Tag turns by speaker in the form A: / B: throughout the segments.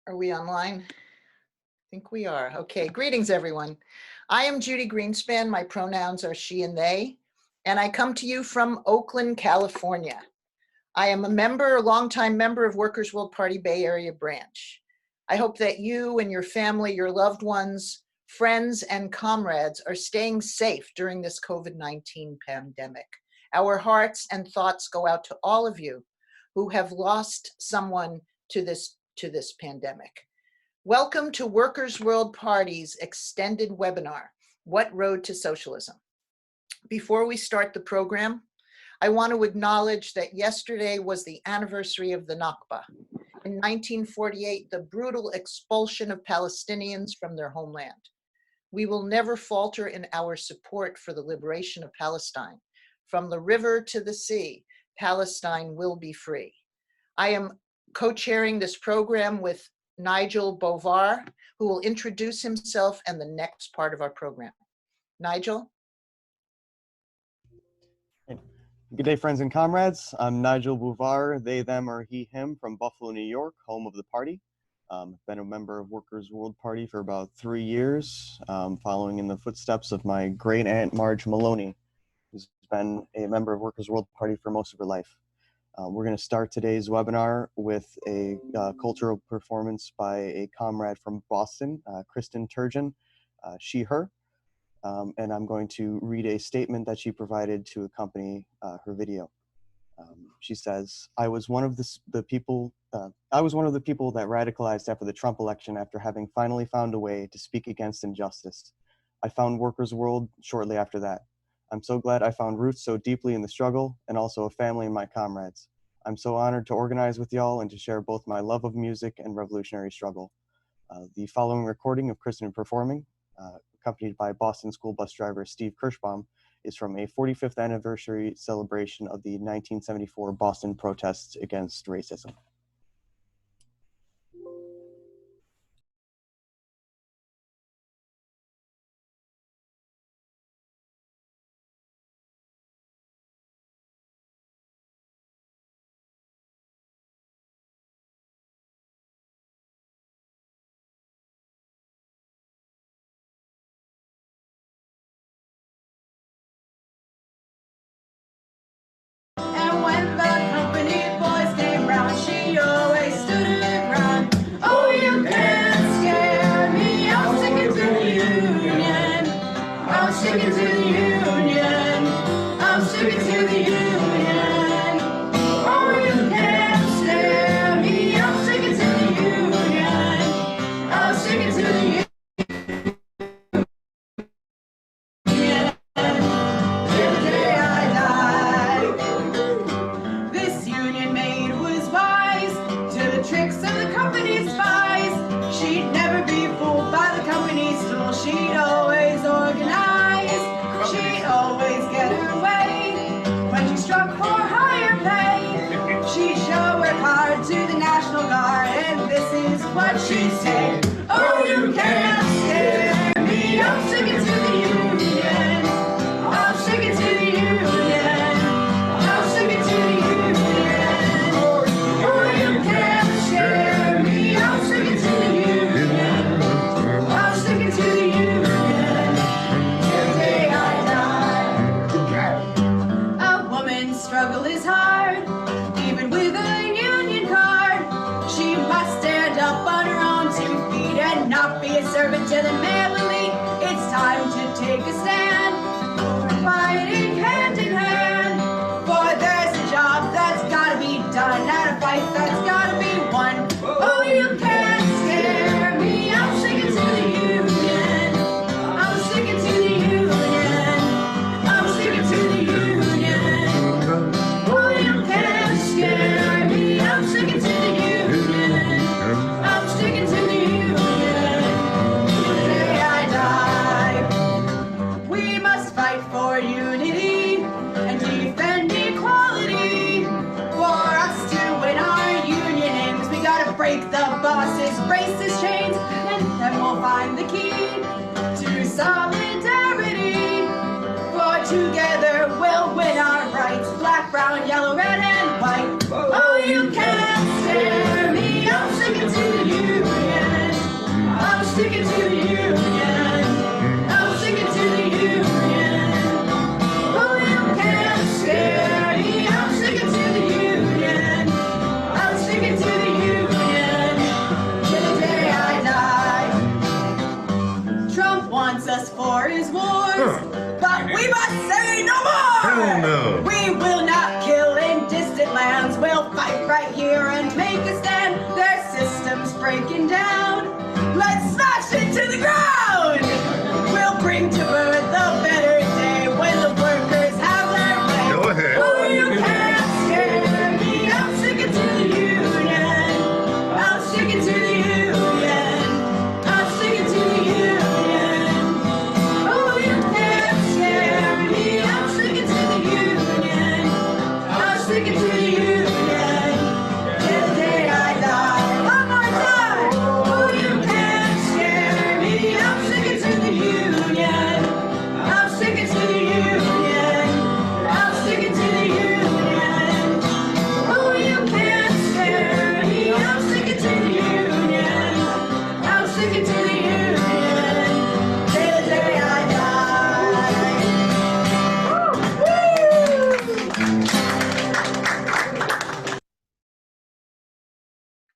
A: Are we online? I think we are. Okay, greetings everyone. I am Judy Greenspan. My pronouns are she and they, and I come to you from Oakland, California. I am a longtime member of Workers' World Party Bay Area branch. I hope that you and your family, your loved ones, friends, and comrades are staying safe during this COVID-19 pandemic. Our hearts and thoughts go out to all of you who have lost someone to this pandemic. Welcome to Workers' World Party's extended webinar, What Road to Socialism? Before we start the program, I want to acknowledge that yesterday was the anniversary of the Nakba. In 1948, the brutal expulsion of Palestinians from their homeland. We will never falter in our support for the liberation of Palestine. From the river to the sea, Palestine will be free. I am co-chairing this program with Nigel Bovar, who will introduce himself and the next part of our program. Nigel?
B: Good day, friends and comrades. I'm Nigel Bovar, they, them, or he, him, from Buffalo, New York, home of the party. I've been a member of Workers' World Party for about 3 years, following in the footsteps of my great aunt Marge Maloney, who's been a member of Workers' World Party for most of her life. We're going to start today's webinar with a cultural performance by a comrade from Boston, Kristen Turgeon, she, her. And I'm going to read a statement that she provided to accompany her video. She says, I was one of the people that radicalized after the Trump election after having finally found a way to speak against injustice. I found Workers' World shortly after that. I'm so glad I found roots so deeply in the struggle and also a family in my comrades. I'm so honored to organize with y'all and to share both my love of music and revolutionary struggle. The following recording of Kristen performing, accompanied by Boston school bus driver Steve Kirschbaum, is from a 45th anniversary celebration of the 1974 Boston protests against racism.
C: Together we'll win our rights, black, brown, yellow, red, and white. Oh, you can't scare me, I'm sticking to the union. We'll fight right here and make a stand. Their system's breaking down. Let's smash it to the ground. We'll bring to birth a better day when the workers have their way.
D: Go ahead.
C: Oh, you can't scare me. I'm sticking to the union. I'm sticking to the union. I'm sticking to the union. Oh, you can't scare me. I'm sticking to the union. I'm sticking to the union. Till the day I die. One more time. Oh, you can't scare me. I'm sticking to the union. I'm sticking to the union. I'm sticking to the union. Oh, you can't scare me. I'm sticking to the union. I'm sticking to the union. Till the day I die.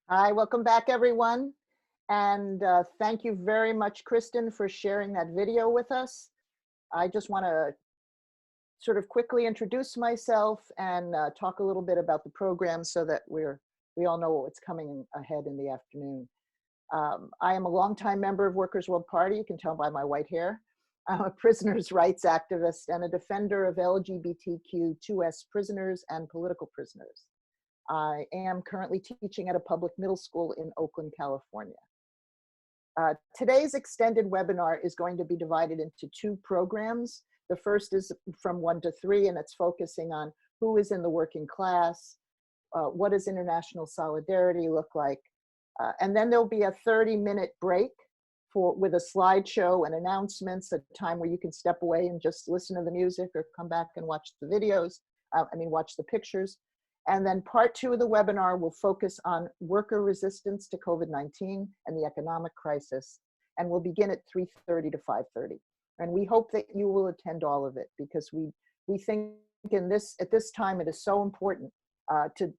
A: Hi, welcome back, everyone. And thank you very much, Kristen, for sharing that video with us. I just want to sort of quickly introduce myself and talk a little bit about the program so that we all know what's coming ahead in the afternoon. I am a longtime member of Workers' World Party. You can tell by my white hair. I'm a prisoners' rights activist and a defender of LGBTQ2S prisoners and political prisoners. I am currently teaching at a public middle school in Oakland, California. Today's extended webinar is going to be divided into two programs. The first is from 1 to 3, and it's focusing on who is in the working class, what does international solidarity look like, and then there'll be a 30-minute break with a slideshow and announcements, a time where you can step away and just listen to the music or come back and watch the videos, watch the pictures. And then part 2 of the webinar will focus on worker resistance to COVID-19 and the economic crisis. And we'll begin at 3:30 to 5:30. And we hope that you will attend all of it, because we think at this time it is so important to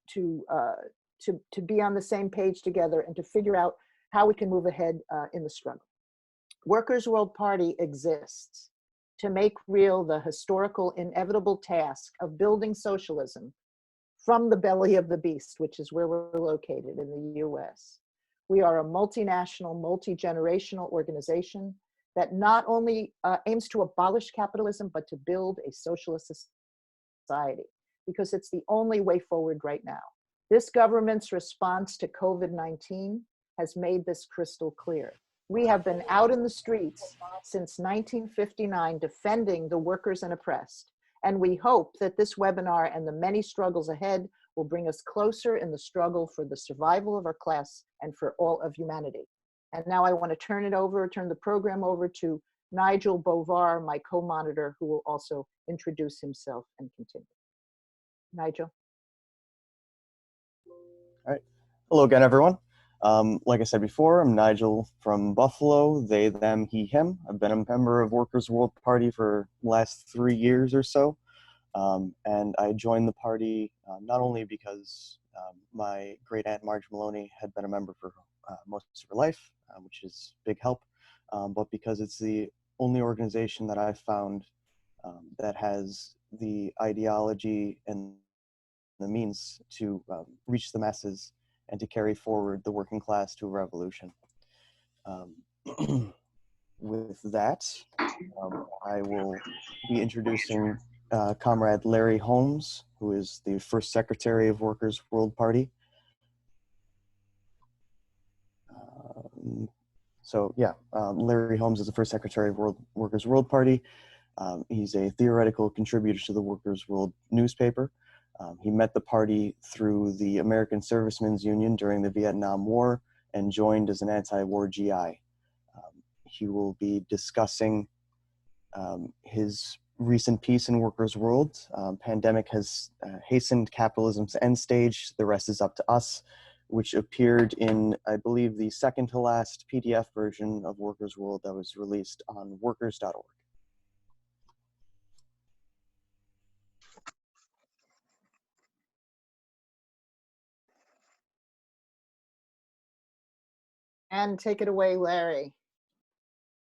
A: be on the same page together and to figure out how we can move ahead in the struggle. Workers' World Party exists to make real the historical, inevitable task of building socialism from the belly of the beast, which is where we're located in the US. We are a multinational, multi-generational organization that not only aims to abolish capitalism, but to build a socialist society, because it's the only way forward right now. This government's response to COVID-19 has made this crystal clear. We have been out in the streets since 1959 defending the workers and oppressed. And we hope that this webinar and the many struggles ahead will bring us closer in the struggle for the survival of our class and for all of humanity. And now I want to turn the program over to Nigel Bovar, my co-monitor, who will also introduce himself and continue. Nigel.
B: All right. Hello again, everyone. Like I said before, I'm Nigel from Buffalo, they, them, he, him. I've been a member of Workers' World Party for the last 3 years or so. And I joined the party not only because my great aunt Marge Maloney had been a member for most of her life, which is big help, but because it's the only organization that I've found that has the ideology and the means to reach the masses and to carry forward the working class to a revolution. With that, I will be introducing Comrade Larry Holmes, who is the first secretary of Workers' World Party. Larry Holmes is the first secretary of Workers' World Party. He's a theoretical contributor to the Workers' World newspaper. He met the party through the American Servicemen's Union during the Vietnam War and joined as an anti-war GI. He will be discussing his recent piece in Workers' World. Pandemic has hastened capitalism's end stage. The rest is up to us, which appeared in, I believe, the second to last PDF version of Workers' World that was released on workers.org.
A: And take it away, Larry.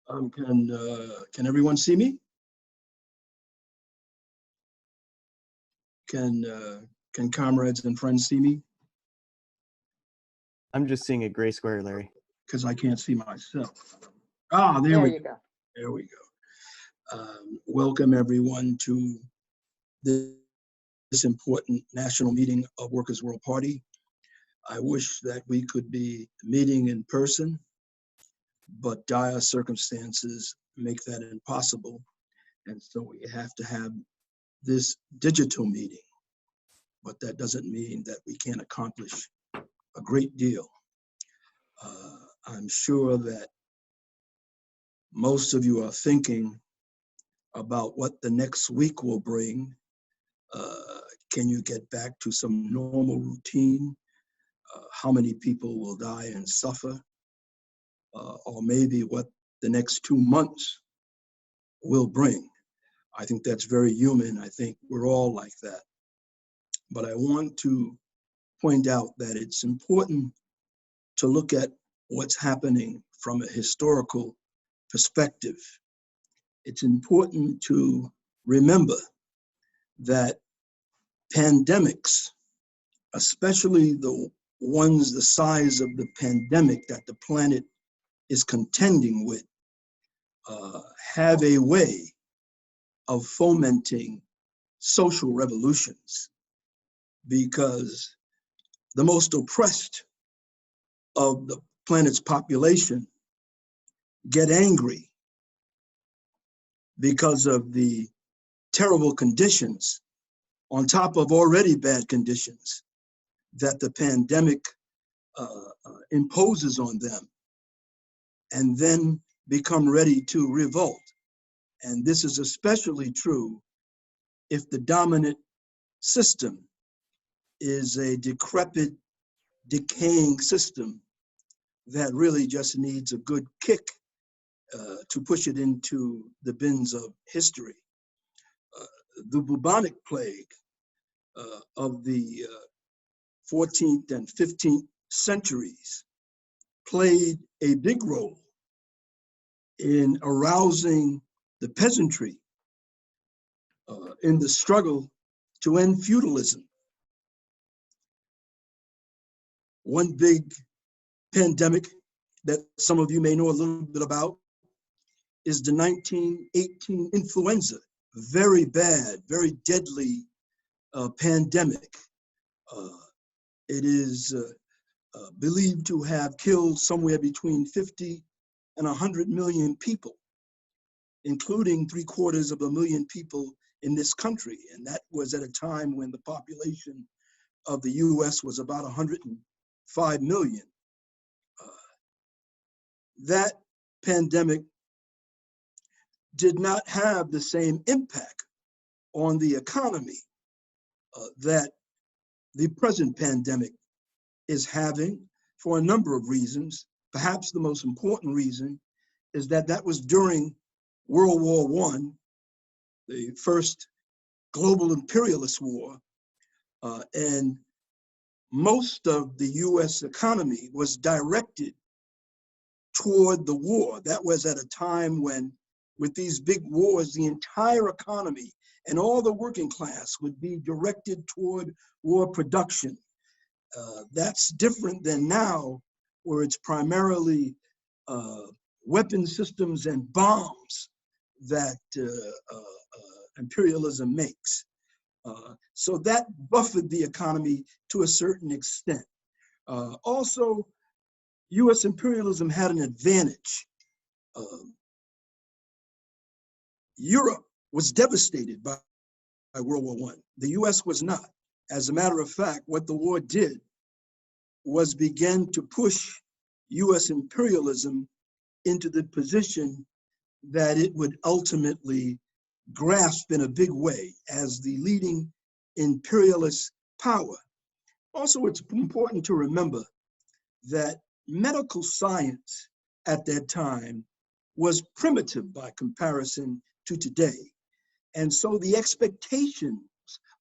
E: Can everyone see me? Can
D: Can comrades and friends see me?
B: I'm just seeing a gray square, Larry.
D: Because I can't see myself. Ah, there we
A: you
D: go.
A: go.
D: There we go. Welcome everyone to this important national meeting of Workers' World Party. I wish that we could be meeting in person, but dire circumstances make that impossible. And so we have to have this digital meeting, but that doesn't mean that we can't accomplish a great deal. I'm sure that most of you are thinking about what the next week will bring. Can you get back to some normal routine? How many people will die and suffer? Or maybe what the next 2 months will bring. I think that's very human. I think we're all like that. But I want to point out that it's important to look at what's happening from a historical perspective. It's important to remember that pandemics, especially the ones the size of the pandemic that the planet is contending with, have a way of fomenting social revolutions, because the most oppressed of the planet's population get angry because of the terrible conditions on top of already bad conditions that the pandemic imposes on them, and then become ready to revolt. And this is especially true if the dominant system is a decrepit, decaying system that really just needs a good kick to push it into the bins of history. The bubonic plague of the 14th and 15th centuries played a big role in arousing the peasantry in the struggle to end feudalism. One big pandemic that some of you may know a little bit about is the 1918 influenza. Very bad, very deadly pandemic. It is believed to have killed somewhere between 50 and 100 million people, including 750,000 people in this country. And that was at a time when the population of the US was about 105 million. That pandemic did not have the same impact on the economy that the present pandemic is having, for a number of reasons. Perhaps the most important reason is that that was during World War I, the first global imperialist war, and most of the US economy was directed toward the war. That was at a time when, with these big wars, the entire economy and all the working class would be directed toward war production. That's different than now, where it's primarily weapon systems and bombs that imperialism makes. So that buffered the economy to a certain extent. Also, US imperialism had an advantage. Europe was devastated by World War I. The US was not. As a matter of fact, what the war did was begin to push US imperialism into the position that it would ultimately grasp in a big way as the leading imperialist power. Also, it's important to remember that medical science at that time was primitive by comparison to today. And so the expectations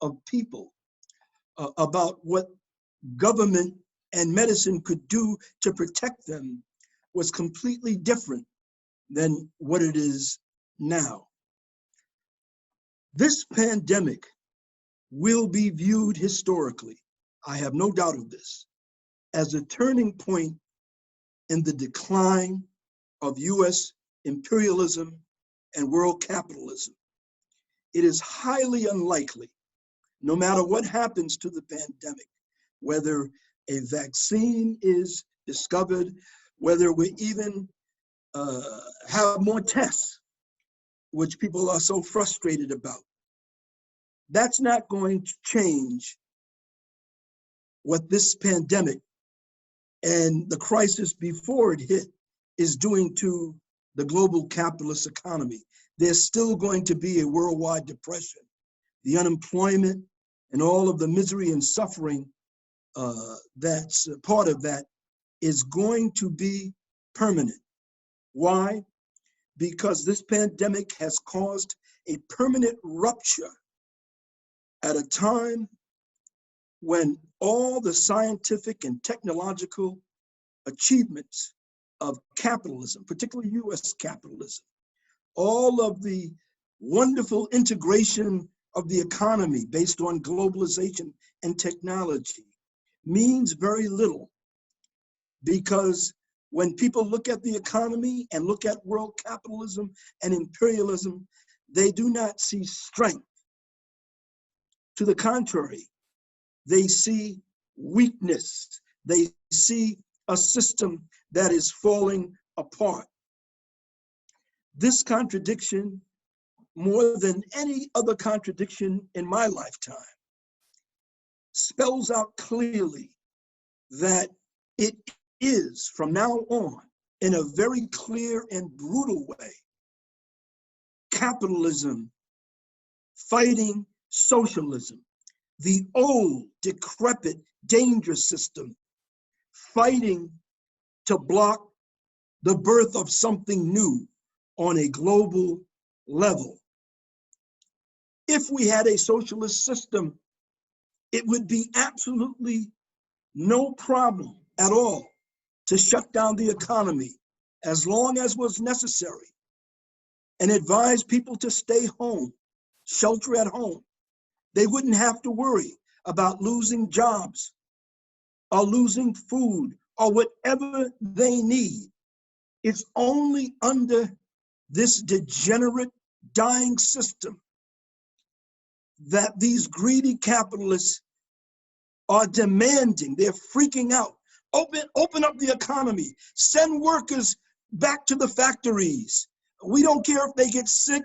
D: of people about what government and medicine could do to protect them was completely different than what it is now. This pandemic will be viewed historically, I have no doubt of this, as a turning point in the decline of US imperialism and world capitalism. It is highly unlikely, no matter what happens to the pandemic, whether a vaccine is discovered, whether we even have more tests, which people are so frustrated about. That's not going to change what this pandemic and the crisis before it hit is doing to the global capitalist economy. There's still going to be a worldwide depression. The unemployment and all of the misery and suffering that's part of that is going to be permanent. Why? Because this pandemic has caused a permanent rupture at a time when all the scientific and technological achievements of capitalism, particularly US capitalism, all of the wonderful integration of the economy based on globalization and technology means very little, because when people look at the economy and look at world capitalism and imperialism, they do not see strength. To the contrary, they see weakness. They see a system that is falling apart. This contradiction, more than any other contradiction in my lifetime, spells out clearly that it is, from now on, in a very clear and brutal way, capitalism fighting socialism, the old, decrepit, dangerous system, fighting to block the birth of something new on a global level. If we had a socialist system, it would be absolutely no problem at all to shut down the economy as long as was necessary and advise people to stay home, shelter at home. They wouldn't have to worry about losing jobs or losing food or whatever they need. It's only under this degenerate, dying system that these greedy capitalists are demanding. They're freaking out. Open up the economy. Send workers back to the factories. We don't care if they get sick.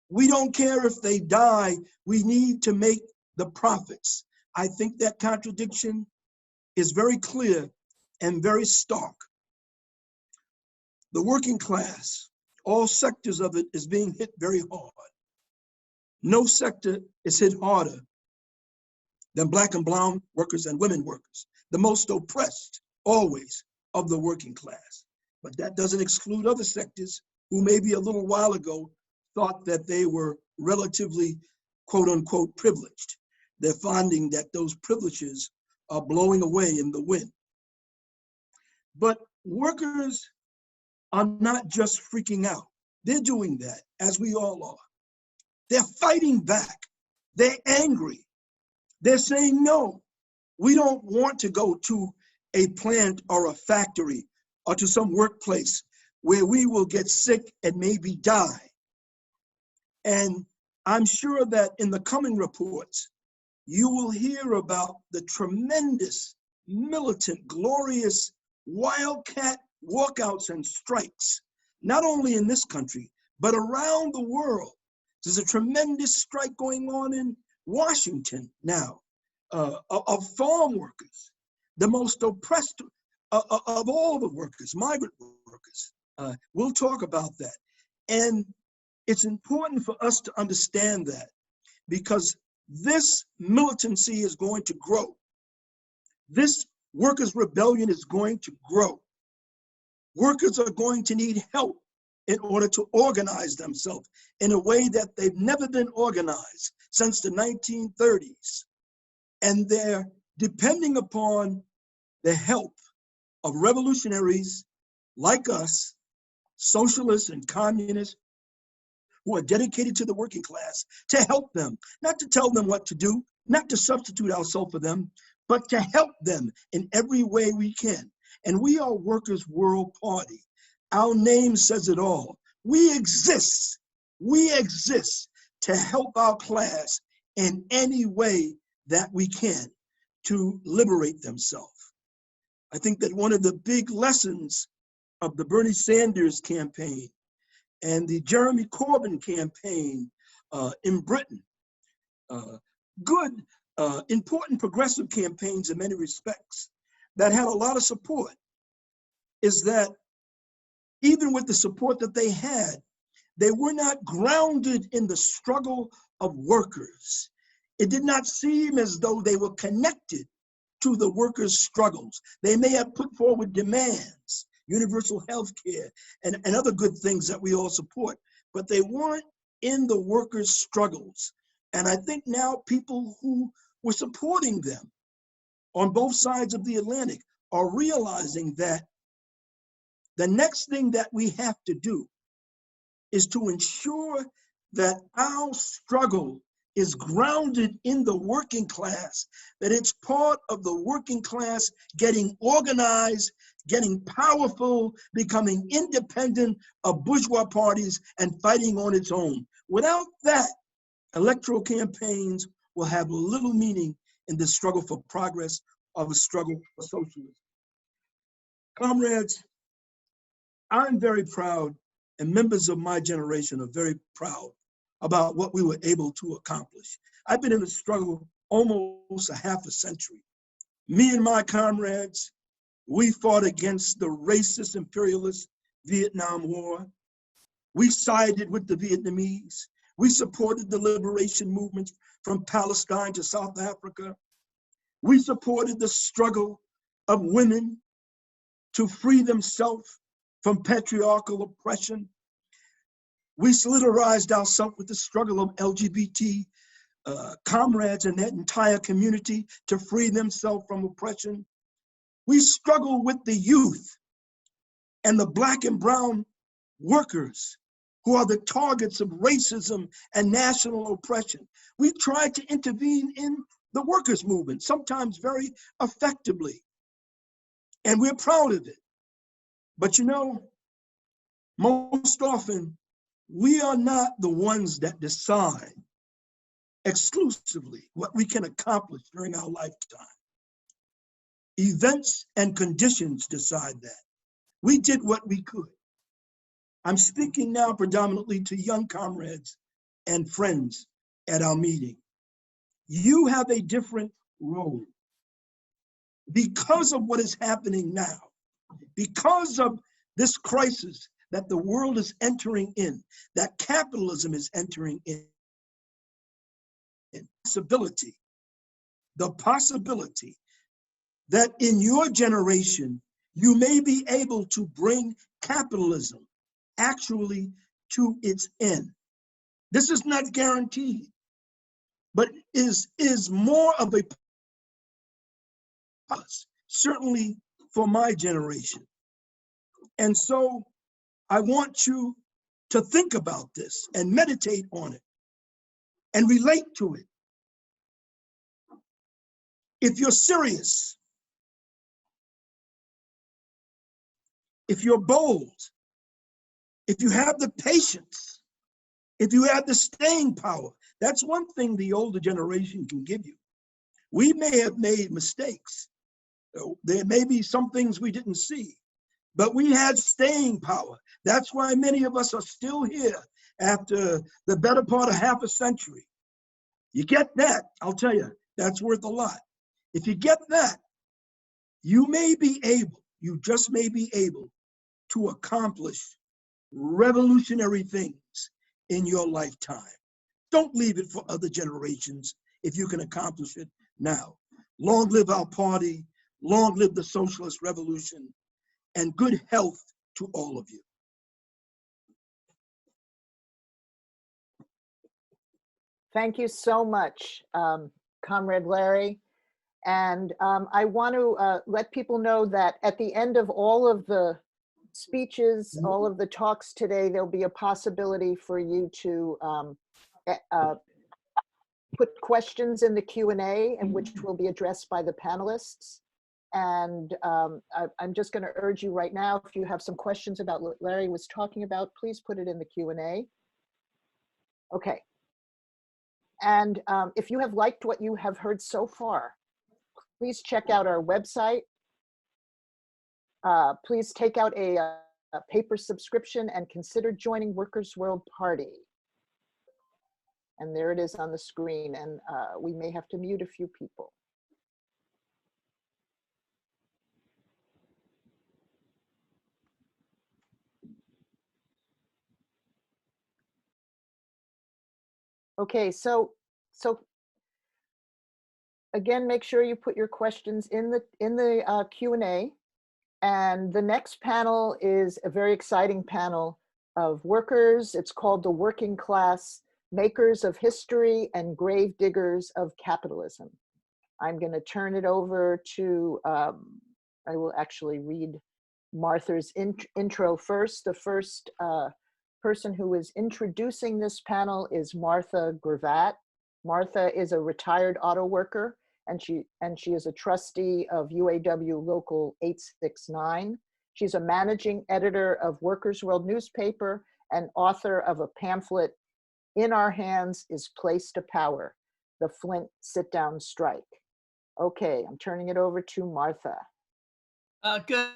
D: We don't care if they die. We need to make the profits. I think that contradiction is very clear and very stark. The working class, all sectors of it, is being hit very hard. No sector is hit harder than Black and brown workers and women workers, the most oppressed always of the working class. But that doesn't exclude other sectors who maybe a little while ago thought that they were relatively, quote unquote, privileged. They're finding that those privileges are blowing away in the wind. But workers are not just freaking out. They're doing that, as we all are. They're fighting back. They're angry. They're saying, no, we don't want to go to a plant or a factory or to some workplace where we will get sick and maybe die. And I'm sure that in the coming reports, you will hear about the tremendous, militant, glorious, wildcat walkouts and strikes, not only in this country, but around the world. There's a tremendous strike going on in Washington now of farm workers, the most oppressed of all the workers, migrant workers. We'll talk about that. And it's important for us to understand that, because this militancy is going to grow. This workers' rebellion is going to grow. Workers are going to need help in order to organize themselves in a way that they've never been organized since the 1930s. And they're depending upon the help of revolutionaries like us, socialists and communists, who are dedicated to the working class, to help them, not to tell them what to do, not to substitute ourselves for them, but to help them in every way we can. And we are Workers' World Party. Our name says it all. We exist to help our class in any way that we can to liberate themselves. I think that one of the big lessons of the Bernie Sanders campaign and the Jeremy Corbyn campaign in Britain, good, important progressive campaigns in many respects that had a lot of support, is that even with the support that they had, they were not grounded in the struggle of workers. It did not seem as though they were connected to the workers' struggles. They may have put forward demands, universal health care, and other good things that we all support, but they weren't in the workers' struggles. And I think now people who were supporting them on both sides of the Atlantic are realizing that the next thing that we have to do is to ensure that our struggle is grounded in the working class, that it's part of the working class getting organized, getting powerful, becoming independent of bourgeois parties and fighting on its own. Without that, electoral campaigns will have little meaning in the struggle for progress of a struggle for socialism. Comrades, I'm very proud, and members of my generation are very proud about what we were able to accomplish. I've been in the struggle almost a half a century. Me and my comrades, we fought against the racist, imperialist Vietnam War. We sided with the Vietnamese. We supported the liberation movements from Palestine to South Africa. We supported the struggle of women to free themselves from patriarchal oppression. We solidarized ourselves with the struggle of LGBT comrades and that entire community to free themselves from oppression. We struggle with the youth and the Black and brown workers who are the targets of racism and national oppression. We tried to intervene in the workers' movement, sometimes very effectively, and we're proud of it. But you know, most often, we are not the ones that decide exclusively what we can accomplish during our lifetime. Events and conditions decide that. We did what we could. I'm speaking now predominantly to young comrades and friends at our meeting. You have a different role. Because of what is happening now, because of this crisis that the world is entering in, that capitalism is entering in, the possibility that in your generation, you may be able to bring capitalism actually to its end. This is not guaranteed, but is more of a plus, certainly for my generation. And so I want you to think about this and meditate on it and relate to it. If you're serious, if you're bold, if you have the patience, if you have the staying power, that's one thing the older generation can give you. We may have made mistakes. There may be some things we didn't see, but we had staying power. That's why many of us are still here after the better part of half a century. You get that, I'll tell you, that's worth a lot. If you get that, you may be able, you just may be able to accomplish revolutionary things in your lifetime. Don't leave it for other generations if you can accomplish it now. Long live our party, long live the socialist revolution, and good health to all of you.
A: Thank you so much, Comrade Larry. And I want to let people know that at the end of all of the speeches, all of the talks today, there'll be a possibility for you to put questions in the Q&A, and which will be addressed by the panelists. And I'm just going to urge you right now, if you have some questions about what Larry was talking about, please put it in the Q&A. Okay. And if you have liked what you have heard so far, please check out our website. Please take out a paper subscription and consider joining Workers' World Party. And there it is on the screen, and we may have to mute a few people. Okay, so again, make sure you put your questions in the Q&A. And the next panel is a very exciting panel of workers. It's called The Working Class, Makers of History and Grave Diggers of Capitalism. I'm going to turn it over to, I will actually read Martha's intro first. The first person who is introducing this panel is Martha Gravatt. Martha is a retired auto worker, and she is a trustee of UAW Local 869. She's a managing editor of Workers' World newspaper and author of a pamphlet, In Our Hands is Place to Power, the Flint Sit-Down Strike. Okay, I'm turning it over to Martha.
E: Good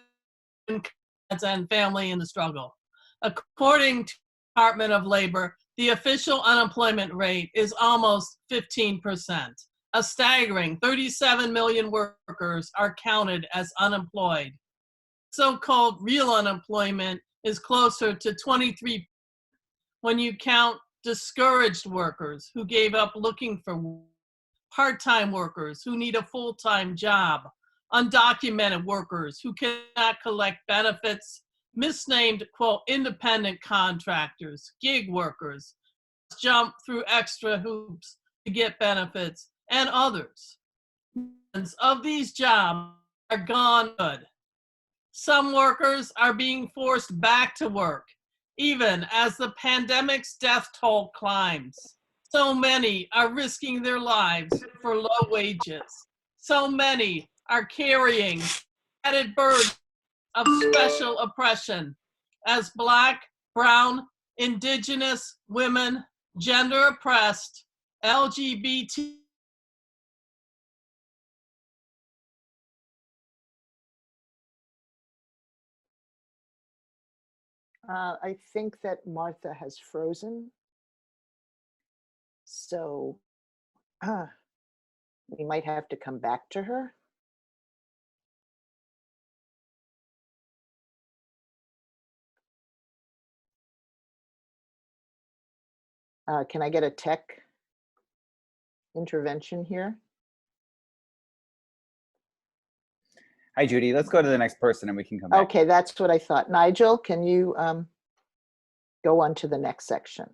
E: and family in the struggle. According to the Department of Labor, the official unemployment rate is almost 15%. A staggering 37 million workers are counted as unemployed. So-called real unemployment is closer to 23% when you count discouraged workers who gave up looking for work, part-time workers who need a full-time job, undocumented workers who cannot collect benefits, misnamed, quote, independent contractors, gig workers, jump through extra hoops to get benefits, and others. Millions of these jobs are gone good. Some workers are being forced back to work, even as the pandemic's death toll climbs. So many are risking their lives for low wages. So many are carrying added burden of special oppression as Black, Brown, Indigenous, women, gender oppressed, LGBT.
A: I think that Martha has frozen. So we might have to come back to her. Can I get a tech intervention here?
F: Hi, Judy. Let's go to the next person and we can come back.
A: Okay, that's what I thought. Nigel, can you go on to the next section?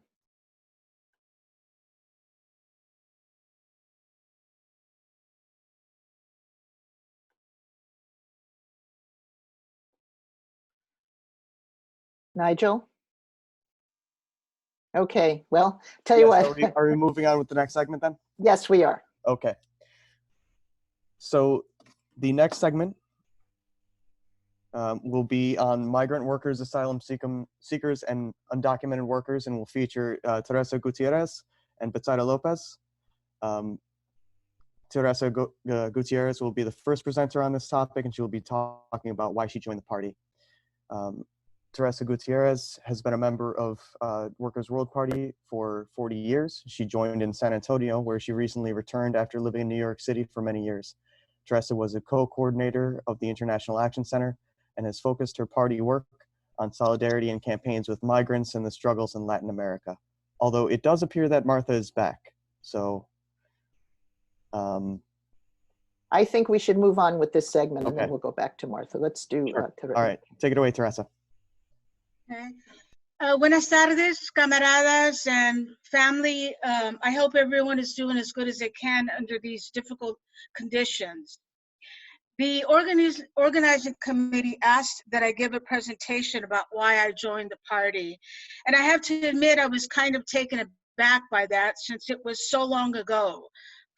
A: Nigel? Okay, well, tell you
B: Yes,
A: what.
B: are we moving on with the next segment then?
A: Yes, we are.
B: Okay. So the next segment will be on migrant workers, asylum seekers, and undocumented workers, and will feature Teresa Gutierrez and Betsaida Lopez. Teresa Gutierrez will be the first presenter on this topic, and she will be talking about why she joined the party. Teresa Gutierrez has been a member of Workers' World Party for 40 years. She joined in San Antonio, where she recently returned after living in New York City for many years. Teresa was a co-coordinator of the International Action Center and has focused her party work on solidarity and campaigns with migrants and the struggles in Latin America. Although it does appear that Martha is back. So
A: I think we should move on with this segment, and then
B: Okay.
A: we'll go back to Martha. Let's do
B: Sure.
A: Teresa.
B: All right, take it away, Teresa.
G: Okay. Buenas tardes, camaradas and family. I hope everyone is doing as good as they can under these difficult conditions. The organizing committee asked that I give a presentation about why I joined the party. And I have to admit, I was kind of taken back by that since it was so long ago,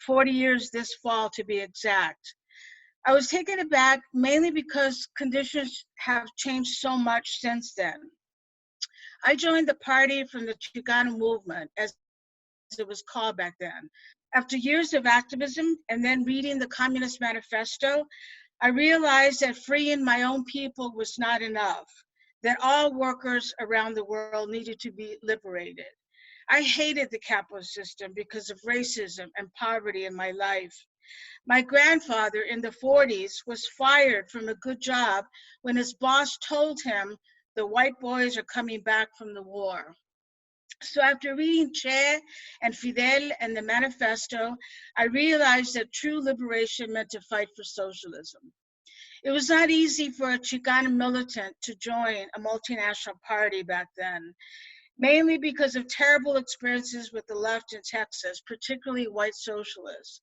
G: 40 years this fall to be exact. I was taken aback mainly because conditions have changed so much since then. I joined the party from the Chicano movement, as it was called back then. After years of activism and then reading the Communist Manifesto, I realized that freeing my own people was not enough, that all workers around the world needed to be liberated. I hated the capitalist system because of racism and poverty in my life. My grandfather in the 40s was fired from a good job when his boss told him the white boys are coming back from the war. So after reading Che and Fidel and the manifesto, I realized that true liberation meant to fight for socialism. It was not easy for a Chicano militant to join a multinational party back then, mainly because of terrible experiences with the left in Texas, particularly white socialists.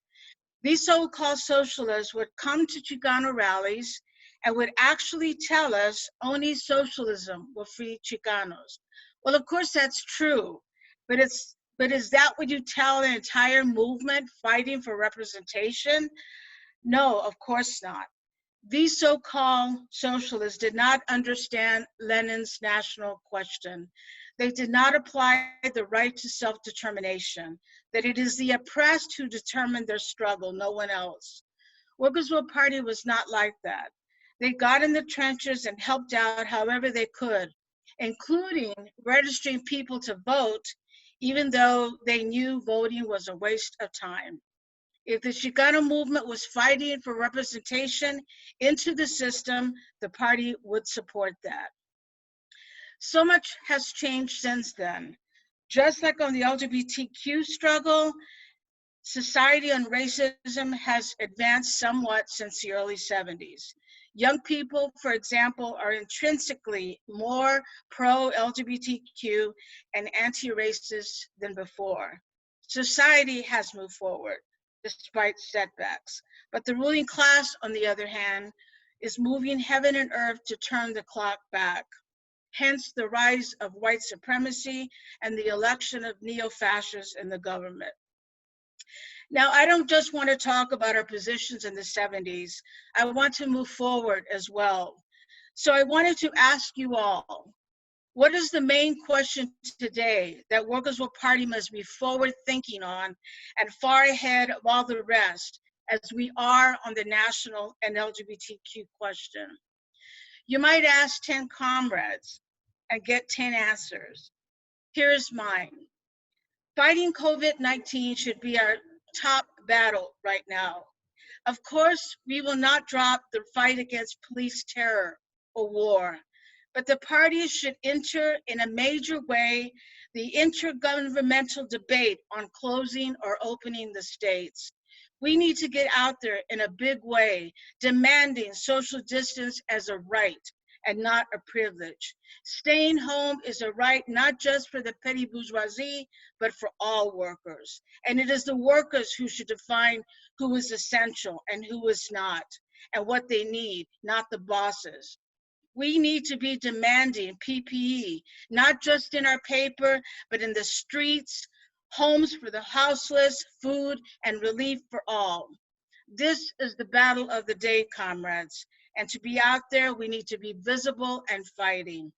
G: These so-called socialists would come to Chicano rallies and would actually tell us only socialism will free Chicanos. Well, of course that's true, but is that what you tell an entire movement fighting for representation? No, of course not. These so-called socialists did not understand Lenin's national question. They did not apply the right to self-determination, that it is the oppressed who determine their struggle, no one else. Workers' Will Party was not like that. They got in the trenches and helped out however they could, including registering people to vote, even though they knew voting was a waste of time. If the Chicano movement was fighting for representation into the system, the party would support that. So much has changed since then. Just like on the LGBTQ struggle, society on racism has advanced somewhat since the early 70s. Young people, for example, are intrinsically more pro-LGBTQ and anti-racist than before. Society has moved forward despite setbacks, but the ruling class, on the other hand, is moving heaven and earth to turn the clock back. Hence the rise of white supremacy and the election of neo-fascists in the government. Now, I don't just want to talk about our positions in the 70s. I want to move forward as well. So I wanted to ask you all, what is the main question today that Workers' Will Party must be forward thinking on and far ahead of all the rest as we are on the national and LGBTQ question? You might ask 10 comrades and get 10 answers. Here's mine. Fighting COVID-19 should be our top battle right now. Of course, we will not drop the fight against police terror or war, but the parties should enter in a major way the intergovernmental debate on closing or opening the states. We need to get out there in a big way, demanding social distance as a right and not a privilege. Staying home is a right not just for the petty bourgeoisie, but for all workers. And it is the workers who should define who is essential and who is not, and what they need, not the bosses. We need to be demanding PPE, not just in our paper, but in the streets, homes for the houseless, food, and relief for all. This is the battle of the day, comrades. And to be out there, we need to be visible and fighting.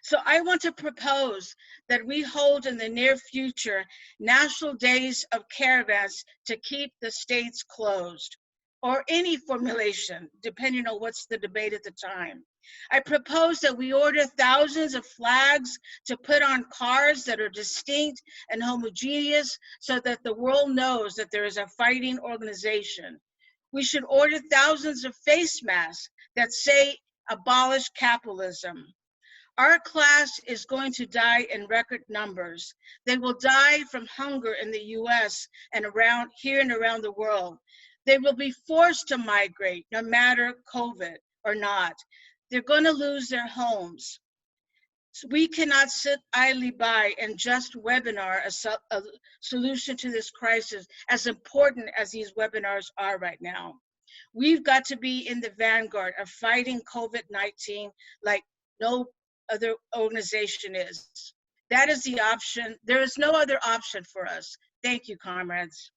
G: So I want to propose that we hold in the near future national days of caravans to keep the states closed, or any formulation, depending on what's the debate at the time. I propose that we order thousands of flags to put on cars that are distinct and homogeneous so that the world knows that there is a fighting organization. We should order thousands of face masks that say abolish capitalism. Our class is going to die in record numbers. They will die from hunger in the US and around here and around the world. They will be forced to migrate no matter COVID or not. They're going to lose their homes. So we cannot sit idly by and just webinar a solution to this crisis, as important as these webinars are right now. We've got to be in the vanguard of fighting COVID-19 like no other organization is. That is the option. There is no other option for us. Thank you, comrades.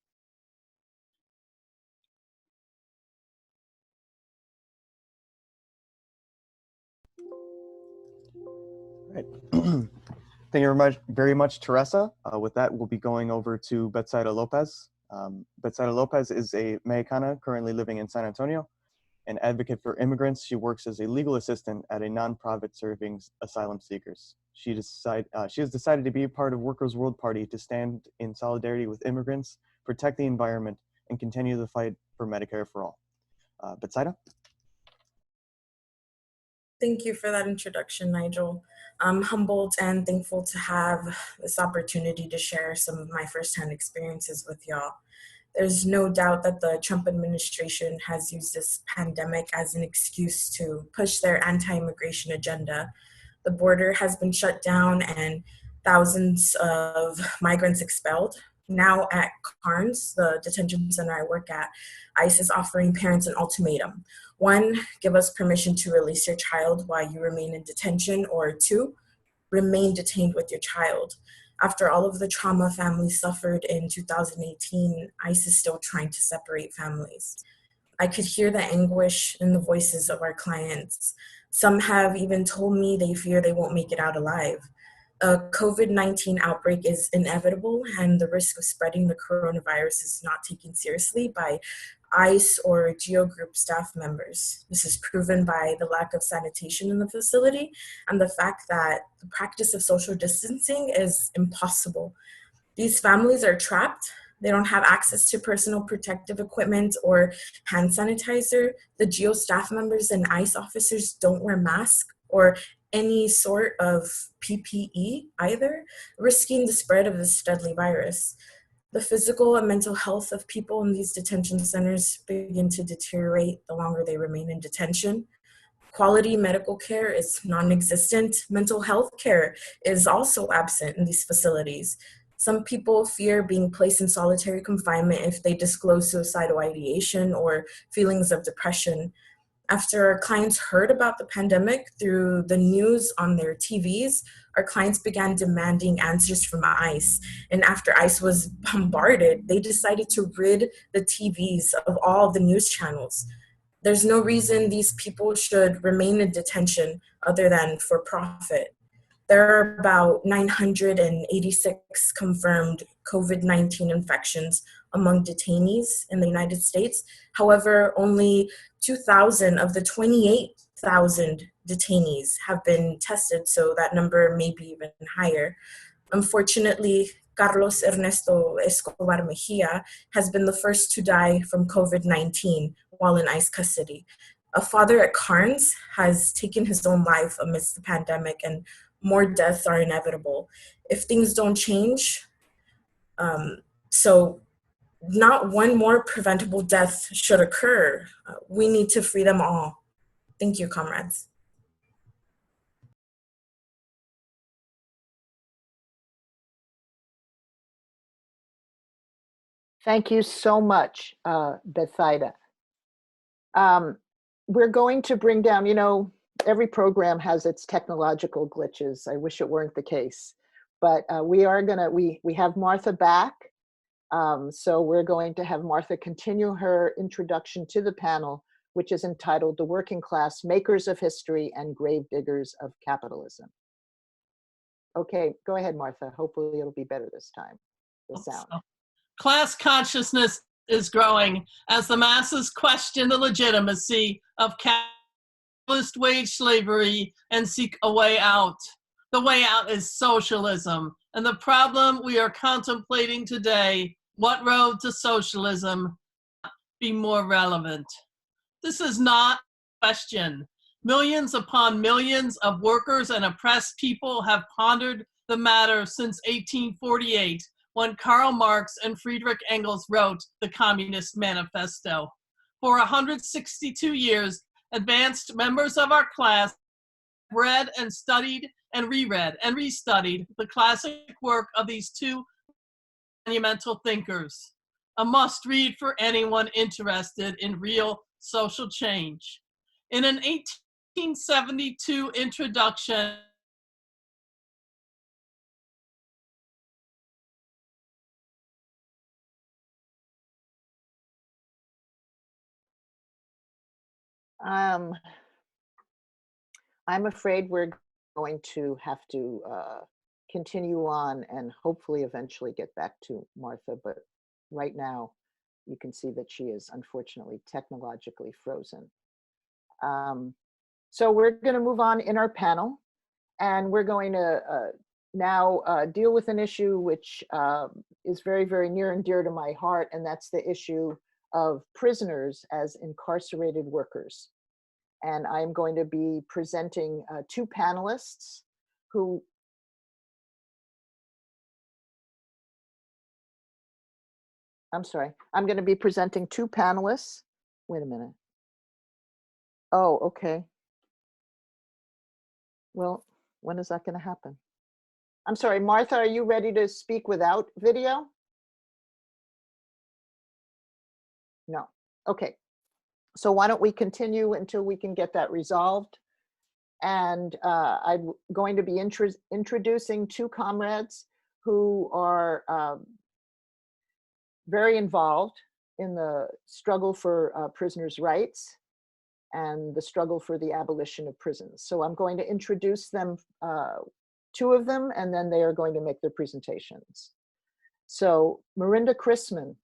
B: Right. Thank you very much, Teresa. With that, we'll be going over to Betsaida Lopez. Betsaida Lopez is a Mexicana currently living in San Antonio, an advocate for immigrants. She works as a legal assistant at a nonprofit serving asylum seekers. She has decided to be a part of Workers' World Party to stand in solidarity with immigrants, protect the environment, and continue the fight for Medicare for all. Betsaida?
H: Thank you for that introduction, Nigel. I'm humbled and thankful to have this opportunity to share some of my firsthand experiences with y'all. There's no doubt that the Trump administration has used this pandemic as an excuse to push their anti-immigration agenda. The border has been shut down and thousands of migrants expelled. Now at Carnes, the detention center I work at, ICE is offering parents an ultimatum. 1, give us permission to release your child while you remain in detention, or 2, remain detained with your child. After all of the trauma families suffered in 2018, ICE is still trying to separate families. I could hear the anguish in the voices of our clients. Some have even told me they fear they won't make it out alive. A COVID-19 outbreak is inevitable, and the risk of spreading the coronavirus is not taken seriously by ICE or GEO Group staff members. This is proven by the lack of sanitation in the facility and the fact that the practice of social distancing is impossible. These families are trapped. They don't have access to personal protective equipment or hand sanitizer. The GEO staff members and ICE officers don't wear masks or any sort of PPE either, risking the spread of this deadly virus. The physical and mental health of people in these detention centers begin to deteriorate the longer they remain in detention. Quality medical care is non-existent. Mental health care is also absent in these facilities. Some people fear being placed in solitary confinement if they disclose suicidal ideation or feelings of depression. After our clients heard about the pandemic through the news on their TVs, our clients began demanding answers from ICE. And after ICE was bombarded, they decided to rid the TVs of all the news channels. There's no reason these people should remain in detention other than for profit. There are about 986 confirmed COVID-19 infections among detainees in the United States. However, only 2,000 of the 28,000 detainees have been tested, so that number may be even higher. Unfortunately, Carlos Ernesto Escobar Mejia has been the first to die from COVID-19 while in ICE custody. A father at Carnes has taken his own life amidst the pandemic, and more deaths are inevitable if things don't change. So not one more preventable death should occur. We need to free them all. Thank you, comrades.
A: Thank you so much, Betsaida. We're going to bring down, every program has its technological glitches. I wish it weren't the case, but we have Martha back. So we're going to have Martha continue her introduction to the panel, which is entitled "The Working Class, Makers of History and Grave Diggers of Capitalism." Okay, go ahead, Martha. Hopefully it'll be better this time, the sound.
E: Class consciousness is growing as the masses question the legitimacy of capitalist wage slavery and seek a way out. The way out is socialism. And the problem we are contemplating today, what road to socialism, be more relevant? This is not a question. Millions upon millions of workers and oppressed people have pondered the matter since 1848, when Karl Marx and Friedrich Engels wrote the Communist Manifesto. For 162 years, advanced members of our class read and studied and reread and restudied the classic work of these two monumental thinkers, a must-read for anyone interested in real social change. In an 1872 introduction
A: I'm afraid we're going to have to continue on and hopefully eventually get back to Martha, but right now you can see that she is unfortunately technologically frozen. So we're going to move on in our panel, and we're going to now deal with an issue which is very, very near and dear to my heart, and that's the issue of prisoners as incarcerated workers. And I'm going to be presenting two panelists who I'm sorry, I'm going to be presenting two panelists. Wait a minute. Oh, okay. Well, when is that going to happen? I'm sorry, Martha, are you ready to speak without video? No. Okay. So why don't we continue until we can get that resolved? And I'm going to be introducing two comrades who are very involved in the struggle for prisoners' rights and the struggle for the abolition of prisons. So I'm going to introduce them, two of them, and then they are going to make their presentations. So Miranda Chrisman,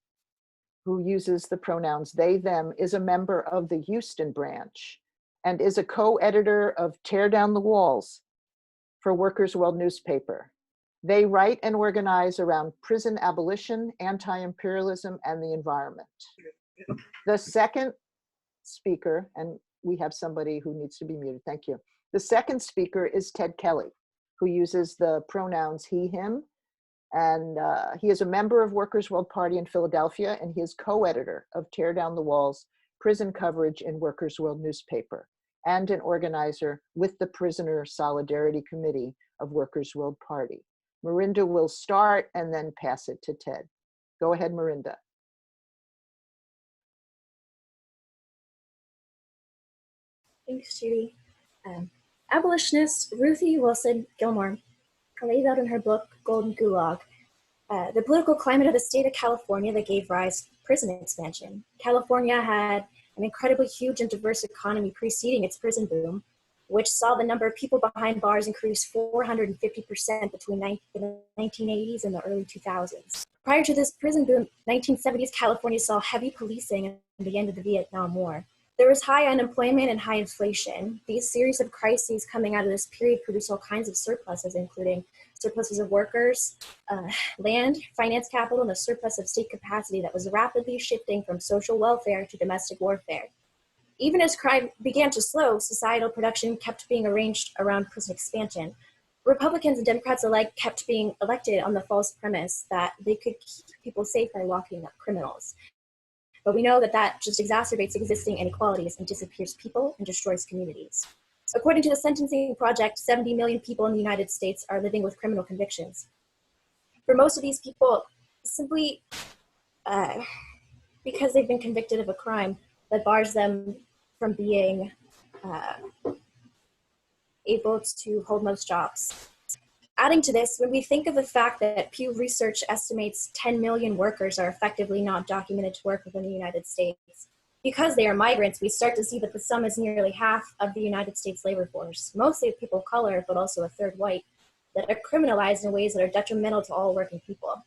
A: who uses the pronouns they, them, is a member of the Houston branch and is a co-editor of Tear Down the Walls for Workers' World newspaper. They write and organize around prison abolition, anti-imperialism, and the environment. The second speaker, and we have somebody who needs to be muted, thank you. The second speaker is Ted Kelly, who uses the pronouns he, him, and he is a member of Workers' World Party in Philadelphia, and he is co-editor of Tear Down the Walls, prison coverage in Workers' World newspaper, and an organizer with the Prisoner Solidarity Committee of Workers' World Party. Miranda will start and then pass it to Ted. Go ahead, Miranda.
I: Thanks, Judy. Abolitionist Ruthie Wilson Gilmore lays out in her book, Golden Gulag, the political climate of the state of California that gave rise to prison expansion. California had an incredibly huge and diverse economy preceding its prison boom, which saw the number of people behind bars increase 450% between the 1980s and the early 2000s. Prior to this prison boom, 1970s California saw heavy policing and the end of the Vietnam War. There was high unemployment and high inflation. These series of crises coming out of this period produced all kinds of surpluses, including surpluses of workers, land, finance capital, and a surplus of state capacity that was rapidly shifting from social welfare to domestic warfare. Even as crime began to slow, societal production kept being arranged around prison expansion. Republicans and Democrats alike kept being elected on the false premise that they could keep people safe by locking up criminals. But we know that that just exacerbates existing inequalities and disappears people and destroys communities. According to the Sentencing Project, 70 million people in the United States are living with criminal convictions. For most of these people, simply because they've been convicted of a crime that bars them from being able to hold most jobs. Adding to this, when we think of the fact that Pew Research estimates 10 million workers are effectively not documented to work within the United States, because they are migrants, we start to see that the sum is nearly half of the United States labor force, mostly of people of color, but also a third white, that are criminalized in ways that are detrimental to all working people.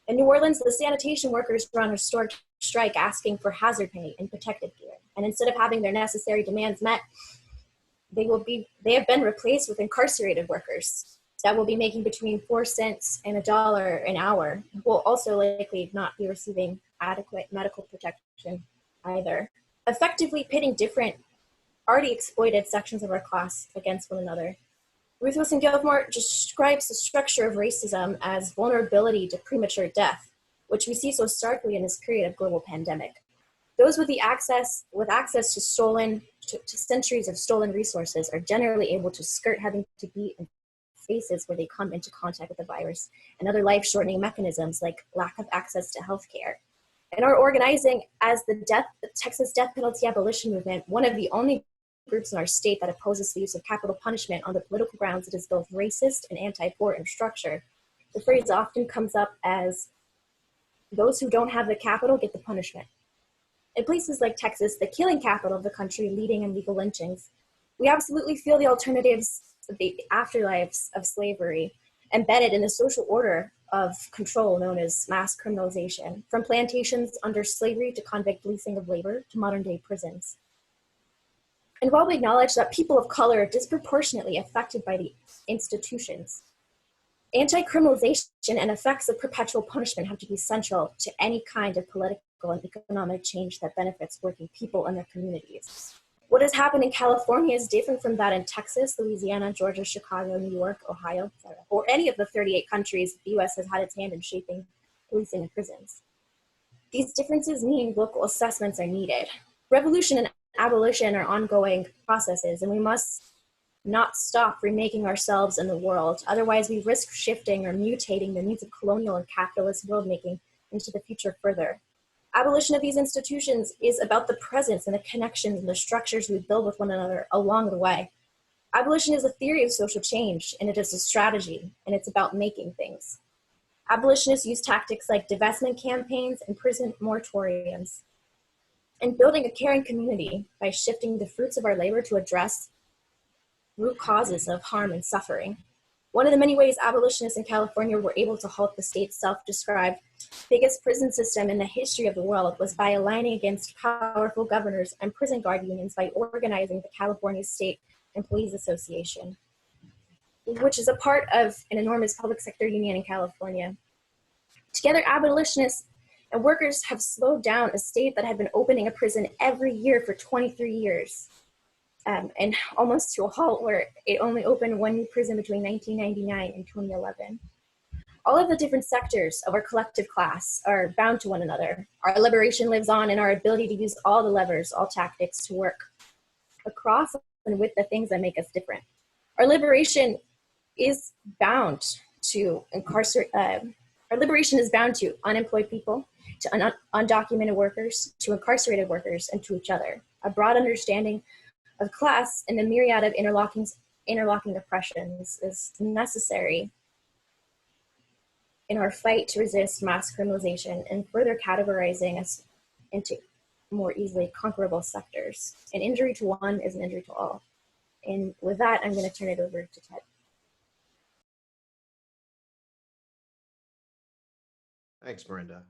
I: In New Orleans, the sanitation workers were on a historic strike asking for hazard pay and protective gear. And instead of having their necessary demands met, they have been replaced with incarcerated workers that will be making between 4 cents and $1 an hour, will also likely not be receiving adequate medical protection either, effectively pitting different, already exploited sections of our class against one another. Ruth Wilson Gilmore describes the structure of racism as vulnerability to premature death, which we see so starkly in this period of global pandemic. Those with access to centuries of stolen resources are generally able to skirt having to be in spaces where they come into contact with the virus and other life-shortening mechanisms like lack of access to healthcare. In our organizing as the Texas death penalty abolition movement, one of the only groups in our state that opposes the use of capital punishment on the political grounds it is both racist and anti-poor in structure, the phrase often comes up as those who don't have the capital get the punishment. In places like Texas, the killing capital of the country, leading in legal lynchings, we absolutely feel the alternatives, the afterlives of slavery embedded in the social order of control known as mass criminalization, from plantations under slavery to convict leasing of labor to modern day prisons. And while we acknowledge that people of color are disproportionately affected by the institutions, anti-criminalization and effects of perpetual punishment have to be central to any kind of political and economic change that benefits working people and their communities. What has happened in California is different from that in Texas, Louisiana, Georgia, Chicago, New York, Ohio, etc., or any of the 38 countries the US has had its hand in shaping policing and prisons. These differences mean local assessments are needed. Revolution and abolition are ongoing processes, and we must not stop remaking ourselves in the world. Otherwise, we risk shifting or mutating the needs of colonial and capitalist world-making into the future further. Abolition of these institutions is about the presence and the connections and the structures we build with one another along the way. Abolition is a theory of social change, and it is a strategy, and it's about making things. Abolitionists use tactics like divestment campaigns and prison moratoriums, and building a caring community by shifting the fruits of our labor to address root causes of harm and suffering. One of the many ways abolitionists in California were able to halt the state's self-described biggest prison system in the history of the world was by aligning against powerful governors and prison guard unions by organizing the California State and Police Association, which is a part of an enormous public sector union in California. Together, abolitionists and workers have slowed down a state that had been opening a prison every year for 23 years. And almost to a halt where it only opened one new prison between 1999 and 2011. All of the different sectors of our collective class are bound to one another. Our liberation lives on in our ability to use all the levers, all tactics to work across and with the things that make us different. Our liberation is bound to unemployed people, to undocumented workers, to incarcerated workers, and to each other. A broad understanding of class and the myriad of interlocking oppressions is necessary in our fight to resist mass criminalization and further categorizing us into more easily conquerable sectors. An injury to one is an injury to all. And with that, I'm going to turn it over to Ted.
J: Thanks, Miranda.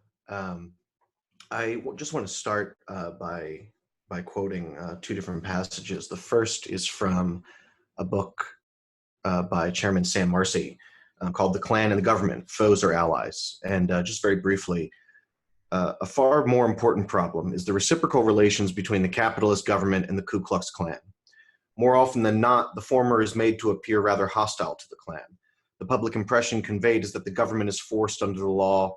J: Just want to start by quoting two different passages. The first is from a book by Chairman Sam Marcy called The Klan and the Government, Foes or Allies. And just very briefly, a far more important problem is the reciprocal relations between the capitalist government and the Ku Klux Klan. More often than not, the former is made to appear rather hostile to the Klan. The public impression conveyed is that the government is forced under the law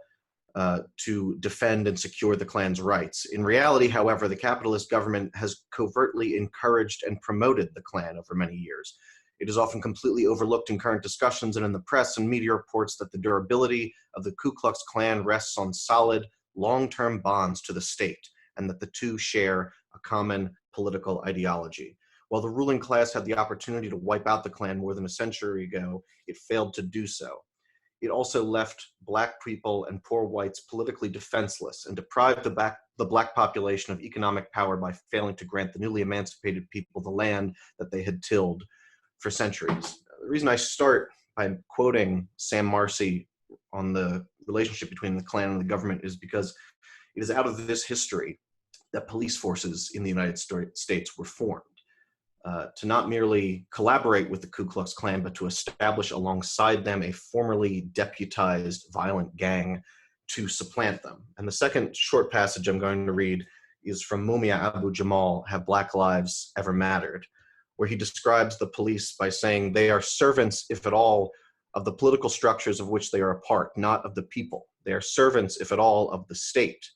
J: to defend and secure the Klan's rights. In reality, however, the capitalist government has covertly encouraged and promoted the Klan over many years. It is often completely overlooked in current discussions and in the press and media reports that the durability of the Ku Klux Klan rests on solid, long-term bonds to the state, and that the two share a common political ideology. While the ruling class had the opportunity to wipe out the Klan more than a century ago, it failed to do so. It also left Black people and poor whites politically defenseless and deprived the Black population of economic power by failing to grant the newly emancipated people the land that they had tilled for centuries. The reason I start by quoting Sam Marcy on the relationship between the Klan and the government is because it is out of this history that police forces in the United States were formed. To not merely collaborate with the Ku Klux Klan, but to establish alongside them a formerly deputized violent gang to supplant them. And the second short passage I'm going to read is from Mumia Abu-Jamal, Have Black Lives Ever Mattered?, where he describes the police by saying they are servants, if at all, of the political structures of which they are a part, not of the people. They are servants, if at all, of the state.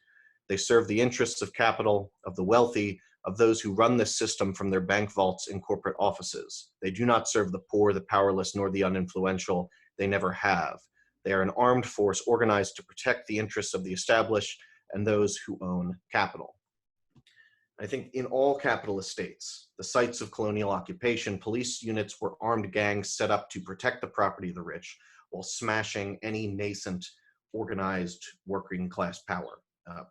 J: They serve the interests of capital, of the wealthy, of those who run this system from their bank vaults and corporate offices. They do not serve the poor, the powerless, nor the uninfluential. They never have. They are an armed force organized to protect the interests of the established and those who own capital. I think in all capitalist states, the sites of colonial occupation, police units were armed gangs set up to protect the property of the rich while smashing any nascent organized working class power.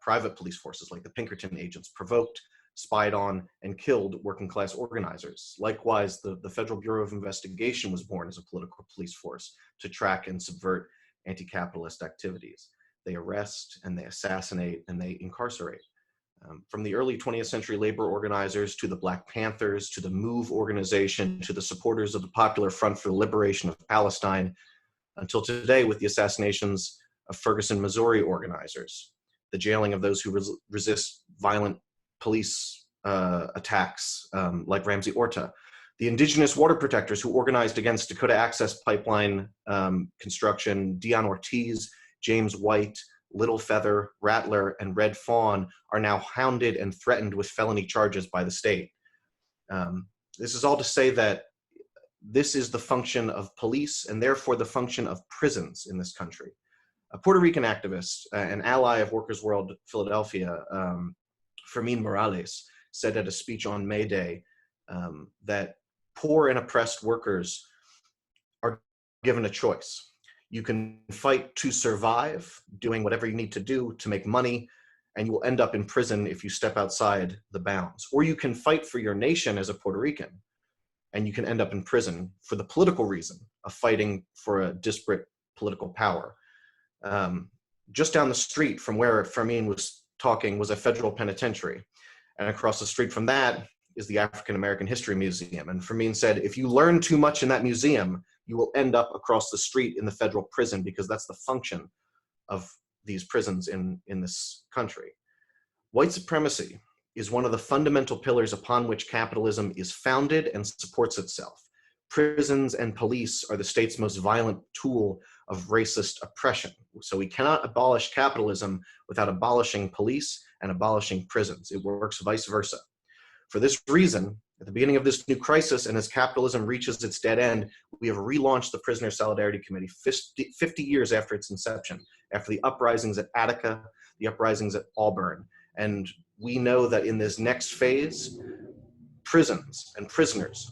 J: Private police forces like the Pinkerton agents provoked, spied on, and killed working class organizers. Likewise, the Federal Bureau of Investigation was born as a political police force to track and subvert anti-capitalist activities. They arrest and they assassinate and they incarcerate. From the early 20th century labor organizers to the Black Panthers, to the MOVE organization, to the supporters of the Popular Front for the Liberation of Palestine, until today with the assassinations of Ferguson, Missouri organizers, the jailing of those who resist violent police attacks like Ramsey Orta, the indigenous water protectors who organized against Dakota Access Pipeline construction, Dion Ortiz, James White, Little Feather, Rattler, and Red Fawn are now hounded and threatened with felony charges by the state. This is all to say that this is the function of police and therefore the function of prisons in this country. A Puerto Rican activist, an ally of Workers' World Philadelphia, Fermin Morales, said at a speech on May Day that poor and oppressed workers are given a choice. You can fight to survive, doing whatever you need to do to make money, and you will end up in prison if you step outside the bounds. Or you can fight for your nation as a Puerto Rican, and you can end up in prison for the political reason of fighting for a disparate political power. Just down the street from where Fermin was talking was a federal penitentiary. And across the street from that is the African American History Museum. And Fermin said, if you learn too much in that museum, you will end up across the street in the federal prison, because that's the function of these prisons in this country. White supremacy is one of the fundamental pillars upon which capitalism is founded and supports itself. Prisons and police are the state's most violent tool of racist oppression. So we cannot abolish capitalism without abolishing police and abolishing prisons. It works vice versa. For this reason, at the beginning of this new crisis, and as capitalism reaches its dead end, we have relaunched the Prisoner Solidarity Committee 50 years after its inception, after the uprisings at Attica, the uprisings at Auburn. And we know that in this next phase, prisons and prisoners,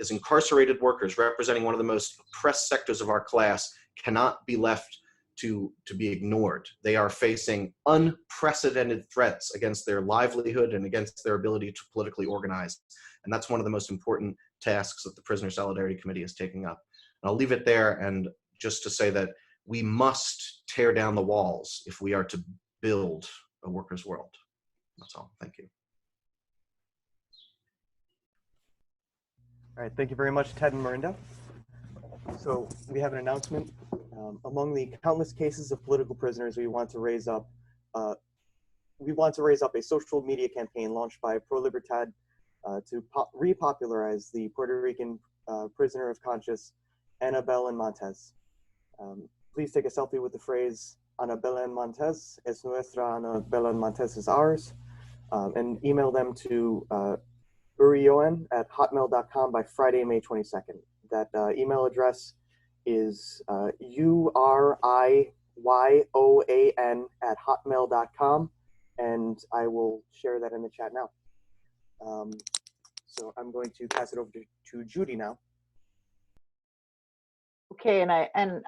J: as incarcerated workers representing one of the most oppressed sectors of our class, cannot be left to be ignored. They are facing unprecedented threats against their livelihood and against their ability to politically organize. And that's one of the most important tasks that the Prisoner Solidarity Committee is taking up. And I'll leave it there, and just to say that we must tear down the walls if we are to build a workers' world. That's all. Thank you.
B: All right, thank you very much, Ted and Marinda. So we have an announcement. Among the countless cases of political prisoners, we want to raise up a social media campaign launched by Pro Libertad to repopularize the Puerto Rican prisoner of conscience, Ana Belén Montes. Please take a selfie with the phrase, Ana Belén Montes es nuestra, Ana Belén Montes is ours, and email them to urioen@hotmail.com by Friday, May 22nd. That email address is urioan@hotmail.com, and I will share that in the chat now. So I'm going to pass it over to Judy now.
A: Okay, and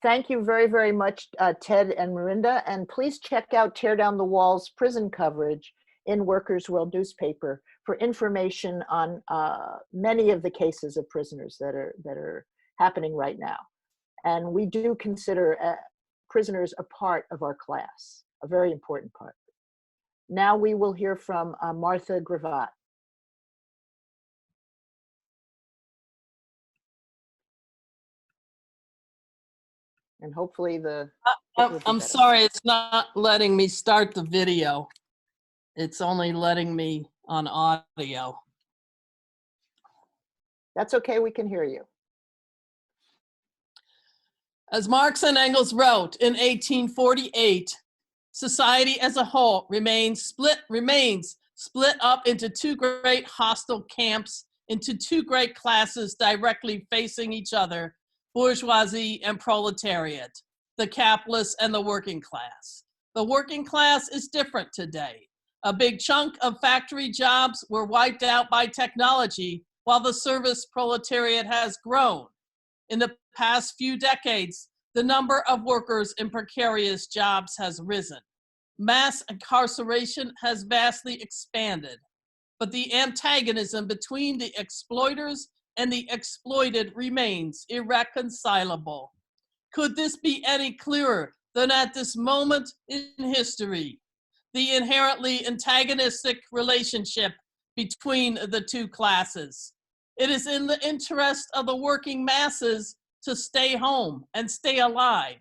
A: thank you very, very much, Ted and Marinda, and please check out Tear Down the Walls prison coverage in Workers' World newspaper for information on many of the cases of prisoners that are happening right now. And we do consider prisoners a part of our class, a very important part. Now we will hear from Martha Gravatt. And hopefully
E: I'm sorry, it's not letting me start the video. It's only letting me on audio.
A: That's okay, we can hear you.
E: As Marx and Engels wrote in 1848, society as a whole remains split up into two great hostile camps, into two great classes directly facing each other, bourgeoisie and proletariat, the capitalist and the working class. The working class is different today. A big chunk of factory jobs were wiped out by technology, while the service proletariat has grown. In the past few decades, the number of workers in precarious jobs has risen. Mass incarceration has vastly expanded, but the antagonism between the exploiters and the exploited remains irreconcilable. Could this be any clearer than at this moment in history? The inherently antagonistic relationship between the two classes. It is in the interest of the working masses to stay home and stay alive,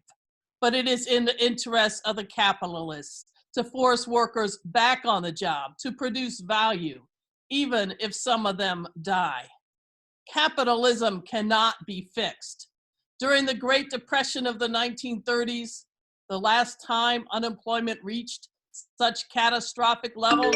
E: but it is in the interest of the capitalists to force workers back on the job, to produce value, even if some of them die. Capitalism cannot be fixed. During the Great Depression of the 1930s, the last time unemployment reached such catastrophic levels,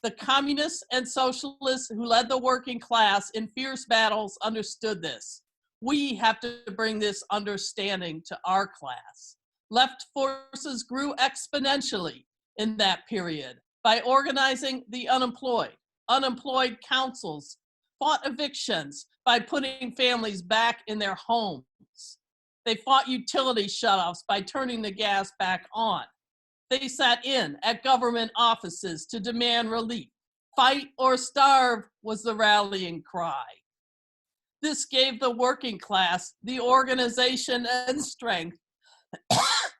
E: the communists and socialists who led the working class in fierce battles understood this. We have to bring this understanding to our class. Left forces grew exponentially in that period by organizing the unemployed. Unemployed councils fought evictions by putting families back in their homes. They fought utility shutoffs by turning the gas back on. They sat in at government offices to demand relief. Fight or starve was the rallying cry. This gave the working class the organization and strength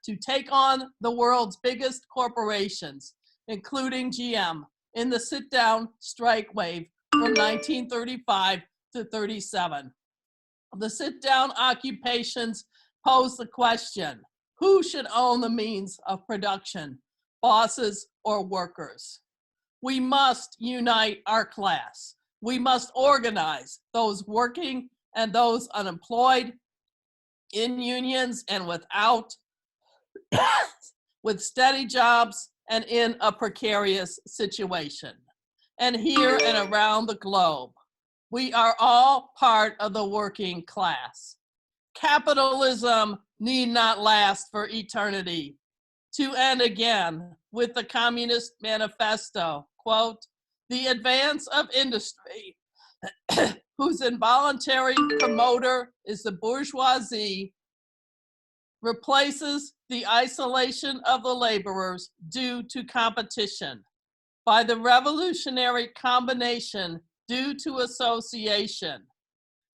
E: to take on the world's biggest corporations, including GM, in the sit-down strike wave from 1935 to 37. The sit-down occupations pose the question, who should own the means of production, bosses or workers? We must unite our class. We must organize those working and those unemployed in unions and without, with steady jobs and in a precarious situation. And here and around the globe, we are all part of the working class. Capitalism need not last for eternity. To end again with the Communist Manifesto, quote, the advance of industry, whose involuntary promoter is the bourgeoisie, replaces the isolation of the laborers due to competition by the revolutionary combination due to association.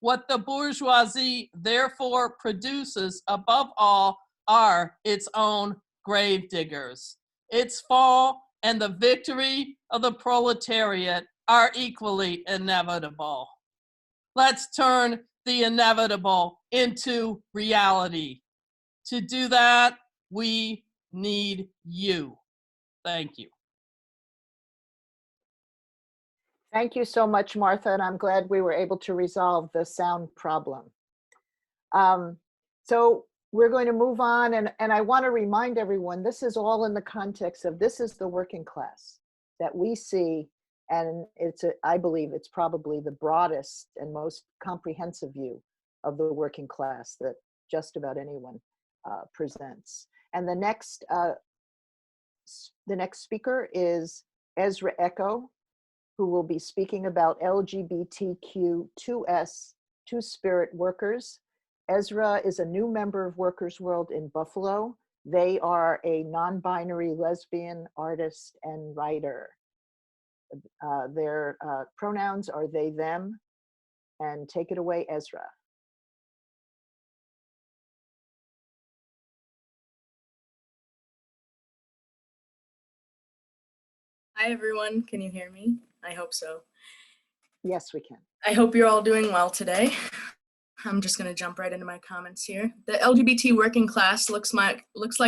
E: What the bourgeoisie therefore produces above all are its own grave diggers. Its fall and the victory of the proletariat are equally inevitable. Let's turn the inevitable into reality. To do that, we need you. Thank you.
A: Thank you so much, Martha, and I'm glad we were able to resolve the sound problem. So we're going to move on, and I want to remind everyone, this is all in the context of this is the working class that we see, and I believe it's probably the broadest and most comprehensive view of the working class that just about anyone presents. And the next speaker is Ezra Echo, who will be speaking about LGBTQ2S, Two-Spirit Workers. Ezra is a new member of Workers' World in Buffalo. They are a non-binary lesbian artist and writer. Their pronouns are they, them, and take it away, Ezra.
K: Hi, everyone. Can you hear me? I hope so.
A: Yes, we can.
K: I hope you're all doing well today. I'm just going to jump right into my comments here. The LGBT working class looks like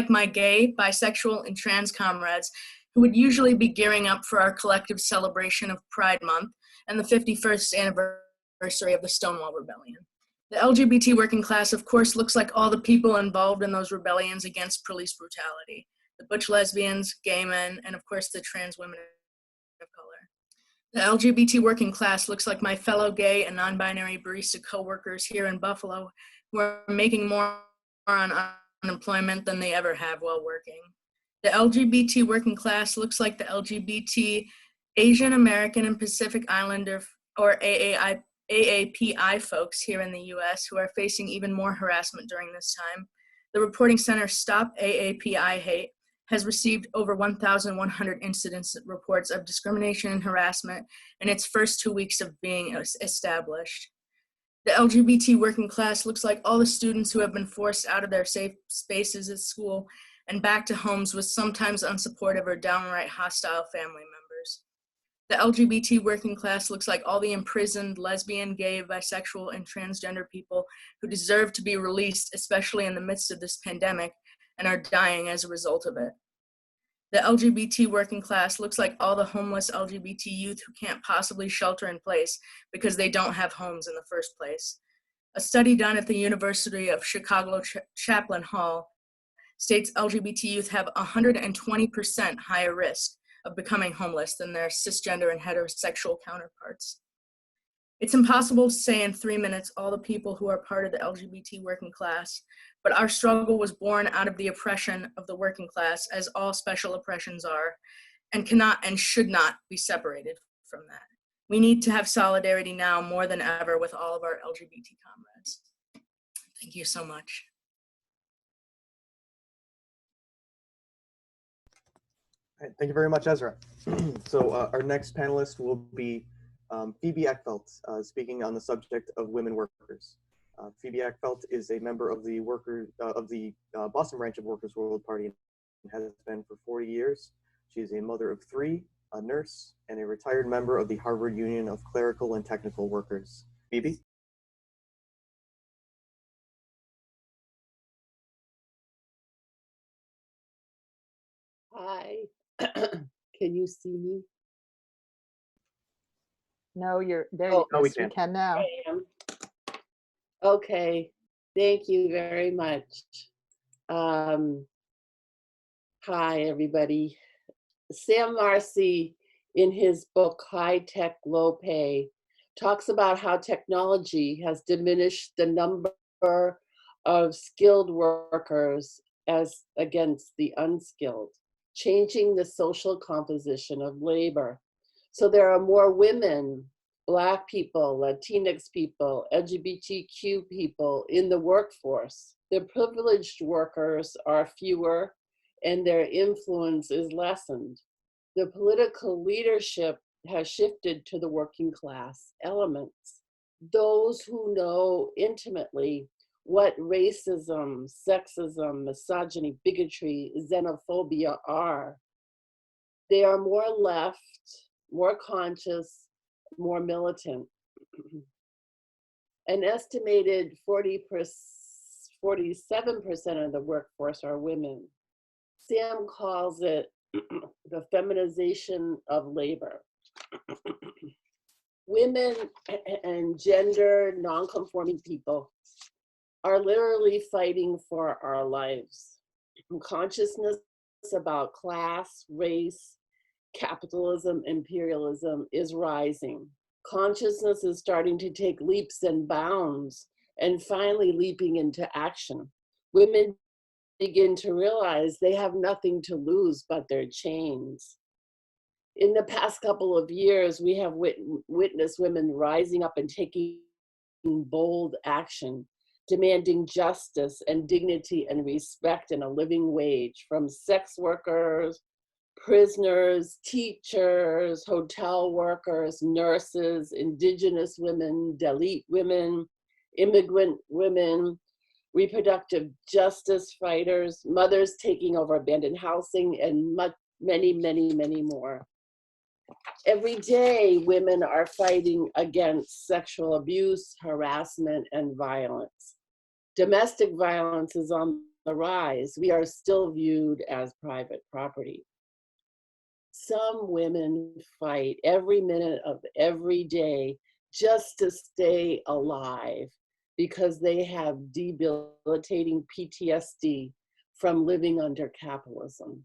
K: my gay, bisexual, and trans comrades who would usually be gearing up for our collective celebration of Pride Month and the 51st anniversary of the Stonewall Rebellion. The LGBT working class, of course, looks like all the people involved in those rebellions against police brutality. The butch lesbians, gay men, and of course the trans women of color. The LGBT working class looks like my fellow gay and non-binary barista co-workers here in Buffalo who are making more on unemployment than they ever have while working. The LGBT working class looks like the LGBT Asian American and Pacific Islander or AAPI folks here in the US who are facing even more harassment during this time. The reporting center Stop AAPI Hate has received over 1,100 incidents reports of discrimination and harassment in its first 2 weeks of being established. The LGBT working class looks like all the students who have been forced out of their safe spaces at school and back to homes with sometimes unsupportive or downright hostile family members. The LGBT working class looks like all the imprisoned lesbian, gay, bisexual, and transgender people who deserve to be released, especially in the midst of this pandemic, and are dying as a result of it. The LGBT working class looks like all the homeless LGBT youth who can't possibly shelter in place because they don't have homes in the first place. A study done at the University of Chicago Chaplain Hall states LGBT youth have 120% higher risk of becoming homeless than their cisgender and heterosexual counterparts. It's impossible to say in 3 minutes all the people who are part of the LGBT working class, but our struggle was born out of the oppression of the working class, as all special oppressions are, and cannot and should not be separated from that. We need to have solidarity now more than ever with all of our LGBT comrades. Thank you so much.
B: All right, thank you very much, Ezra. So our next panelist will be Phoebe Eckfeldt, speaking on the subject of women workers. Phoebe Eckfeldt is a member of the Boston branch of Workers' World Party and has been for 40 years. She is a mother of 3, a nurse, and a retired member of the Harvard Union of Clerical and Technical Workers. Phoebe?
L: Hi, can you see me?
A: No, you're there.
L: Oh,
B: no, we
A: Yes, we
B: can't.
A: can now.
L: I am. Okay, thank you very much. Hi, everybody. Sam Marcy, in his book, High Tech, Low Pay, talks about how technology has diminished the number of skilled workers as against the unskilled, changing the social composition of labor. So there are more women, Black people, Latinx people, LGBTQ people in the workforce. The privileged workers are fewer and their influence is lessened. The political leadership has shifted to the working class elements. Those who know intimately what racism, sexism, misogyny, bigotry, xenophobia are. They are more left, more conscious, more militant. An estimated 47% of the workforce are women. Sam calls it the feminization of labor. Women and gender non-conforming people are literally fighting for our lives. Consciousness about class, race, capitalism, imperialism is rising. Consciousness is starting to take leaps and bounds and finally leaping into action. Women begin to realize they have nothing to lose but their chains. In the past couple of years, we have witnessed women rising up and taking bold action, demanding justice and dignity and respect and a living wage from sex workers, prisoners, teachers, hotel workers, nurses, indigenous women, Dalit women, immigrant women, reproductive justice fighters, mothers taking over abandoned housing, and many, many, many more. Every day, women are fighting against sexual abuse, harassment, and violence. Domestic violence is on the rise. We are still viewed as private property. Some women fight every minute of every day just to stay alive because they have debilitating PTSD from living under capitalism.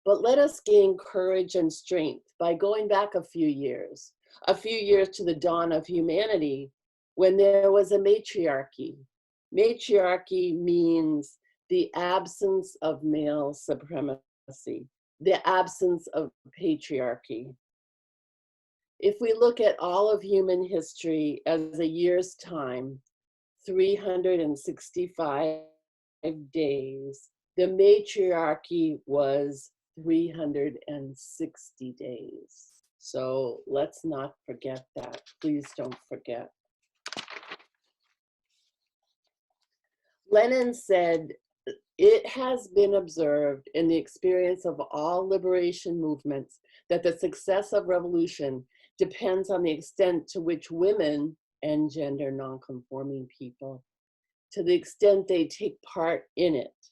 L: But let us gain courage and strength by going back a few years to the dawn of humanity when there was a matriarchy. Matriarchy means the absence of male supremacy, the absence of patriarchy. If we look at all of human history as a year's time, 365 days. The matriarchy was 360 days. So let's not forget that. Please don't forget. Lenin said, "It has been observed in the experience of all liberation movements that the success of revolution depends on the extent to which women and gender nonconforming people, to the extent they take part in it.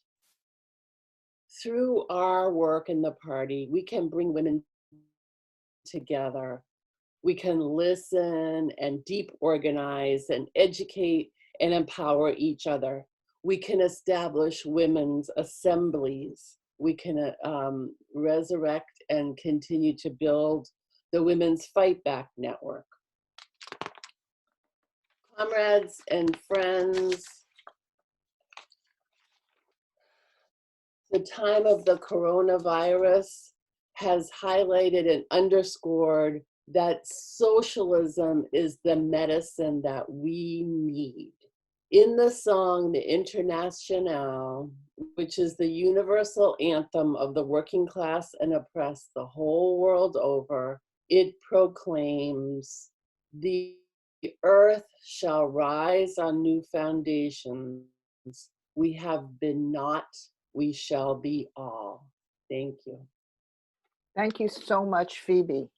L: Through our work in the party, we can bring women together. We can listen and deep organize and educate and empower each other. We can establish women's assemblies. We can resurrect and continue to build the Women's Fight Back Network." Comrades and friends, the time of the coronavirus has highlighted and underscored that socialism is the medicine that we need. In the song, the Internationale, which is the universal anthem of the working class and oppressed the whole world over, it proclaims, "The earth shall rise on new foundations. We have been not, we shall be all." Thank you.
A: Thank you so much, Phoebe.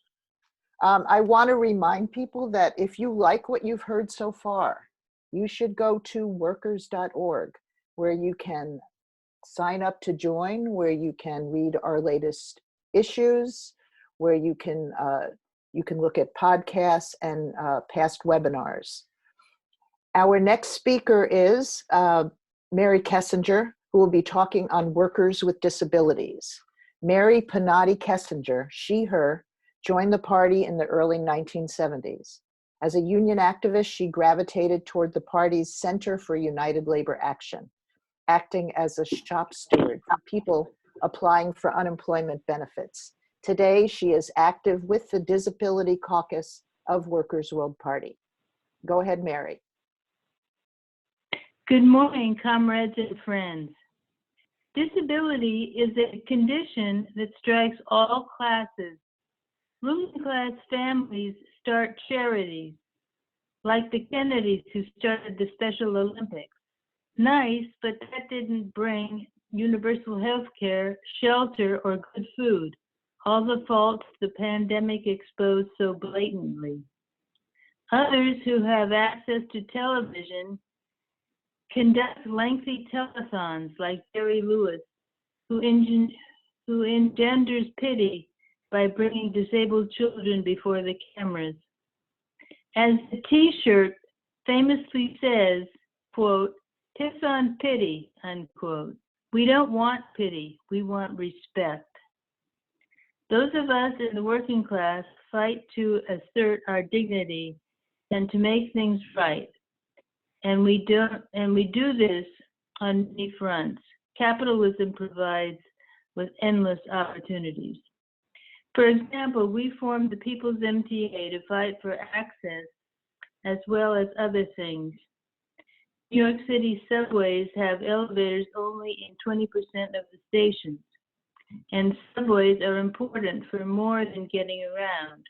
A: I want to remind people that if you like what you've heard so far, you should go to workers.org, where you can sign up to join, where you can read our latest issues, where you can look at podcasts and past webinars. Our next speaker is Mary Kessinger, who will be talking on workers with disabilities. Mary Panaudi Kessinger, she, her, joined the party in the early 1970s. As a union activist, she gravitated toward the party's Center for United Labor Action, acting as a shop steward for people applying for unemployment benefits. Today, she is active with the Disability Caucus of Workers' World Party. Go ahead, Mary.
M: Good morning, comrades and friends. Disability is a condition that strikes all classes. Ruling class families start charities, like the Kennedys who started the Special Olympics. Nice, but that didn't bring universal health care, shelter, or good food, all the faults the pandemic exposed so blatantly. Others who have access to television conduct lengthy telethons like Jerry Lewis, who engenders pity by bringing disabled children before the cameras. As the t-shirt famously says, quote, "Piss on pity," unquote. We don't want pity, we want respect. Those of us in the working class fight to assert our dignity and to make things right. And we do this on many fronts. Capitalism provides with endless opportunities. For example, we formed the People's MTA to fight for access as well as other things. New York City subways have elevators only in 20% of the stations, and subways are important for more than getting around.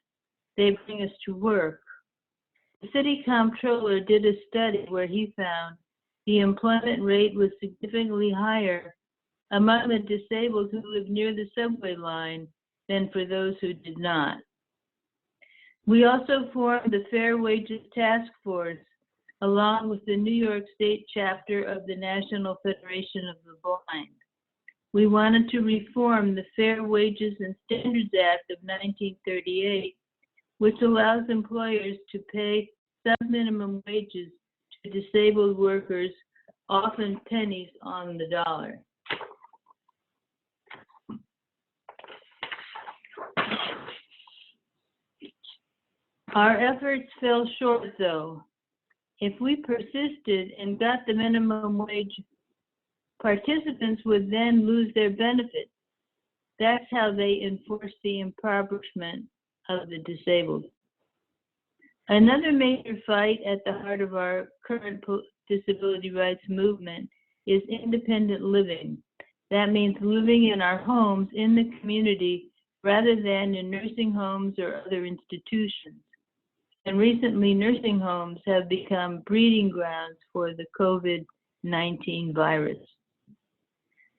M: They bring us to work. The city comptroller did a study where he found the employment rate was significantly higher among the disabled who lived near the subway line than for those who did not. We also formed the Fair Wages Task Force, along with the New York State chapter of the National Federation of the Blind. We wanted to reform the Fair Wages and Standards Act of 1938, which allows employers to pay sub-minimum wages to disabled workers, often pennies on the dollar. Our efforts fell short, though. If we persisted and got the minimum wage, participants would then lose their benefits. That's how they enforce the impoverishment of the disabled. Another major fight at the heart of our current disability rights movement is independent living. That means living in our homes in the community rather than in nursing homes or other institutions. And recently, nursing homes have become breeding grounds for the COVID-19 virus.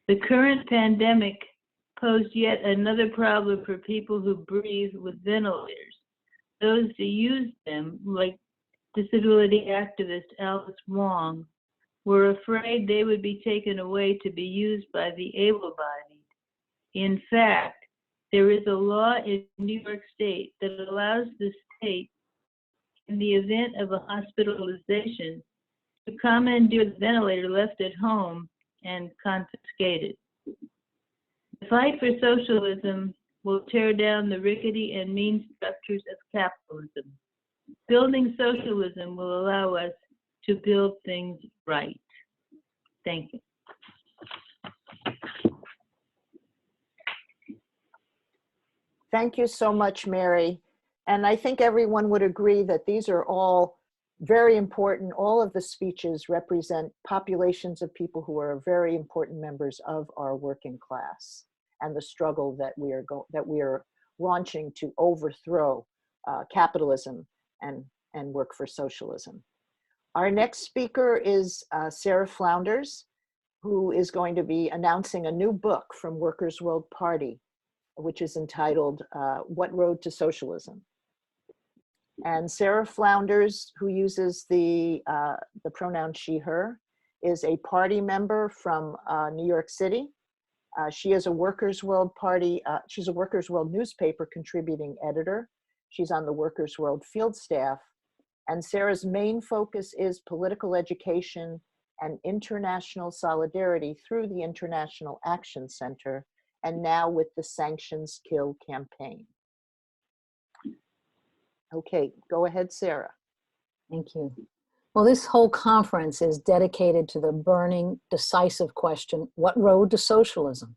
M: The current pandemic posed yet another problem for people who breathe with ventilators. Those who use them, like disability activist Alice Wong, were afraid they would be taken away to be used by the able-bodied. In fact, there is a law in New York State that allows the state, in the event of a hospitalization, to commandeer the ventilator left at home and confiscate it. The fight for socialism will tear down the rickety and mean structures of capitalism. Building socialism will allow us to build things right. Thank you.
A: Thank you so much, Mary. And I think everyone would agree that these are all very important. All of the speeches represent populations of people who are very important members of our working class and the struggle that we are launching to overthrow capitalism and work for socialism. Our next speaker is Sarah Flounders, who is going to be announcing a new book from Workers' World Party, which is entitled What Road to Socialism? And Sarah Flounders, who uses the pronoun she, her, is a party member from New York City. She is a Workers' World Party, she's a Workers' World newspaper contributing editor. She's on the Workers' World field staff. And Sarah's main focus is political education and international solidarity through the International Action Center, and now with the Sanctions Kill campaign. Okay, go ahead, Sarah.
N: Thank you. Well, this whole conference is dedicated to the burning, decisive question, what road to socialism?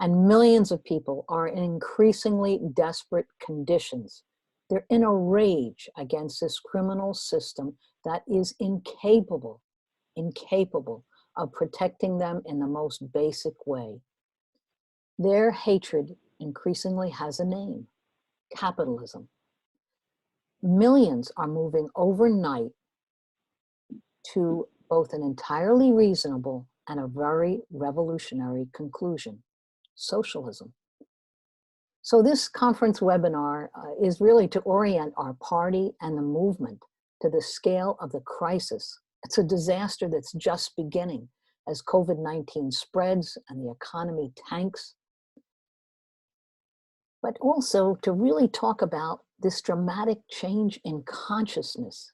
N: And millions of people are in increasingly desperate conditions. They're in a rage against this criminal system that is incapable of protecting them in the most basic way. Their hatred increasingly has a name, capitalism. Millions are moving overnight to both an entirely reasonable and a very revolutionary conclusion, socialism. So this conference webinar is really to orient our party and the movement to the scale of the crisis. It's a disaster that's just beginning as COVID-19 spreads and the economy tanks. But also to really talk about this dramatic change in consciousness.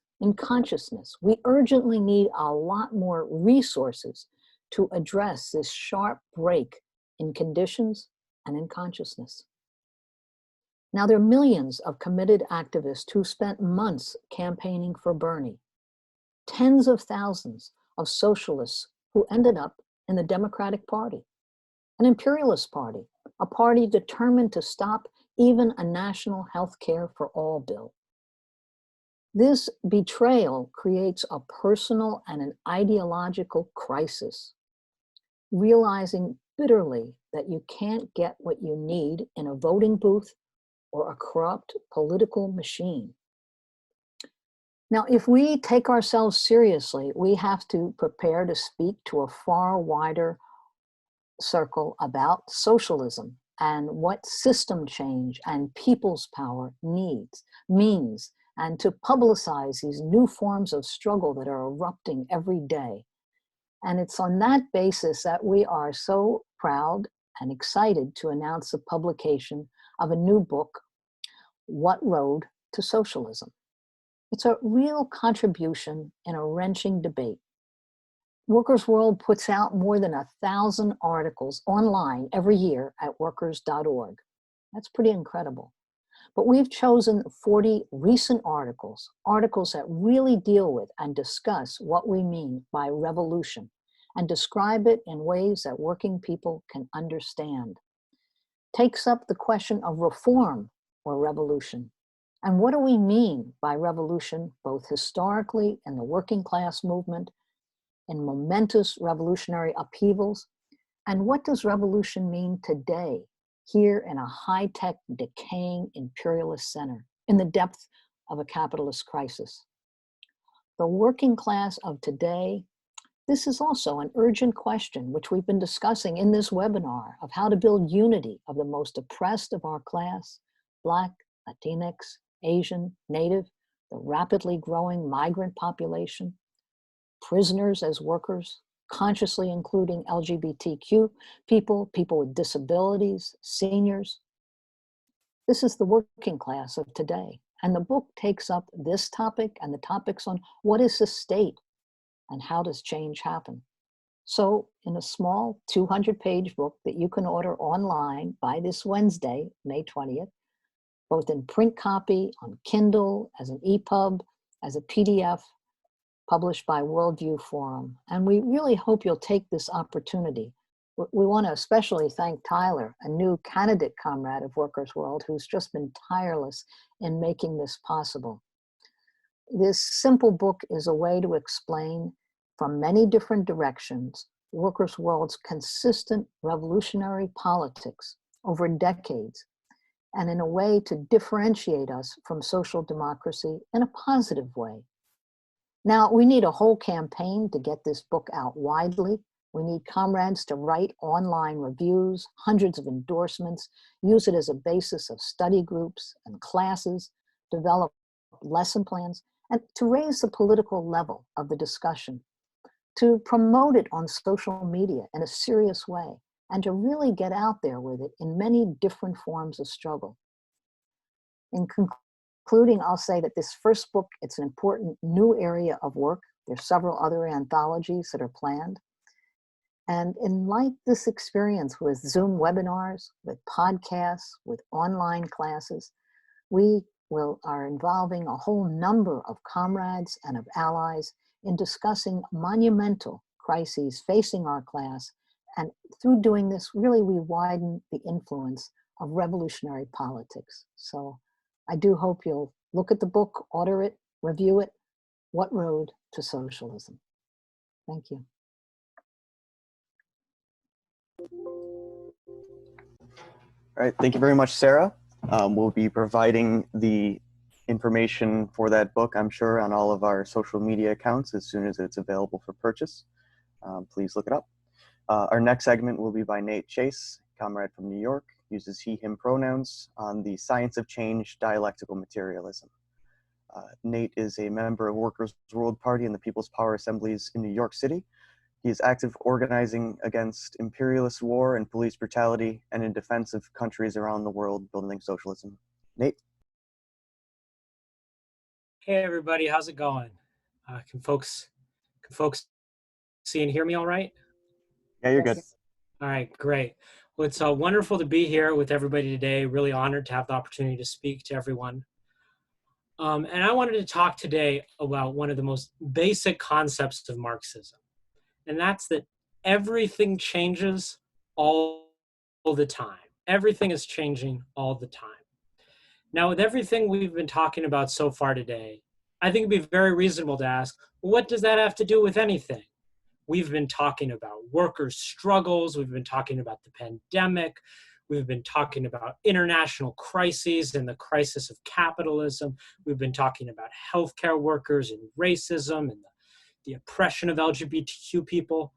N: We urgently need a lot more resources to address this sharp break in conditions and in consciousness. Now, there are millions of committed activists who spent months campaigning for Bernie. Tens of thousands of socialists who ended up in the Democratic Party, an imperialist party, a party determined to stop even a national health care for all bill. This betrayal creates a personal and an ideological crisis, realizing bitterly that you can't get what you need in a voting booth or a corrupt political machine. Now, if we take ourselves seriously, we have to prepare to speak to a far wider circle about socialism and what system change and people's power means, and to publicize these new forms of struggle that are erupting every day. And it's on that basis that we are so proud and excited to announce the publication of a new book, What Road to Socialism? It's a real contribution in a wrenching debate. Workers' World puts out more than 1,000 articles online every year at workers.org. That's pretty incredible. But we've chosen 40 recent articles that really deal with and discuss what we mean by revolution and describe it in ways that working people can understand. Takes up the question of reform or revolution. And what do we mean by revolution, both historically in the working class movement in momentous revolutionary upheavals? And what does revolution mean today, here in a high-tech, decaying imperialist center, in the depth of a capitalist crisis? The working class of today, this is also an urgent question which we've been discussing in this webinar of how to build unity of the most oppressed of our class, Black, Latinx, Asian, Native, the rapidly growing migrant population, prisoners as workers, consciously including LGBTQ people, people with disabilities, seniors. This is the working class of today. And the book takes up this topic and the topics on what is the state and how does change happen. So in a small 200-page book that you can order online by this Wednesday, May 20th, both in print copy, on Kindle, as an EPUB, as a PDF, published by Worldview Forum. And we really hope you'll take this opportunity. We want to especially thank Tyler, a new candidate comrade of Workers' World, who's just been tireless in making this possible. This simple book is a way to explain from many different directions Workers' World's consistent revolutionary politics over decades, and in a way to differentiate us from social democracy in a positive way. Now, we need a whole campaign to get this book out widely. We need comrades to write online reviews, hundreds of endorsements, use it as a basis of study groups and classes, develop lesson plans, and to raise the political level of the discussion, to promote it on social media in a serious way, and to really get out there with it in many different forms of struggle. In concluding, I'll say that this first book, it's an important new area of work. There's several other anthologies that are planned. And in like this experience with Zoom webinars, with podcasts, with online classes, we are involving a whole number of comrades and of allies in discussing monumental crises facing our class. And through doing this, really we widen the influence of revolutionary politics. So I do hope you'll look at the book, order it, review it. What Road to Socialism? Thank you.
B: All right, thank you very much, Sarah. We'll be providing the information for that book, I'm sure, on all of our social media accounts as soon as it's available for purchase. Please look it up. Our next segment will be by Nate Chase, comrade from New York, uses he, him pronouns on the science of change, dialectical materialism. Nate is a member of Workers' World Party and the People's Power Assemblies in New York City. He is active organizing against imperialist war and police brutality and in defense of countries around the world building socialism. Nate?
O: Hey everybody, how's it going? Can folks see and hear me all right?
B: Yeah, you're good.
O: All right, great. Well, it's wonderful to be here with everybody today. Really honored to have the opportunity to speak to everyone. And I wanted to talk today about one of the most basic concepts of Marxism. And that's that everything changes all the time. Everything is changing all the time. Now, with everything we've been talking about so far today, I think it'd be very reasonable to ask, well, what does that have to do with anything? We've been talking about workers' struggles. We've been talking about the pandemic. We've been talking about international crises and the crisis of capitalism. We've been talking about healthcare workers and racism and the oppression of LGBTQ people.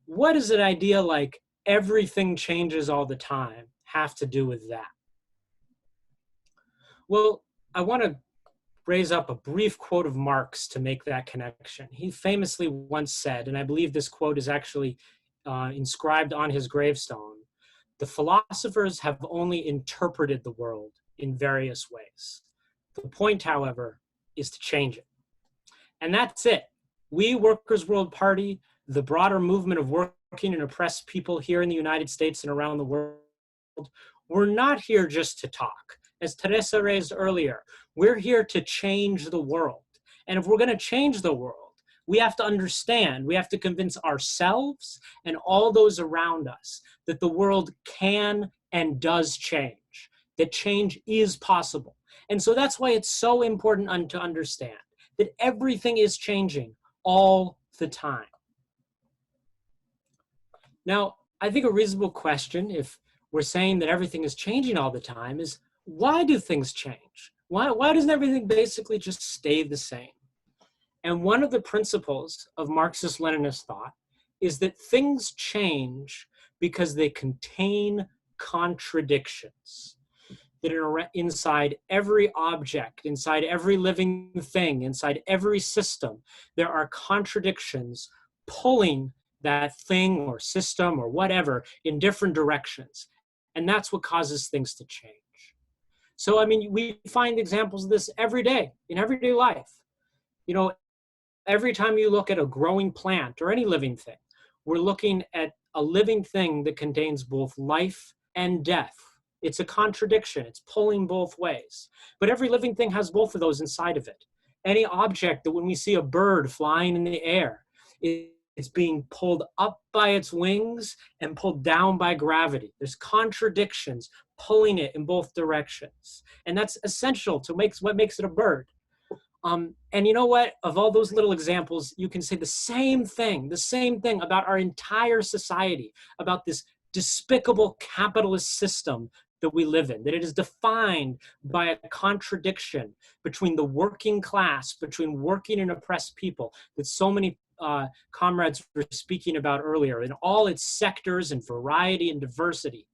O: What does an idea like everything changes all the time have to do with that? Well, I want to raise up a brief quote of Marx to make that connection. He famously once said, and I believe this quote is actually inscribed on his gravestone, "The philosophers have only interpreted the world in various ways. The point, however, is to change it." And that's it. We, Workers' World Party, the broader movement of working and oppressed people here in the United States and around the world, we're not here just to talk. As Teresa raised earlier, we're here to change the world. And if we're going to change the world, we have to understand, we have to convince ourselves and all those around us that the world can and does change, that change is possible. And so that's why it's so important to understand that everything is changing all the time. Now, I think a reasonable question, if we're saying that everything is changing all the time, is why do things change? Why doesn't everything basically just stay the same? And one of the principles of Marxist-Leninist thought is that things change because they contain contradictions. That inside every object, inside every living thing, inside every system, there are contradictions pulling that thing or system or whatever in different directions. And that's what causes things to change. So, I mean, we find examples of this every day, in everyday life. You know, every time you look at a growing plant or any living thing, we're looking at a living thing that contains both life and death. It's a contradiction. It's pulling both ways. But every living thing has both of those inside of it. Any object that when we see a bird flying in the air, it's being pulled up by its wings and pulled down by gravity. There's contradictions pulling it in both directions. And that's essential to what makes it a bird. And you know what? Of all those little examples, you can say the same thing about our entire society, about this despicable capitalist system that we live in, that it is defined by a contradiction between the working class, between working and oppressed people, that so many comrades were speaking about earlier, in all its sectors and variety and diversity.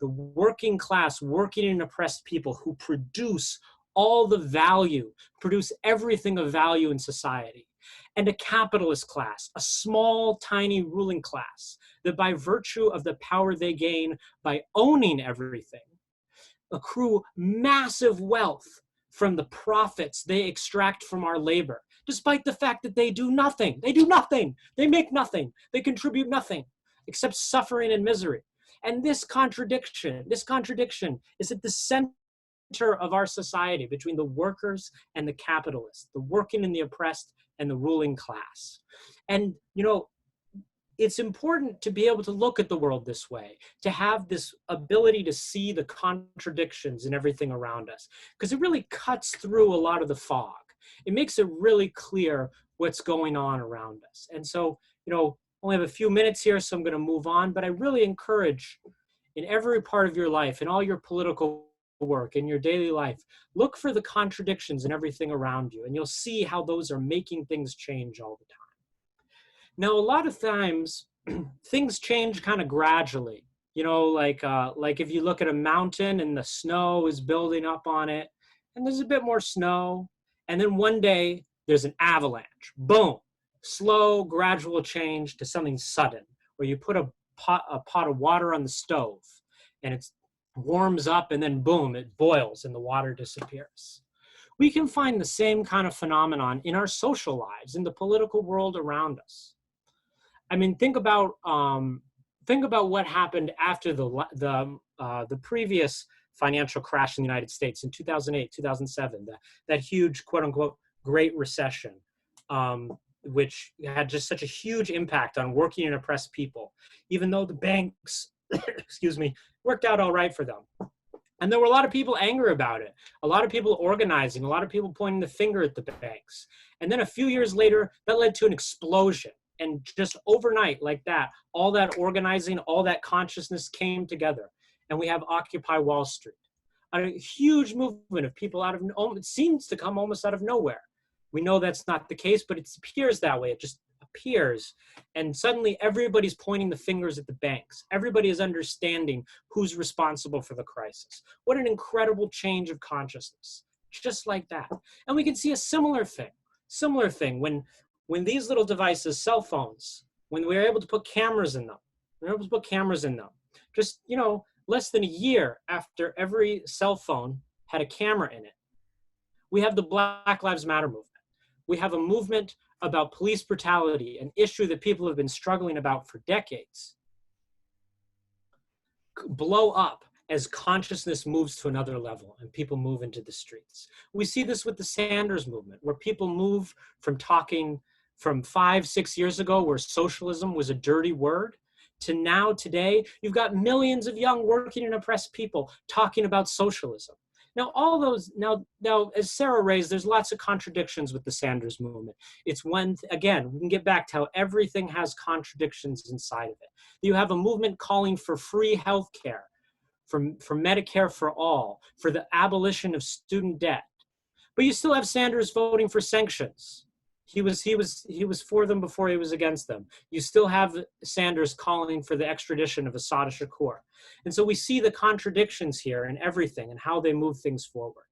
O: The working class, working and oppressed people who produce all the value, produce everything of value in society. And a capitalist class, a small, tiny ruling class, that by virtue of the power they gain by owning everything, accrue massive wealth from the profits they extract from our labor, despite the fact that they do nothing. They do nothing. They make nothing. They contribute nothing except suffering and misery. And this contradiction is at the center of our society between the workers and the capitalists, the working and the oppressed and the ruling class. And, you know, it's important to be able to look at the world this way, to have this ability to see the contradictions in everything around us, because it really cuts through a lot of the fog. It makes it really clear what's going on around us. And so, you know, only have a few minutes here, so I'm going to move on, but I really encourage in every part of your life, in all your political work, in your daily life, look for the contradictions in everything around you, and you'll see how those are making things change all the time. Now, a lot of times, things change kind of gradually. You know, like if you look at a mountain and the snow is building up on it, and there's a bit more snow, and then one day there's an avalanche. Boom! Slow, gradual change to something sudden, where you put a pot of water on the stove, and it warms up, and then boom, it boils, and the water disappears. We can find the same kind of phenomenon in our social lives, in the political world around us. I mean, think about what happened after the previous financial crash in the United States in 2008, 2007, that huge quote unquote Great Recession, which had just such a huge impact on working and oppressed people, even though the banks, excuse me, worked out all right for them. And there were a lot of people angry about it, a lot of people organizing, a lot of people pointing the finger at the banks. And then a few years later, that led to an explosion. And just overnight, like that, all that organizing, all that consciousness came together. And we have Occupy Wall Street, a huge movement of people it seems to come almost out of nowhere. We know that's not the case, but it appears that way. It just appears. And suddenly everybody's pointing the fingers at the banks. Everybody is understanding who's responsible for the crisis. What an incredible change of consciousness, just like that. And we can see a similar thing when these little devices, cell phones, when we were able to put cameras in them, just, you know, less than a year after every cell phone had a camera in it, we have the Black Lives Matter movement. We have a movement about police brutality, an issue that people have been struggling about for decades, blow up as consciousness moves to another level and people move into the streets. We see this with the Sanders movement, where people move from talking from 5-6 years ago, where socialism was a dirty word, to now today, you've got millions of young working and oppressed people talking about socialism. Now, all those, now, as Sarah raised, there's lots of contradictions with the Sanders movement. It's when, again, we can get back to how everything has contradictions inside of it. You have a movement calling for free health care, for Medicare for all, for the abolition of student debt. But you still have Sanders voting for sanctions. He was for them before he was against them. You still have Sanders calling for the extradition of Assad Shakur. And so we see the contradictions here in everything and how they move things forward.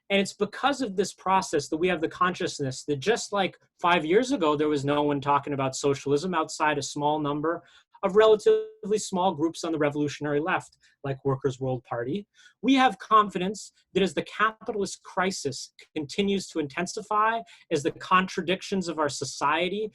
O: And it's because of this process that we have the consciousness that just like 5 years ago, there was no one talking about socialism outside a small number of relatively small groups on the revolutionary left, like Workers' World Party. We have confidence that as the capitalist crisis continues to intensify, as the contradictions of our society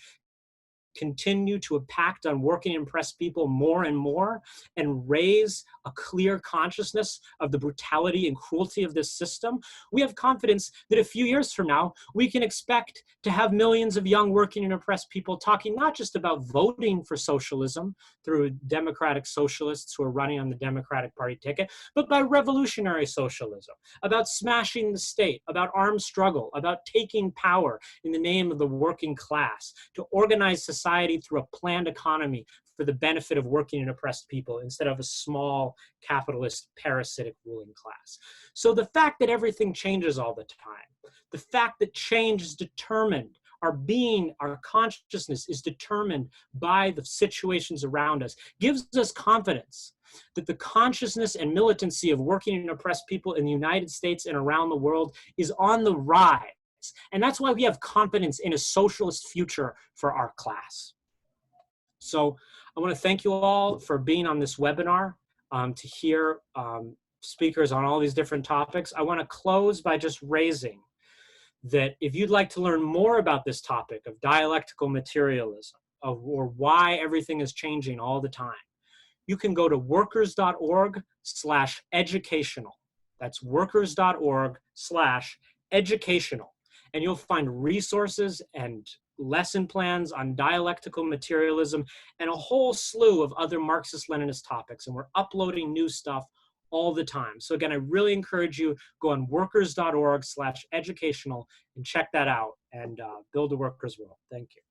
O: continue to impact on working and oppressed people more and more, and raise a clear consciousness of the brutality and cruelty of this system, we have confidence that a few years from now, we can expect to have millions of young working and oppressed people talking not just about voting for socialism through democratic socialists who are running on the Democratic Party ticket, but by revolutionary socialism, about smashing the state, about armed struggle, about taking power in the name of the working class, to organize society through a planned economy for the benefit of working and oppressed people instead of a small capitalist parasitic ruling class. So the fact that everything changes all the time, the fact that change is determined, our being, our consciousness is determined by the situations around us, gives us confidence that the consciousness and militancy of working and oppressed people in the United States and around the world is on the rise. And that's why we have confidence in a socialist future for our class. So I want to thank you all for being on this webinar to hear speakers on all these different topics. I want to close by just raising that if you'd like to learn more about this topic of dialectical materialism, or why everything is changing all the time, you can go to workers.org/educational. That's workers.org/educational. And you'll find resources and lesson plans on dialectical materialism and a whole slew of other Marxist-Leninist topics. And we're uploading new stuff all the time. So again, I really encourage you, go on workers.org/educational and check that out and build a workers' world. Thank you.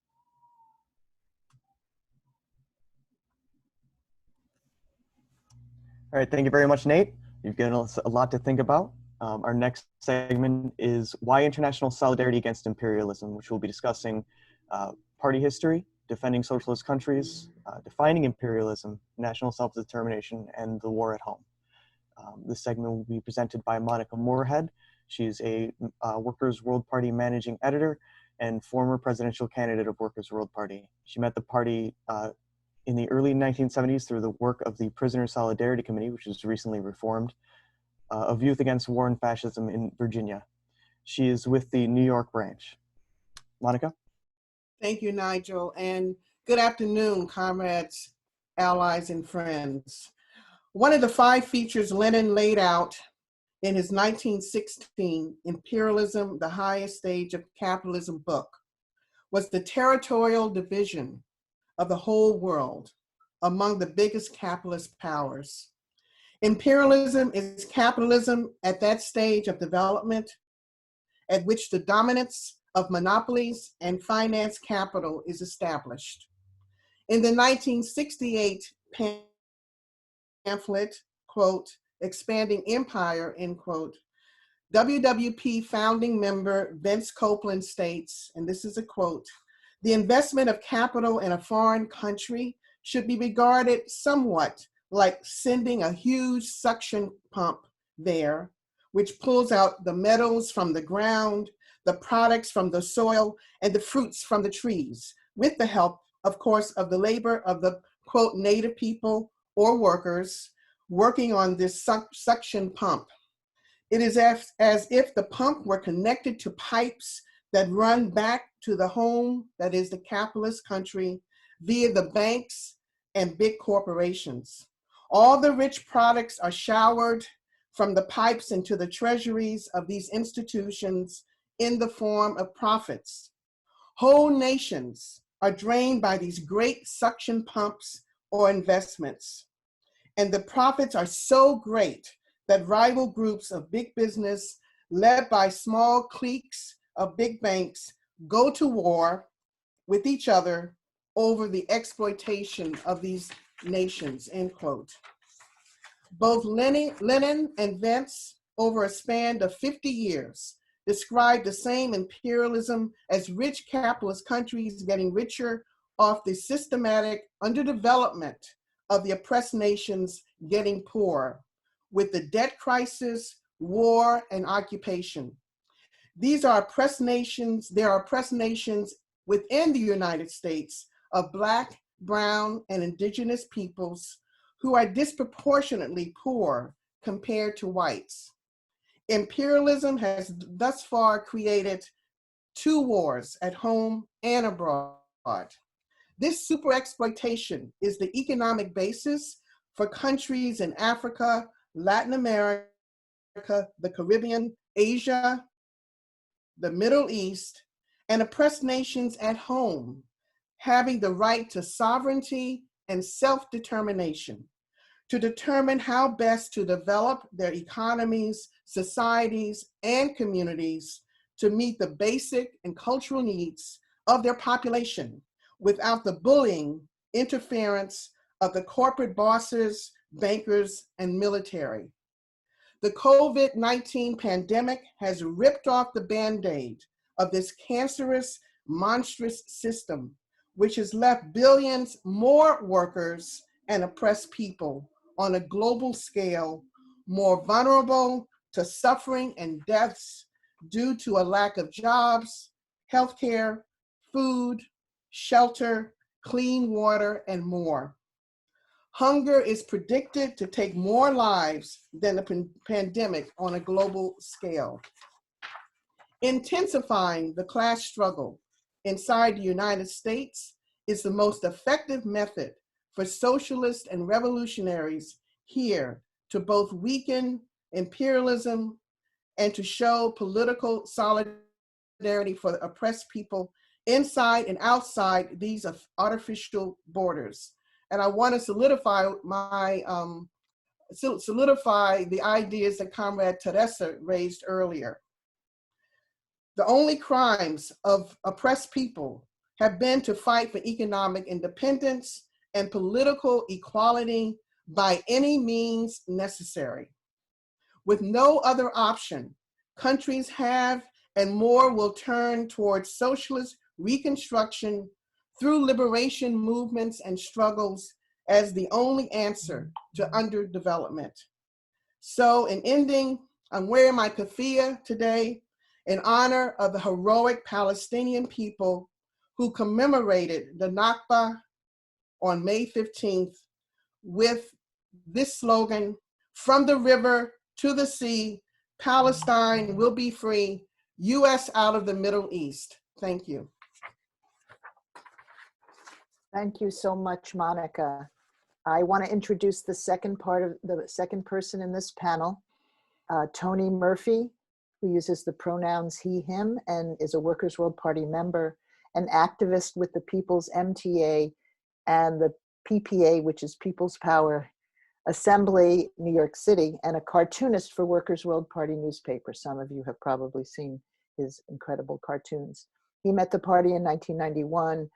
B: All right, thank you very much, Nate. You've given us a lot to think about. Our next segment is Why International Solidarity Against Imperialism, which we'll be discussing party history, defending socialist countries, defining imperialism, national self-determination, and the war at home. This segment will be presented by Monica Moorhead. She's a Workers' World Party managing editor and former presidential candidate of Workers' World Party. She met the party in the early 1970s through the work of the Prisoner Solidarity Committee, which was recently reformed, of Youth Against War and Fascism in Virginia. She is with the New York branch. Monica?
P: Thank you, Nigel, and good afternoon, comrades, allies, and friends. One of the 5 features Lenin laid out in his 1916 Imperialism, the Highest Stage of Capitalism book was the territorial division of the whole world among the biggest capitalist powers. Imperialism is capitalism at that stage of development at which the dominance of monopolies and finance capital is established. In the 1968 pamphlet, quote, Expanding Empire, end quote, WWP founding member Vince Copeland states, and this is a quote, the investment of capital in a foreign country should be regarded somewhat like sending a huge suction pump there, which pulls out the metals from the ground, the products from the soil, and the fruits from the trees, with the help, of course, of the labor of the, quote, native people or workers working on this suction pump. It is as if the pump were connected to pipes that run back to the home, that is the capitalist country, via the banks and big corporations. All the rich products are showered from the pipes into the treasuries of these institutions in the form of profits. Whole nations are drained by these great suction pumps or investments. And the profits are so great that rival groups of big business led by small cliques of big banks go to war with each other over the exploitation of these nations, end quote. Both Lenin and Vance, over a span of 50 years, described the same imperialism as rich capitalist countries getting richer off the systematic underdevelopment of the oppressed nations getting poorer, with the debt crisis, war, and occupation. These are oppressed nations, there are oppressed nations within the United States of Black, brown, and indigenous peoples who are disproportionately poor compared to whites. Imperialism has thus far created 2 wars at home and abroad. This super exploitation is the economic basis for countries in Africa, Latin America, the Caribbean, Asia, the Middle East, and oppressed nations at home, having the right to sovereignty and self-determination, to determine how best to develop their economies, societies, and communities to meet the basic and cultural needs of their population without the bullying, interference of the corporate bosses, bankers, and military. The COVID-19 pandemic has ripped off the Band-Aid of this cancerous, monstrous system, which has left billions more workers and oppressed people on a global scale more vulnerable to suffering and deaths due to a lack of jobs, healthcare, food, shelter, clean water, and more. Hunger is predicted to take more lives than the pandemic on a global scale. Intensifying the class struggle inside the United States is the most effective method for socialists and revolutionaries here to both weaken imperialism and to show political solidarity for the oppressed people inside and outside these artificial borders. And I want to solidify the ideas that Comrade Teresa raised earlier. The only crimes of oppressed people have been to fight for economic independence and political equality by any means necessary. With no other option, countries have and more will turn towards socialist reconstruction through liberation movements and struggles as the only answer to underdevelopment. So in ending, I'm wearing my keffiyeh today in honor of the heroic Palestinian people who commemorated the Nakba on May 15th with this slogan, "From the river to the sea, Palestine will be free, US out of the Middle East." Thank you.
A: Thank you so much, Monica. I want to introduce the second person in this panel, Tony Murphy, who uses the pronouns he, him, and is a Workers' World Party member, an activist with the People's MTA and the PPA, which is People's Power Assembly, New York City, and a cartoonist for Workers' World Party newspaper. Some of you have probably seen his incredible cartoons. He met the party in 1991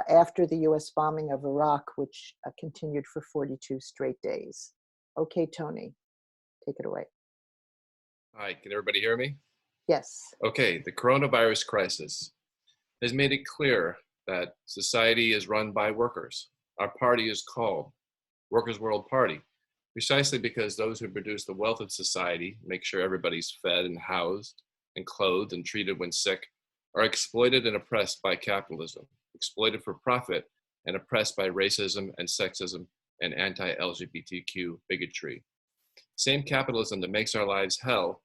A: after the US bombing of Iraq, which continued for 42 straight days. Okay, Tony, take it away.
Q: Hi, can everybody hear me?
A: Yes.
Q: Okay, the coronavirus crisis has made it clear that society is run by workers. Our party is called Workers' World Party, precisely because those who produce the wealth of society, make sure everybody's fed and housed and clothed and treated when sick, are exploited and oppressed by capitalism, exploited for profit and oppressed by racism and sexism and anti-LGBTQ bigotry. Same capitalism that makes our lives hell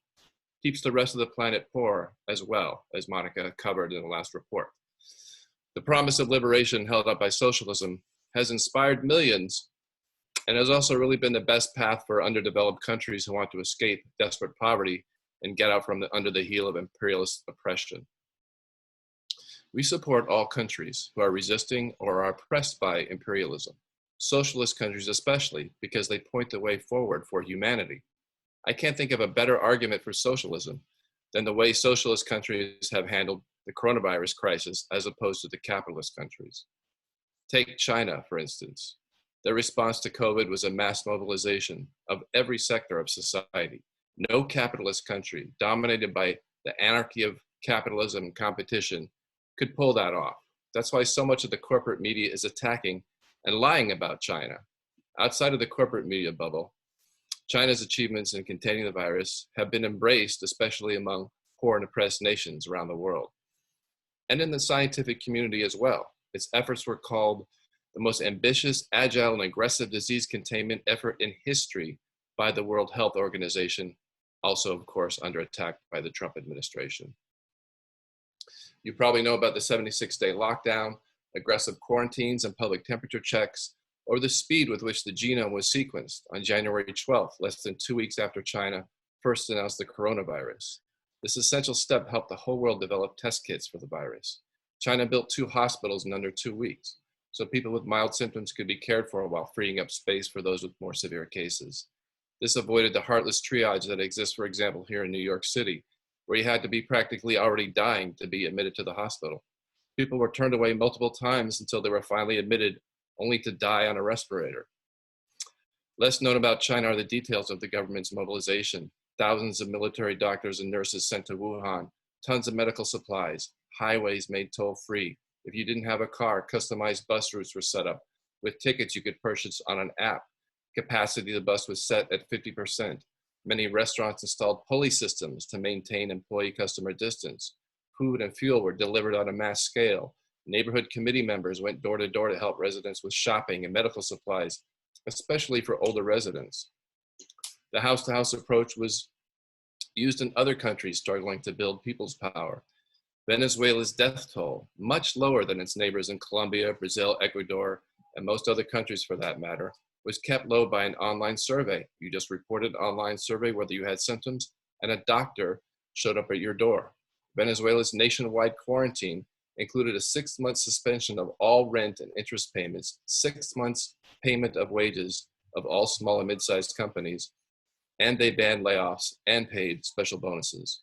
Q: keeps the rest of the planet poor as well, as Monica covered in the last report. The promise of liberation held up by socialism has inspired millions and has also really been the best path for underdeveloped countries who want to escape desperate poverty and get out from under the heel of imperialist oppression. We support all countries who are resisting or are oppressed by imperialism, socialist countries especially, because they point the way forward for humanity. I can't think of a better argument for socialism than the way socialist countries have handled the coronavirus crisis as opposed to the capitalist countries. Take China, for instance. Their response to COVID was a mass mobilization of every sector of society. No capitalist country dominated by the anarchy of capitalism and competition could pull that off. That's why so much of the corporate media is attacking and lying about China. Outside of the corporate media bubble, China's achievements in containing the virus have been embraced, especially among poor and oppressed nations around the world. And in the scientific community as well. Its efforts were called the most ambitious, agile, and aggressive disease containment effort in history by the World Health Organization, also, of course, under attack by the Trump administration. You probably know about the 76-day lockdown, aggressive quarantines and public temperature checks, or the speed with which the genome was sequenced on January 12th, less than 2 weeks after China first announced the coronavirus. This essential step helped the whole world develop test kits for the virus. China built 2 hospitals in under 2 weeks, so people with mild symptoms could be cared for while freeing up space for those with more severe cases. This avoided the heartless triage that exists, for example, here in New York City, where you had to be practically already dying to be admitted to the hospital. People were turned away multiple times until they were finally admitted, only to die on a respirator. Less known about China are the details of the government's mobilization. Thousands of military doctors and nurses sent to Wuhan, tons of medical supplies, highways made toll-free. If you didn't have a car, customized bus routes were set up with tickets you could purchase on an app. Capacity of the bus was set at 50%. Many restaurants installed pulley systems to maintain employee-customer distance. Food and fuel were delivered on a mass scale. Neighborhood committee members went door to door to help residents with shopping and medical supplies, especially for older residents. The house-to-house approach was used in other countries struggling to build people's power. Venezuela's death toll, much lower than its neighbors in Colombia, Brazil, Ecuador, and most other countries for that matter, was kept low by an online survey. You just reported an online survey whether you had symptoms, and a doctor showed up at your door. Venezuela's nationwide quarantine included a 6-month suspension of all rent and interest payments, 6 months payment of wages of all small and mid-sized companies, and they banned layoffs and paid special bonuses.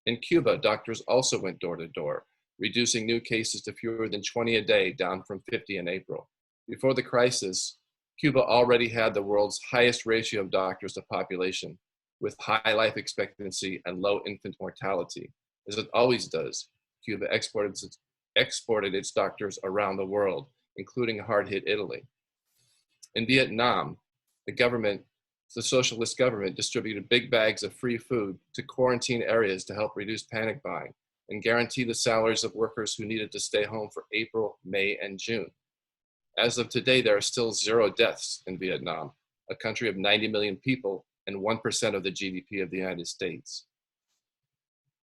Q: In Cuba, doctors also went door to door, reducing new cases to fewer than 20 a day, down from 50 in April. Before the crisis, Cuba already had the world's highest ratio of doctors to population, with high life expectancy and low infant mortality. As it always does, Cuba exported its doctors around the world, including hard-hit Italy. In Vietnam, the socialist government distributed big bags of free food to quarantine areas to help reduce panic buying and guarantee the salaries of workers who needed to stay home for April, May, and June. As of today, there are still 0 deaths in Vietnam, a country of 90 million people and 1% of the GDP of the United States.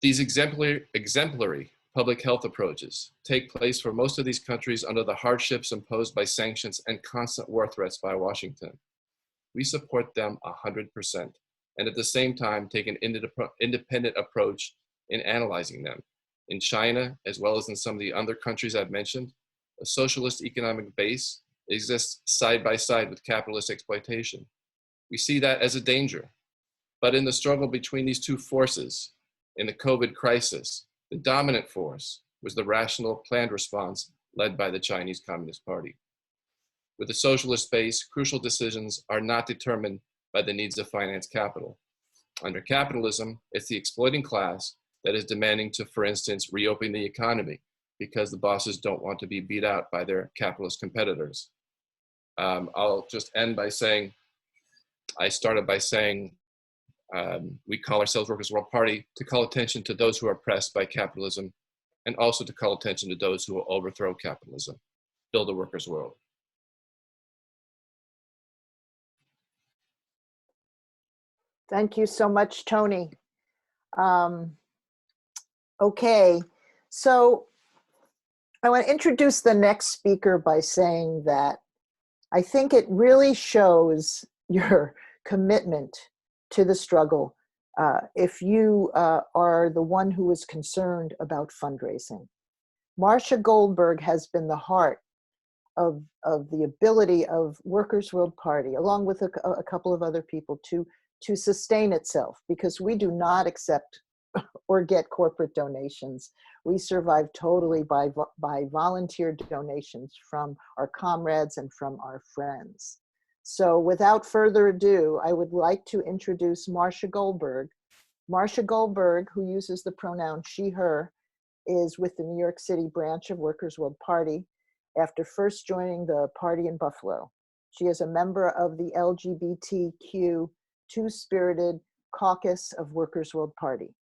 Q: These exemplary public health approaches take place for most of these countries under the hardships imposed by sanctions and constant war threats by Washington. We support them 100%, and at the same time take an independent approach in analyzing them. In China, as well as in some of the other countries I've mentioned, a socialist economic base exists side by side with capitalist exploitation. We see that as a danger. But in the struggle between these two forces, in the COVID crisis, the dominant force was the rational, planned response led by the Chinese Communist Party. With the socialist base, crucial decisions are not determined by the needs of finance capital. Under capitalism, it's the exploiting class that is demanding to, for instance, reopen the economy because the bosses don't want to be beat out by their capitalist competitors. I'll just end by saying, I started by saying, we call ourselves Workers' World Party to call attention to those who are oppressed by capitalism and also to call attention to those who will overthrow capitalism, build a workers' world.
A: Thank you so much, Tony. Okay, so I want to introduce the next speaker by saying that I think it really shows your commitment to the struggle if you are the one who is concerned about fundraising. Marcia Goldberg has been the heart of the ability of Workers' World Party, along with a couple of other people, to to sustain itself, because we do not accept or get corporate donations. We survive totally by volunteer donations from our comrades and from our friends. So without further ado, I would like to introduce Marcia Goldberg. Marcia Goldberg, who uses the pronoun she, her, is with the New York City branch of Workers' World Party after first joining the party in Buffalo. She is a member of the LGBTQ Two-Spirited Caucus of Workers' World Party.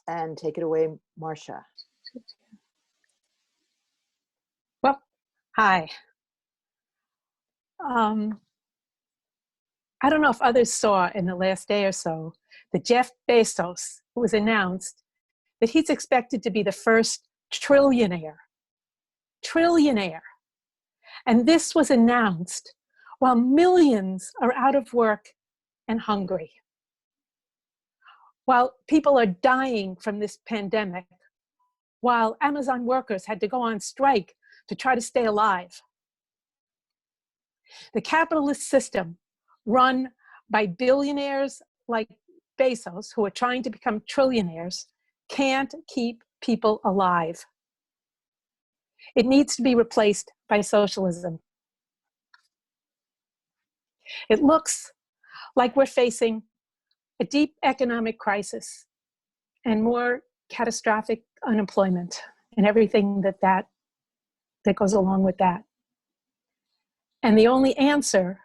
A: And take it away, Marcia.
R: Well, hi. I don't know if others saw in the last day or so that Jeff Bezos, it was announced that he's expected to be the first trillionaire. And this was announced while millions are out of work and hungry. While people are dying from this pandemic, while Amazon workers had to go on strike to try to stay alive. The capitalist system run by billionaires like Bezos, who are trying to become trillionaires, can't keep people alive. It needs to be replaced by socialism. It looks like we're facing a deep economic crisis and more catastrophic unemployment and everything that goes along with that. And the only answer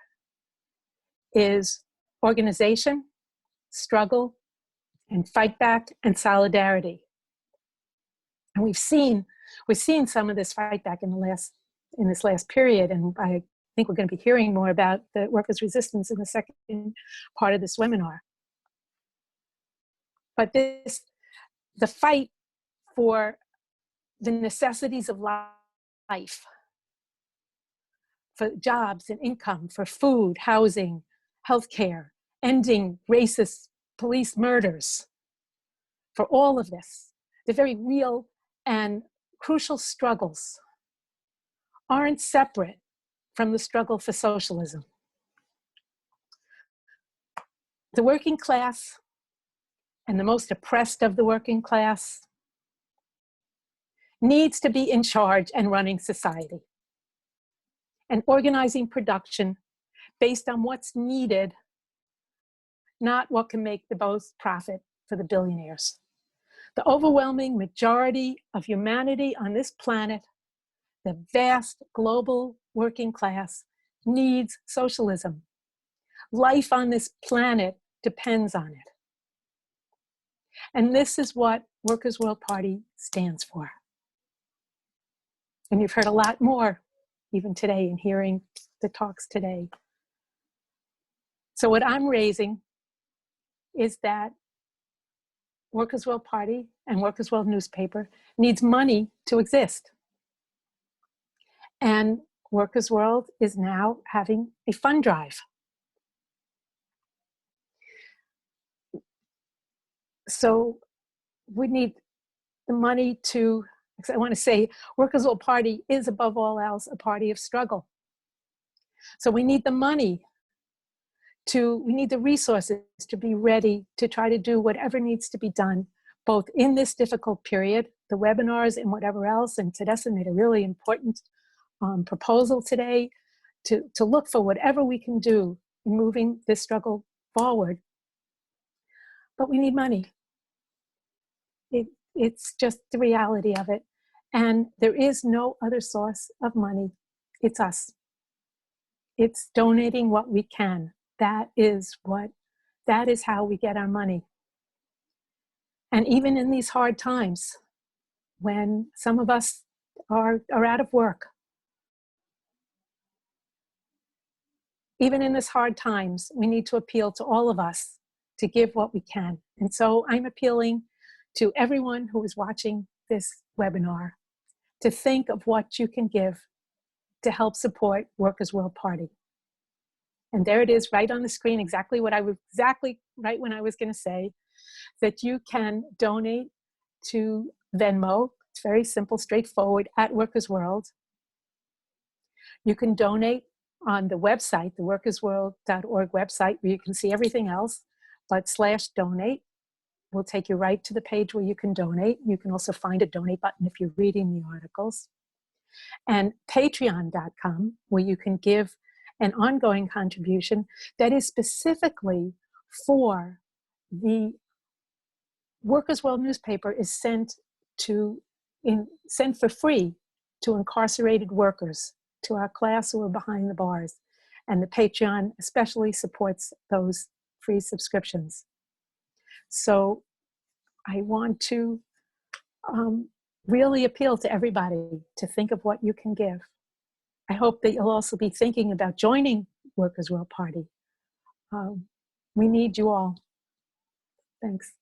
R: is organization, struggle, and fight back and solidarity. And we've seen some of this fight back in this last period, and I think we're going to be hearing more about the workers' resistance in the second part of this webinar. But the fight for the necessities of life, for jobs and income, for food, housing, healthcare, ending racist police murders, for all of this, the very real and crucial struggles aren't separate from the struggle for socialism. The working class and the most oppressed of the working class needs to be in charge and running society and organizing production based on what's needed, not what can make the most profit for the billionaires. The overwhelming majority of humanity on this planet, the vast global working class, needs socialism. Life on this planet depends on it. And this is what Workers' World Party stands for. And you've heard a lot more even today in hearing the talks today. So what I'm raising is that Workers' World Party and Workers' World Newspaper needs money to exist. And Workers' World is now having a fund drive. So we need the money to, I want to say, Workers' World Party is above all else a party of struggle. So we need the money we need the resources to be ready to try to do whatever needs to be done, both in this difficult period, the webinars and whatever else. And Tedessa made a really important proposal today to look for whatever we can do in moving this struggle forward. But we need money. It's just the reality of it. And there is no other source of money. It's us. It's donating what we can. That is how we get our money. And even in these hard times, when some of us are out of work, even in this hard times, we need to appeal to all of us to give what we can. And so I'm appealing to everyone who is watching this webinar to think of what you can give to help support Workers' World Party. And there it is right on the screen, exactly right when I was going to say, that you can donate to Venmo. It's very simple, straightforward, at Workers' World. You can donate on the website, the workersworld.org website, where you can see everything else, but /donate will take you right to the page where you can donate. You can also find a donate button if you're reading the articles. And patreon.com, where you can give an ongoing contribution that is specifically for the Workers' World newspaper is sent for free to incarcerated workers, to our class who are behind the bars. And the Patreon especially supports those free subscriptions. So I want to really appeal to everybody to think of what you can give. I hope that you'll also be thinking about joining Workers' World Party. We need you all. Thanks.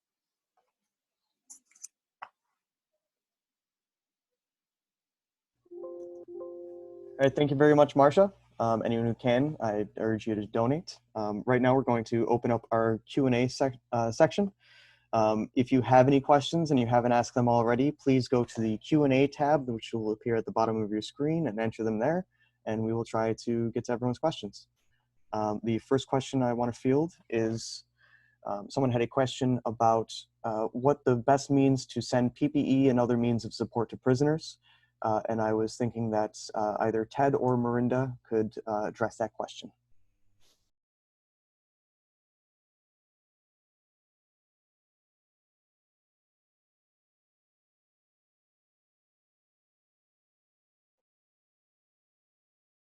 B: All right, thank you very much, Marcia. Anyone who can, I urge you to donate. Right now, we're going to open up our Q&A section. If you have any questions and you haven't asked them already, please go to the Q&A tab, which will appear at the bottom of your screen, and enter them there, and we will try to get to everyone's questions. The first question I want to field is, someone had a question about what the best means to send PPE and other means of support to prisoners. And I was thinking that either Ted or Marinda could address that question.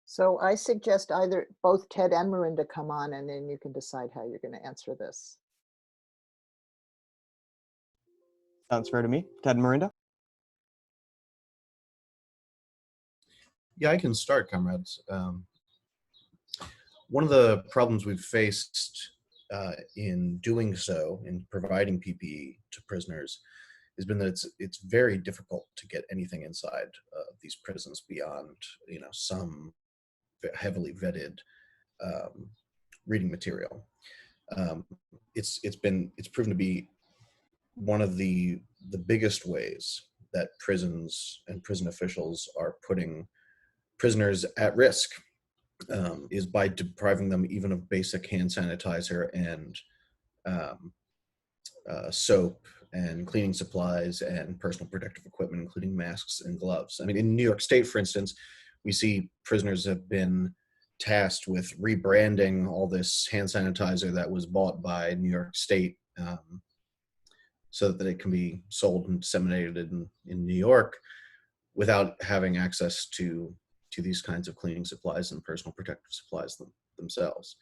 A: So I suggest either both Ted and Marinda come on, and then you can decide how you're going to answer this.
B: Sounds fair to me. Ted and Marinda?
J: Yeah, I can start, comrades. One of the problems we've faced in doing so, in providing PPE to prisoners, has been that it's very difficult to get anything inside these prisons beyond, some heavily vetted reading material. It's proven to be one of the biggest ways that prisons and prison officials are putting prisoners at risk, is by depriving them even of basic hand sanitizer and soap and cleaning supplies and personal protective equipment, including masks and gloves. I mean, in New York State, for instance, we see prisoners have been tasked with rebranding all this hand sanitizer that was bought by New York State so that it can be sold and disseminated in New York without having access to these kinds of cleaning supplies and personal protective supplies themselves.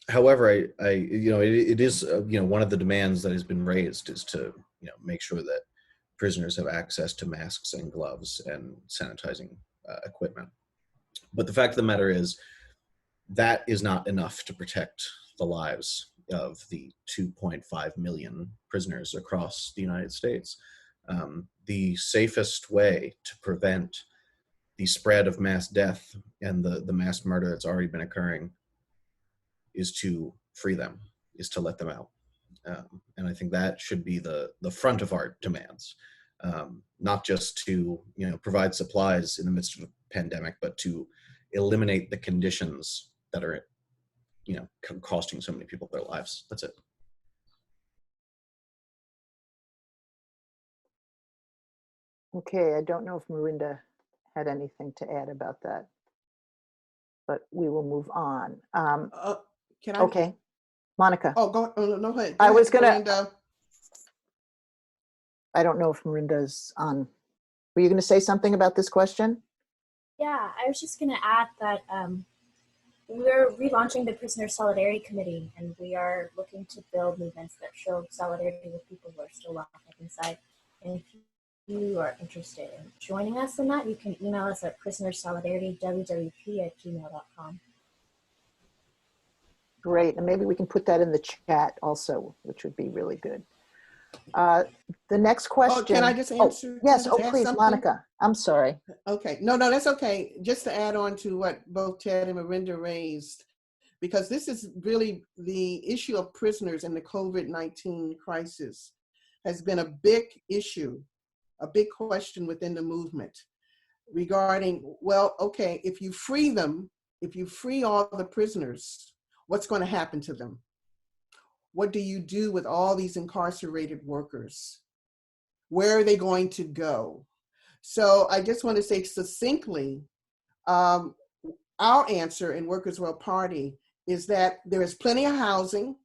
J: However, it is one of the demands that has been raised is to make sure that prisoners have access to masks and gloves and sanitizing equipment. But the fact of the matter is that is not enough to protect the lives of the 2.5 million prisoners across the United States. The safest way to prevent the spread of mass death and the mass murder that's already been occurring is to free them, is to let them out. And I think that should be the front of our demands, not just to provide supplies in the midst of a pandemic, but to eliminate the conditions that are costing so many people their lives. That's it.
A: Okay, I don't know if Marinda had anything to add about that, but we will move on.
P: Can I?
A: Okay, Monica.
P: Oh, go no, ahead.
A: I was gonna.
P: Marinda.
A: I don't know if Marinda's on. Were you going to say something about this question?
I: Yeah, I was just going to add that we're relaunching the Prisoner Solidarity Committee, and we are looking to build movements that show solidarity with people who are still locked up inside. And if you are interested in joining us in that, you can email us at prisonersolidaritywwp@gmail.com.
A: Great, and maybe we can put that in the chat also, which would be really good. The next question.
P: Oh, can I just answer?
A: Yes,
P: just
A: please,
P: something?
A: Monica. I'm sorry.
P: Okay, no, that's okay. Just to add on to what both Ted and Marinda raised, because this is really the issue of prisoners and the COVID-19 crisis has been a big issue, a big question within the movement regarding, well, okay, if you free them, if you free all the prisoners, what's going to happen to them? What do you do with all these incarcerated workers? Where are they going to go? So I just want to say succinctly, our answer in Workers' World Party is that there is plenty of housing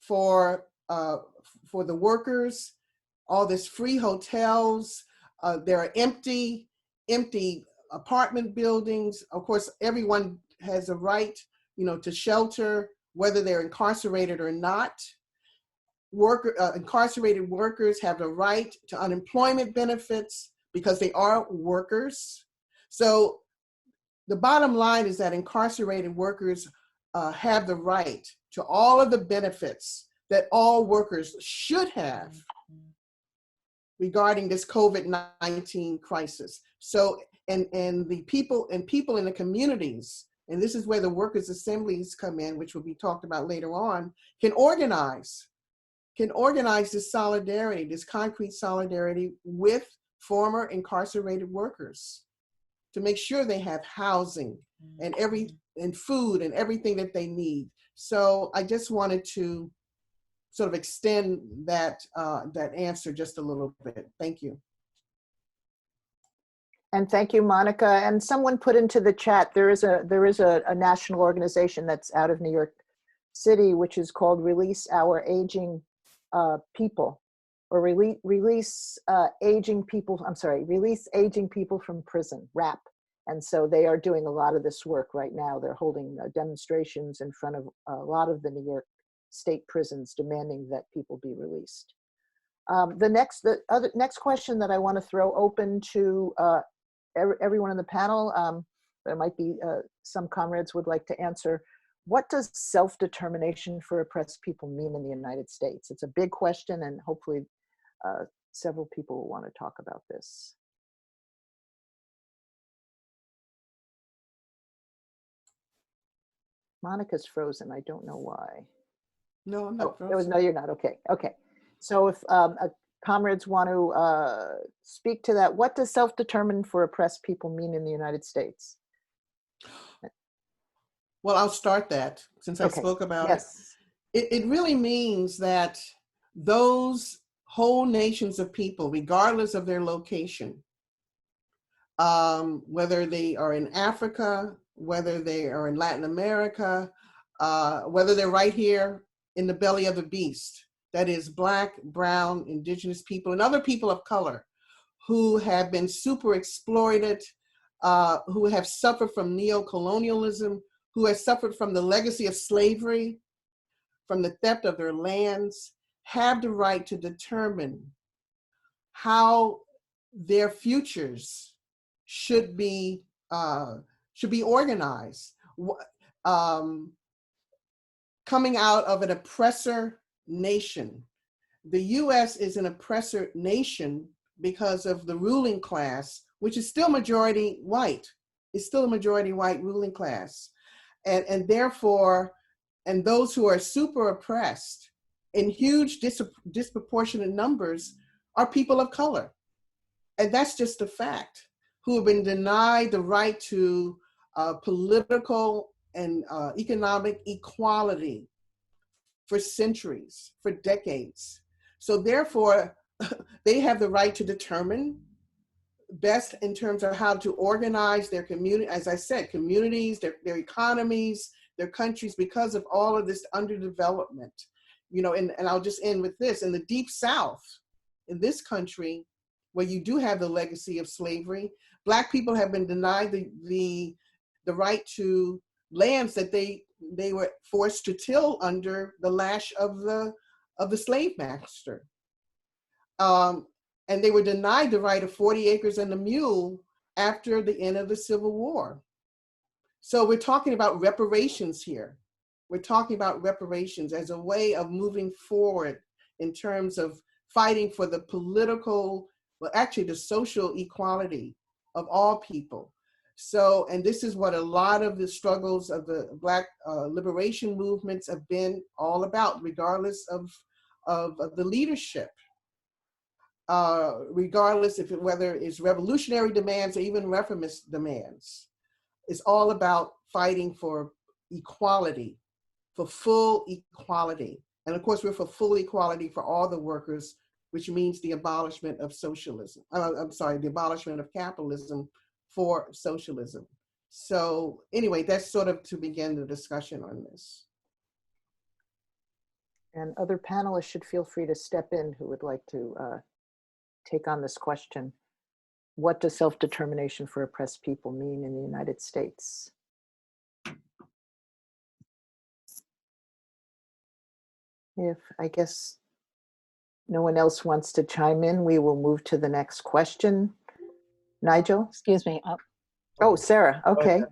P: for the workers, all this free hotels. There are empty apartment buildings. Of course, everyone has a right, to shelter, whether they're incarcerated or not. Incarcerated workers have the right to unemployment benefits because they are workers. So the bottom line is that incarcerated workers have the right to all of the benefits that all workers should have regarding this COVID-19 crisis. So, and the people in the communities, and this is where the workers' assemblies come in, which will be talked about later on, can organize this solidarity, this concrete solidarity with former incarcerated workers to make sure they have housing and food and everything that they need. So I just wanted to sort of extend that answer just a little bit. Thank you.
A: And thank you, Monica. And someone put into the chat, there is a national organization that's out of New York City, which is called Release Our Aging People, or release aging people from prison, RAP. And so they are doing a lot of this work right now. They're holding demonstrations in front of a lot of the New York state prisons demanding that people be released. The next question that I want to throw open to everyone on the panel, there might be some comrades would like to answer. What does self-determination for oppressed people mean in the United States? It's a big question, and hopefully several people will want to talk about this. Monica's frozen. I don't know why.
P: No, I'm not frozen.
A: No, you're not. Okay. Okay. So if comrades want to speak to that, what does self-determined for oppressed people mean in the United States?
P: Well, I'll start that since I spoke about it. It really means that those whole nations of people, regardless of their location, whether they are in Africa, whether they are in Latin America, whether they're right here in the belly of the beast, that is Black, brown, indigenous people, and other people of color who have been super exploited, who have suffered from neo-colonialism, who have suffered from the legacy of slavery, from the theft of their lands, have the right to determine how their futures should be organized. Coming out of an oppressor nation. The US is an oppressor nation because of the ruling class, which is still majority white. It's still a majority white ruling class. And therefore, and those who are super oppressed in huge disproportionate numbers are people of color. And that's just a fact, who have been denied the right to political and economic equality for centuries, for decades. So therefore, they have the right to determine best in terms of how to organize their community, as I said, communities, their economies, their countries, because of all of this underdevelopment. And I'll just end with this. In the Deep South, in this country, where you do have the legacy of slavery, Black people have been denied the right to lands that they were forced to till under the lash of the slave master. And they were denied the right of 40 acres and a mule after the end of the Civil War. So we're talking about reparations here. We're talking about reparations as a way of moving forward in terms of fighting for the political, well, actually the social equality of all people. So, and this is what a lot of the struggles of the Black liberation movements have been all about, regardless of the leadership. Regardless whether it's revolutionary demands or even reformist demands. is all about fighting for equality, for full equality. And of course, we're for full equality for all the workers, which means the abolishment of socialism. I'm sorry, the abolishment of capitalism for socialism. So anyway, that's sort of to begin the discussion on this.
A: And other panelists should feel free to step in who would like to take on this question. What does self-determination for oppressed people mean in the United States? If I guess no one else wants to chime in, we will move to the next question. Nigel?
N: Excuse me.
A: Oh, Sarah, okay.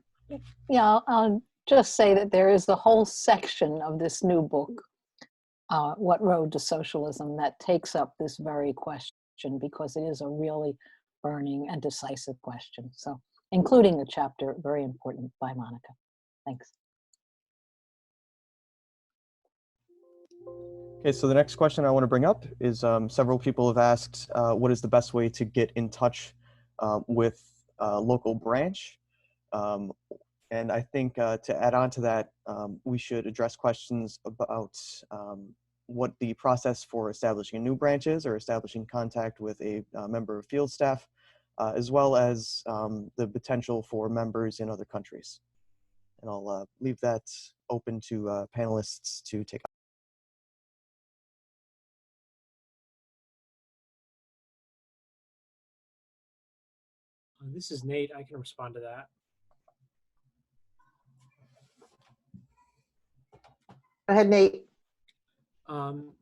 N: Yeah, I'll just say that there is a whole section of this new book, What Road to Socialism, that takes up this very question because it is a really burning and decisive question. So, including the chapter, very important, by Monica. Thanks.
B: Okay, so the next question I want to bring up is several people have asked what is the best way to get in touch with a local branch. And I think to add on to that, we should address questions about what the process for establishing a new branch is or establishing contact with a member of field staff, as well as the potential for members in other countries. And I'll leave that open to panelists to take on.
O: This is Nate. I can respond to that.
A: Go ahead, Nate.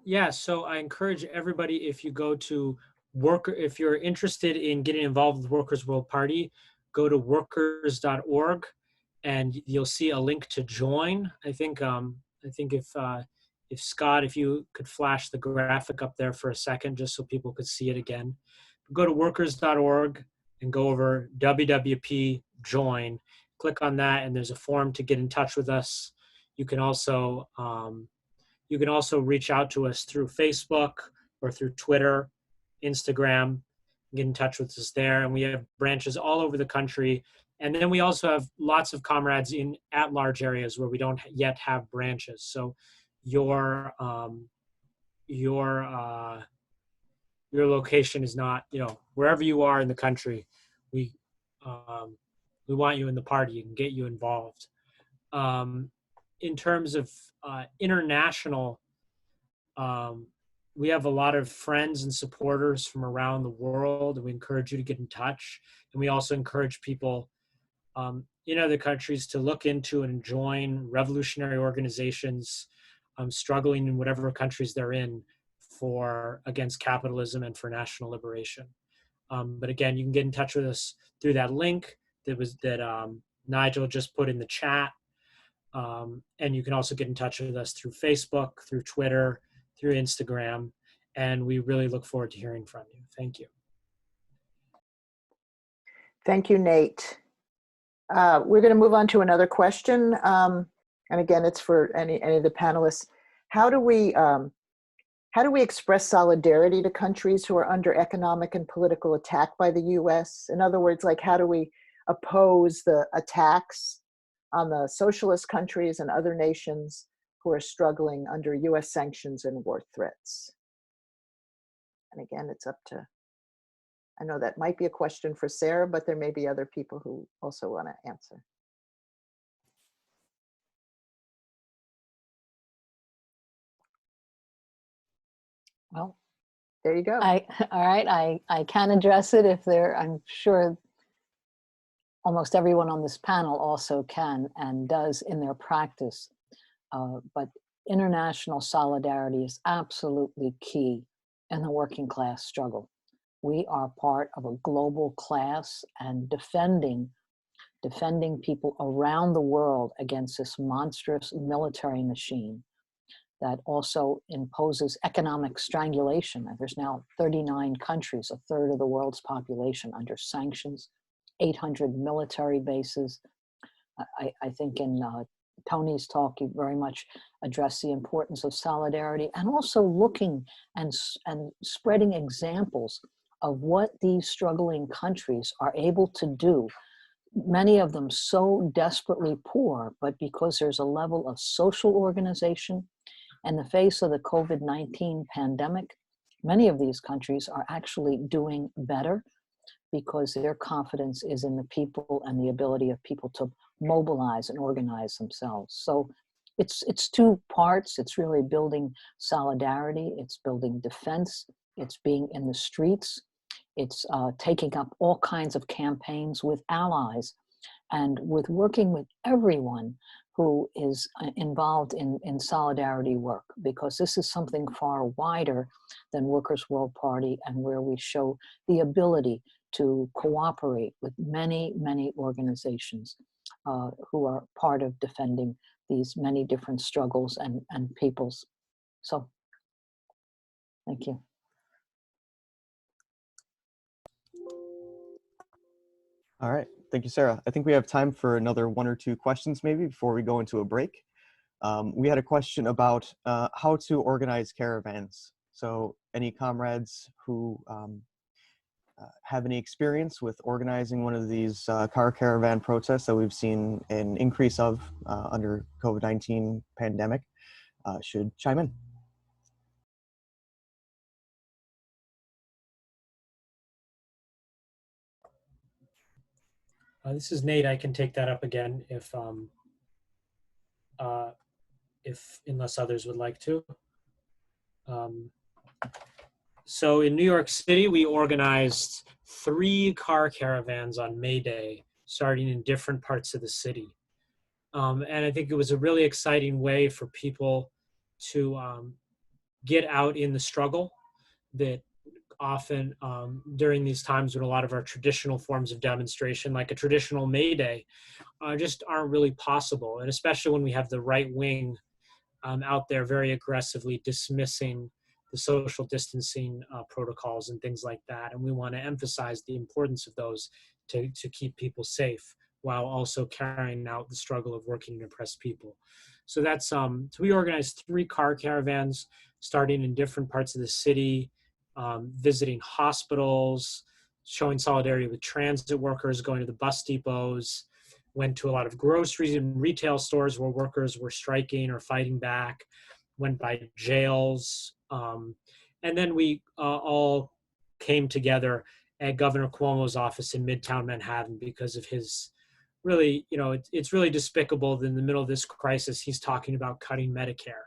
O: Yeah, so I encourage everybody, if you go to if you're interested in getting involved with Workers' World Party, go to workers.org and you'll see a link to join. I think if Scott, if you could flash the graphic up there for a second, just so people could see it again. Go to workers.org and go over WWP join, click on that, and there's a form to get in touch with us. You can also reach out to us through Facebook or through Twitter, Instagram, get in touch with us there. And we have branches all over the country. And then we also have lots of comrades in at-large areas where we don't yet have branches. So your location is not, wherever you are in the country, we want you in the party and get you involved. In terms of international, we have a lot of friends and supporters from around the world, and we encourage you to get in touch. And we also encourage people in other countries to look into and join revolutionary organizations struggling in whatever countries they're in against capitalism and for national liberation. But again, you can get in touch with us through that link that Nigel just put in the chat. And you can also get in touch with us through Facebook, through Twitter, through Instagram. And we really look forward to hearing from you. Thank you.
A: Thank you, Nate. We're going to move on to another question. And again, it's for any of the panelists. How do we express solidarity to countries who are under economic and political attack by the US? In other words, like how do we oppose the attacks on the socialist countries and other nations who are struggling under US sanctions and war threats? And again, it's up to, I know that might be a question for Sarah, but there may be other people who also want to answer.
N: Well,
A: there you go.
N: All right, I can address it if I'm sure almost everyone on this panel also can and does in their practice. But international solidarity is absolutely key in the working class struggle. We are part of a global class, and defending people around the world against this monstrous military machine that also imposes economic strangulation. There's now 39 countries, a third of the world's population, under sanctions, 800 military bases. I think in Tony's talk, you very much addressed the importance of solidarity and also looking and spreading examples of what these struggling countries are able to do many of them so desperately poor, but because there's a level of social organization in the face of the COVID-19 pandemic, many of these countries are actually doing better because their confidence is in the people and the ability of people to mobilize and organize themselves. So it's two parts. It's really building solidarity, it's building defense, it's being in the streets, it's taking up all kinds of campaigns with allies and with working with everyone who is involved in solidarity work, because this is something far wider than Workers' World Party, and where we show the ability to cooperate with many, many organizations who are part of defending these many different struggles and peoples. So, thank you.
B: All right, thank you, Sarah. I think we have time for another 1 or 2 questions maybe before we go into a break. We had a question about how to organize caravans. So any comrades who have any experience with organizing one of these car caravan protests that we've seen an increase of under COVID-19 pandemic should chime in.
O: This is Nate. I can take that up again if unless others would like to. So in New York City, we organized 3 car caravans on May Day, starting in different parts of the city. And I think it was a really exciting way for people to get out in the struggle that often during these times when a lot of our traditional forms of demonstration, like a traditional May Day, just aren't really possible. And especially when we have the right wing out there very aggressively dismissing the social distancing protocols and things like that. And we want to emphasize the importance of those to keep people safe while also carrying out the struggle of working and oppressed people. So that's, so we organized 3 car caravans starting in different parts of the city, visiting hospitals, showing solidarity with transit workers, going to the bus depots, went to a lot of groceries and retail stores where workers were striking or fighting back, went by jails. And then we all came together at Governor Cuomo's office in Midtown Manhattan because of his really, you know, it's really despicable that in the middle of this crisis, he's talking about cutting Medicare,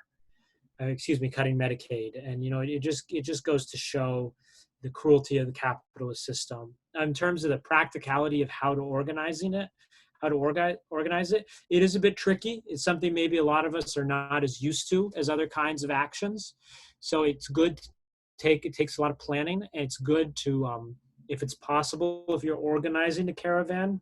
O: cutting Medicaid. And, you know, it just goes to show the cruelty of the capitalist system. In terms of the practicality of how to organize it, it is a bit tricky. It's something maybe a lot of us are not as used to as other kinds of actions. So it's good it takes a lot of planning, and it's good to, if it's possible, if you're organizing a caravan,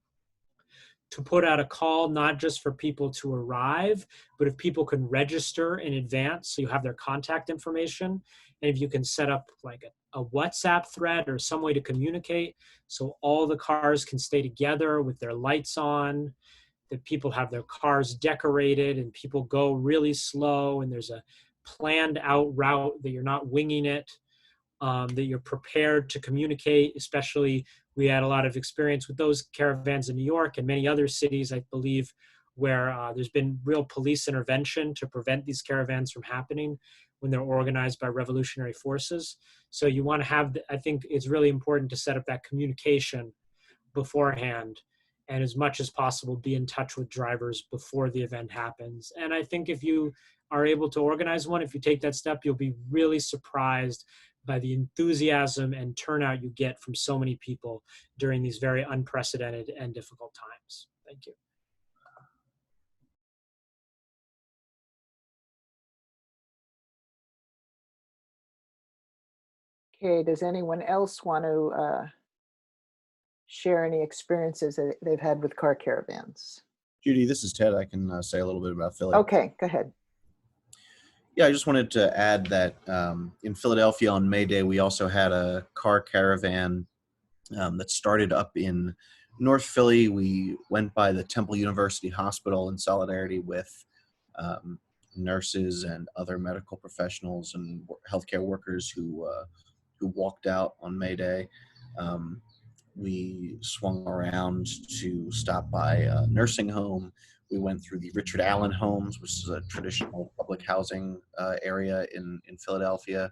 O: to put out a call, not just for people to arrive, but if people can register in advance, so you have their contact information. And if you can set up like a WhatsApp thread or some way to communicate so all the cars can stay together with their lights on, that people have their cars decorated and people go really slow and there's a planned out route, that you're not winging it, that you're prepared to communicate. Especially, we had a lot of experience with those caravans in New York and many other cities, I believe, where there's been real police intervention to prevent these caravans from happening when they're organized by revolutionary forces. So you want to have, I think it's really important to set up that communication beforehand, and as much as possible be in touch with drivers before the event happens. And I think if you are able to organize one, if you take that step, you'll be really surprised by the enthusiasm and turnout you get from so many people during these very unprecedented and difficult times. Thank you.
A: Okay, does anyone else want to share any experiences that they've had with car caravans?
J: Judy, this is Ted. I can say a little bit about Philly.
A: Okay, go ahead.
J: Yeah, I just wanted to add that in Philadelphia on May Day, we also had a car caravan that started up in North Philly. We went by the Temple University Hospital in solidarity with nurses and other medical professionals and healthcare workers who walked out on May Day. we swung around to stop by a nursing home. We went through the Richard Allen Homes, which is a traditional public housing area in Philadelphia,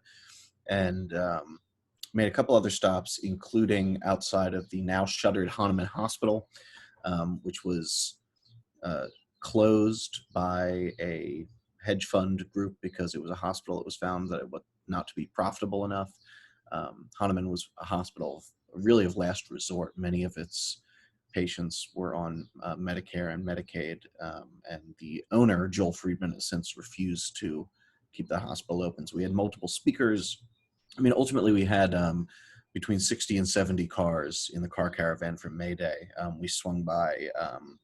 J: and made a couple other stops, including outside of the now shuttered Hahnemann Hospital, which was closed by a hedge fund group because it was a hospital that was found that it was not to be profitable enough. Hahnemann was a hospital really of last resort. Many of its patients were on Medicare and Medicaid, and the owner, Joel Friedman, has since refused to keep the hospital open. So we had multiple speakers. I mean, ultimately we had between 60 and 70 cars in the car caravan from May Day. We swung by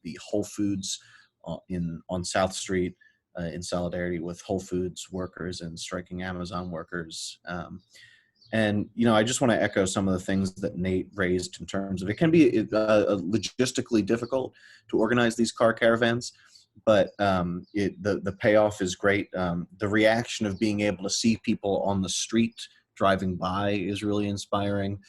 J: the Whole Foods on South Street in solidarity with Whole Foods workers and striking Amazon workers. And, you know, I just want to echo some of the things that Nate raised in terms of it can be logistically difficult to organize these car caravans, but the payoff is great. The reaction of being able to see people on the street driving by is really inspiring.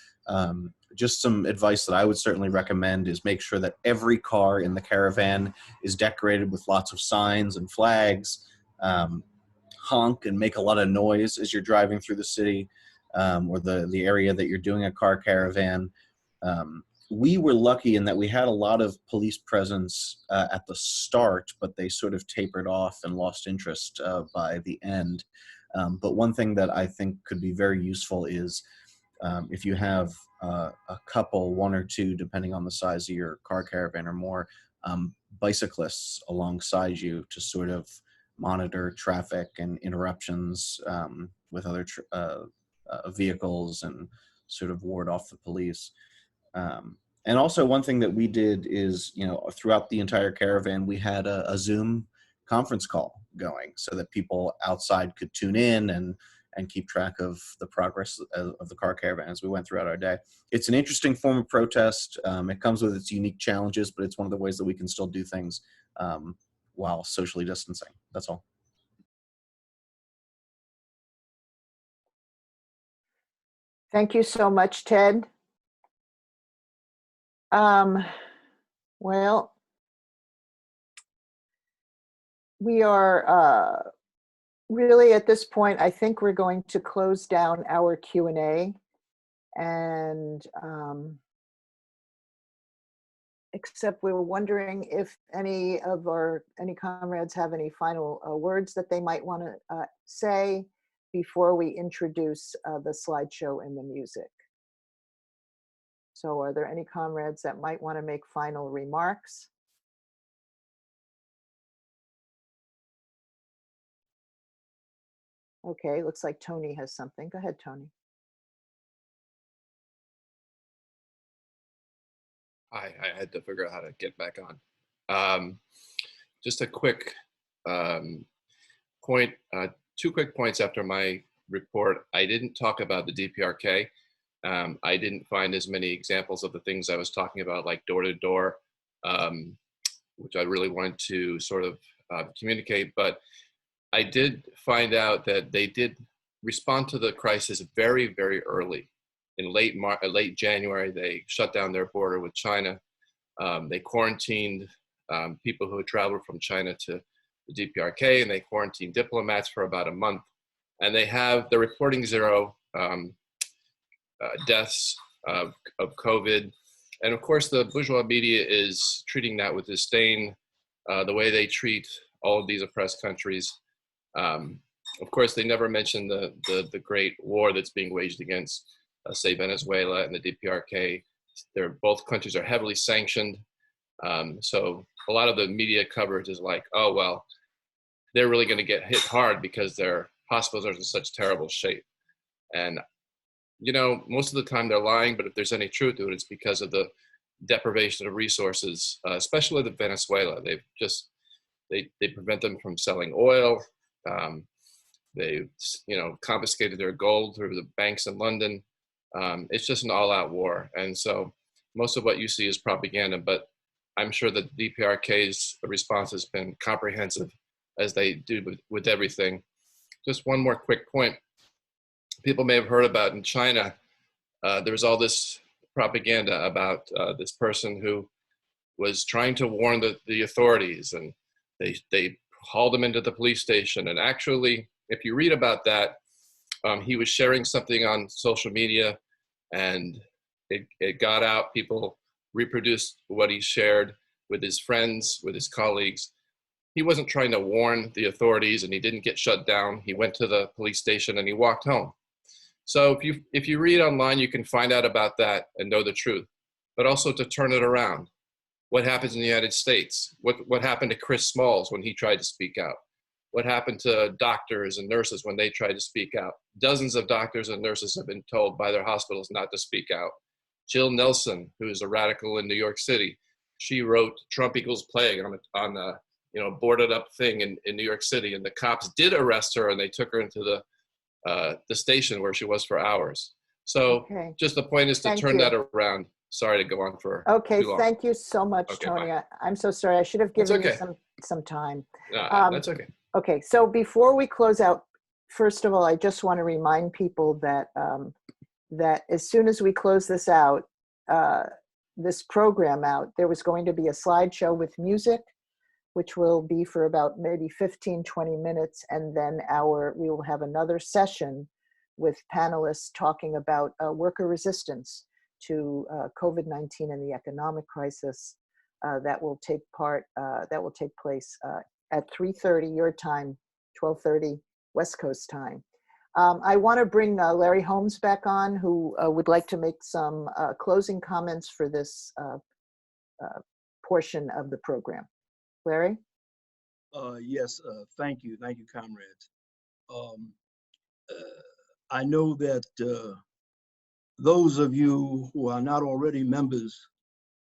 J: Just some advice that I would certainly recommend is make sure that every car in the caravan is decorated with lots of signs and flags. Honk and make a lot of noise as you're driving through the city. Or the area that you're doing a car caravan. We were lucky in that we had a lot of police presence at the start, but they sort of tapered off and lost interest by the end. But one thing that I think could be very useful is if you have a couple, one or two, depending on the size of your car caravan or more, bicyclists alongside you to sort of monitor traffic and interruptions with other vehicles and sort of ward off the police. And also one thing that we did is, you know, throughout the entire caravan, we had a Zoom conference call going so that people outside could tune in and keep track of the progress of the car caravan as we went throughout our day. It's an interesting form of protest. It comes with its unique challenges, but it's one of the ways that we can still do things while socially distancing. That's all.
A: Thank you so much, Ted. Well, we are really at this point, I think we're going to close down our Q&A, and except we were wondering if any comrades have any final words that they might want to say before we introduce the slideshow and the music. So are there any comrades that might want to make final remarks? Okay, looks like Tony has something. Go ahead, Tony.
Q: I had to figure out how to get back on. Just a quick point, two quick points after my report. I didn't talk about the DPRK. I didn't find as many examples of the things I was talking about, like door-to-door, which I really wanted to sort of communicate. But I did find out that they did respond to the crisis very, very early. In late January, they shut down their border with China. They quarantined people who had traveled from China to the DPRK, and they quarantined diplomats for about a month. And they're reporting zero deaths of COVID. And of course, the bourgeois media is treating that with disdain, the way they treat all of these oppressed countries. Of course, they never mention the great war that's being waged against, say, Venezuela and the DPRK. Both countries are heavily sanctioned. So a lot of the media coverage is like, oh, well, they're really going to get hit hard because their hospitals are in such terrible shape. And, you know, most of the time they're lying, but if there's any truth to it, it's because of the deprivation of resources, especially the Venezuela. They prevent them from selling oil. They, you know, confiscated their gold through the banks in London. It's just an all-out war. And so most of what you see is propaganda, but I'm sure that the DPRK's response has been comprehensive, as they do with everything. Just one more quick point. People may have heard about in China, there was all this propaganda about this person who was trying to warn the authorities, and they hauled him into the police station. And actually, if you read about that, he was sharing something on social media, and it got out. People reproduced what he shared with his friends, with his colleagues. He wasn't trying to warn the authorities, and he didn't get shut down. He went to the police station and he walked home. So if you read online, you can find out about that and know the truth, but also to turn it around. What happens in the United States? What happened to Chris Smalls when he tried to speak out? What happened to doctors and nurses when they tried to speak out? Dozens of doctors and nurses have been told by their hospitals not to speak out. Jill Nelson, who is a radical in New York City, she wrote "Trump equals plague" on a boarded up thing in New York City, and the cops did arrest her, and they took her into the station where she was for hours. So
A: Okay.
Q: just the point is to
A: Thank
Q: turn
A: you.
Q: that around. Sorry to go on for
A: Okay,
Q: too long.
A: thank you so much,
Q: Okay,
A: Tony.
Q: bye.
A: I'm so sorry. I should have
Q: That's
A: given you
Q: okay.
A: some time.
Q: That's okay.
A: Okay, so before we close out, first of all, I just want to remind people that that as soon as we close this out, this program out, there was going to be a slideshow with music, which will be for about maybe 15, 20 minutes. And then we will have another session with panelists talking about worker resistance to COVID-19 and the economic crisis that will take place at 3:30 your time, 12:30 West Coast time. I want to bring Larry Holmes back on, who would like to make some closing comments for this portion of the program. Larry?
D: Yes, thank you, comrades. I know that those of you who are not already members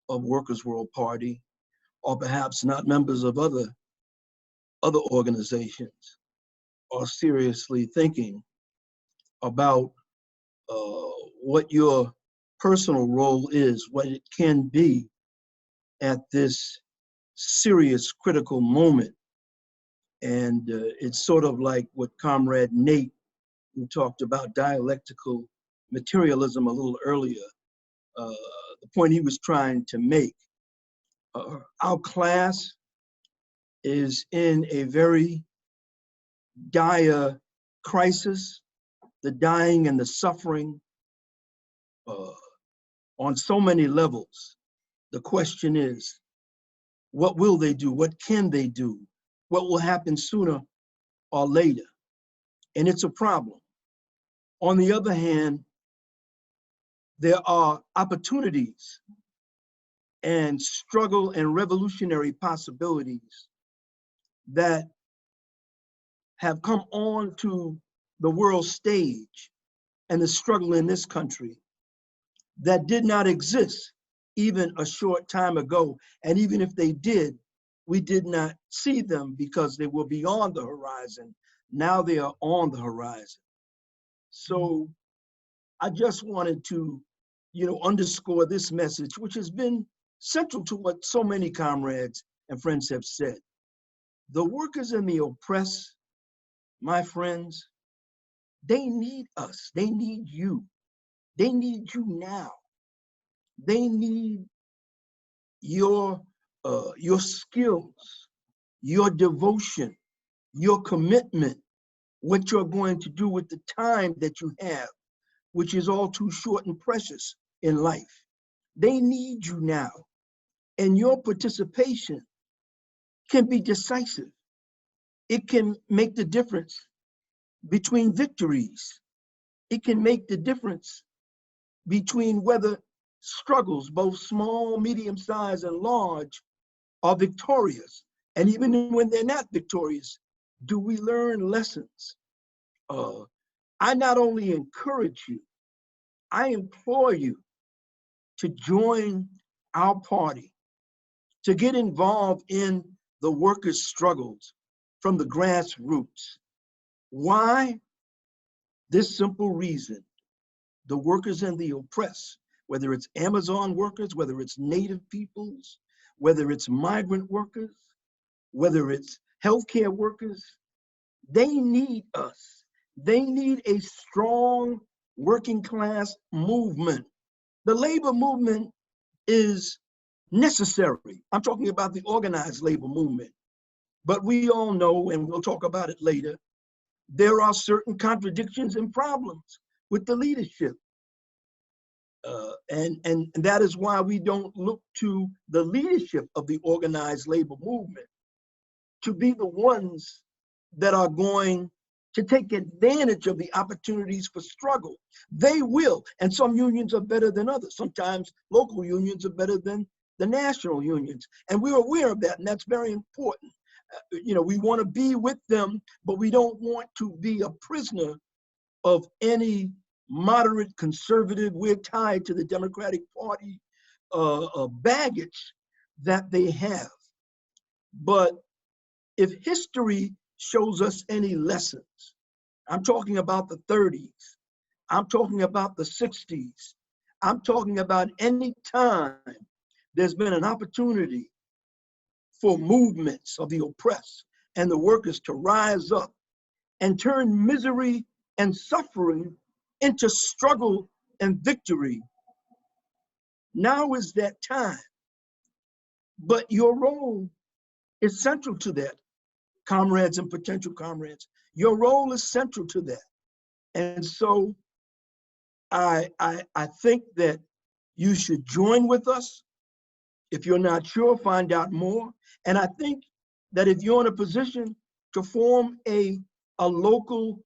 D: of Workers' World Party, or perhaps not members of other organizations, are seriously thinking about what your personal role is, what it can be at this serious, critical moment. And it's sort of like what Comrade Nate, who talked about dialectical materialism a little earlier, the point he was trying to make. Our class is in a very dire crisis, the dying and the suffering on so many levels. The question is, what will they do? What can they do? What will happen sooner or later? And it's a problem. On the other hand, there are opportunities and struggle and revolutionary possibilities that have come on to the world stage and the struggle in this country that did not exist even a short time ago. And even if they did, we did not see them because they were beyond the horizon. Now they are on the horizon. So I just wanted to, underscore this message, which has been central to what so many comrades and friends have said. The workers and the oppressed, my friends, they need us. They need you. They need you now. They need your skills, your devotion, your commitment, what you're going to do with the time that you have, which is all too short and precious in life. They need you now. And your participation can be decisive. It can make the difference between victories. It can make the difference between whether struggles, both small, medium-sized, and large, are victorious. And even when they're not victorious, do we learn lessons? I not only encourage you, I implore you to join our party, to get involved in the workers' struggles from the grassroots. Why? This simple reason: the workers and the oppressed, whether it's Amazon workers, whether it's Native peoples, whether it's migrant workers, whether it's healthcare workers, they need us. They need a strong working class movement The labor movement is necessary. I'm talking about the organized labor movement. But we all know, and we'll talk about it later, there are certain contradictions and problems with the leadership. And that is why we don't look to the leadership of the organized labor movement to be the ones that are going to take advantage of the opportunities for struggle. They will, and some unions are better than others. Sometimes local unions are better than the national unions. And we're aware of that, and that's very important. You know, we want to be with them, but we don't want to be a prisoner of any moderate conservative, we're tied to the Democratic Party baggage that they have. But if history shows us any lessons, I'm talking about the 30s, I'm talking about the 60s, I'm talking about any time there's been an opportunity for movements of the oppressed and the workers to rise up and turn misery and suffering into struggle and victory. Now is that time. But your role is central to that, comrades and potential comrades. Your role is central to that. And so I think that you should join with us. If you're not sure, find out more. And I think that if you're in a position to form a local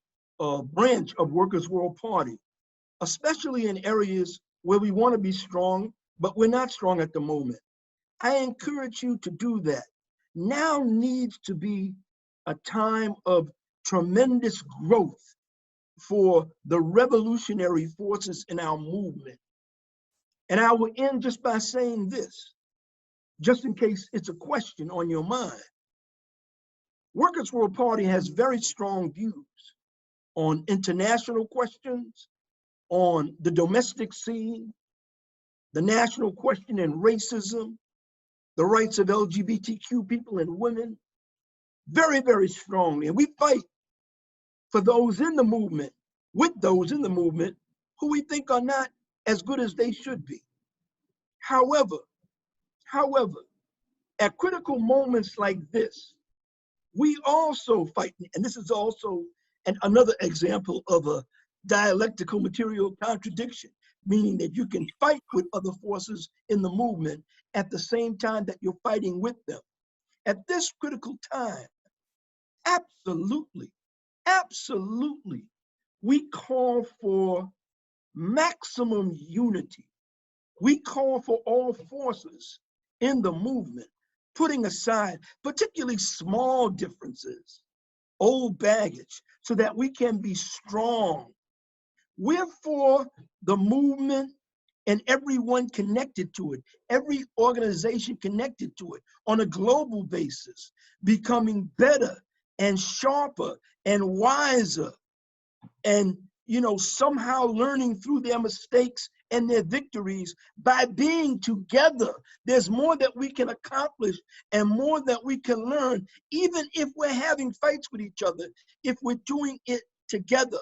D: branch of Workers' World Party, especially in areas where we want to be strong, but we're not strong at the moment, I encourage you to do that. Now needs to be a time of tremendous growth for the revolutionary forces in our movement. And I will end just by saying this, just in case it's a question on your mind. Workers' World Party has very strong views on international questions, on the domestic scene, the national question in racism, the rights of LGBTQ people and women, very, very strongly. And we fight for those in the movement, with those in the movement who we think are not as good as they should be. However, at critical moments like this, we also fight, and this is also another example of a dialectical material contradiction, meaning that you can fight with other forces in the movement at the same time that you're fighting with them. At this critical time, absolutely, we call for maximum unity. We call for all forces in the movement, putting aside particularly small differences, old baggage, so that we can be strong. We're for the movement and everyone connected to it, every organization connected to it on a global basis, becoming better and sharper and wiser and, you know, somehow learning through their mistakes and their victories by being together. There's more that we can accomplish and more that we can learn, even if we're having fights with each other, if we're doing it together.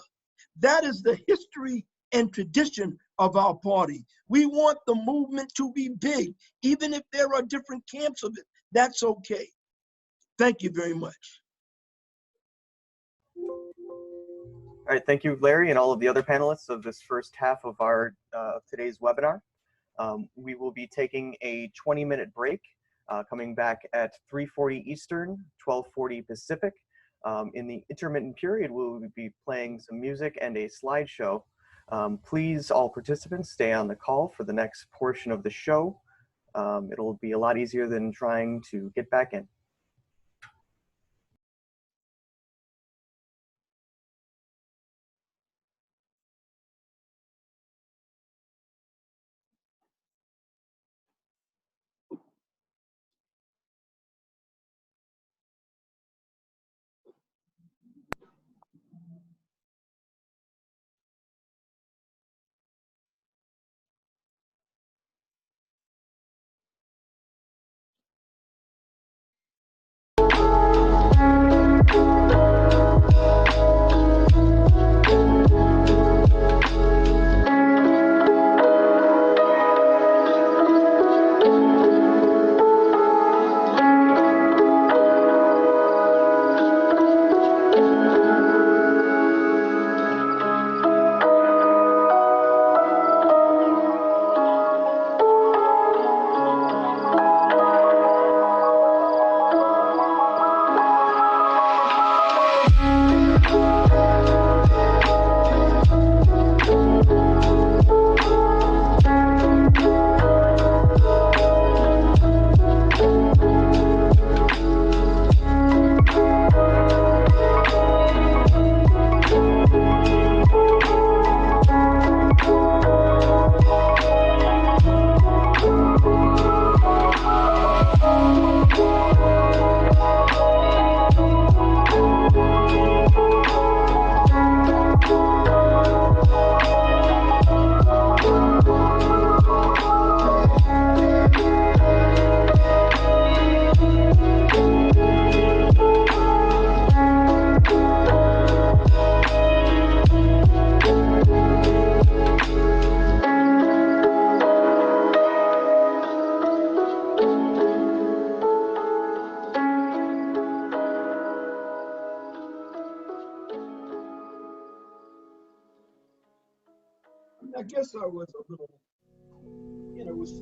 D: That is the history and tradition of our party. We want the movement to be big, even if there are different camps of it. That's okay. Thank you very much.
B: All right, thank you, Larry, and all of the other panelists of this first half of our today's webinar. We will be taking a 20-minute break, coming back at 3:40 Eastern, 12:40 Pacific. In the intermittent period, we'll be playing some music and a slideshow. Please, all participants, stay on the call for the next portion of the show. It'll be a lot easier than trying to get back in.
D: I guess I was a little, you know, it was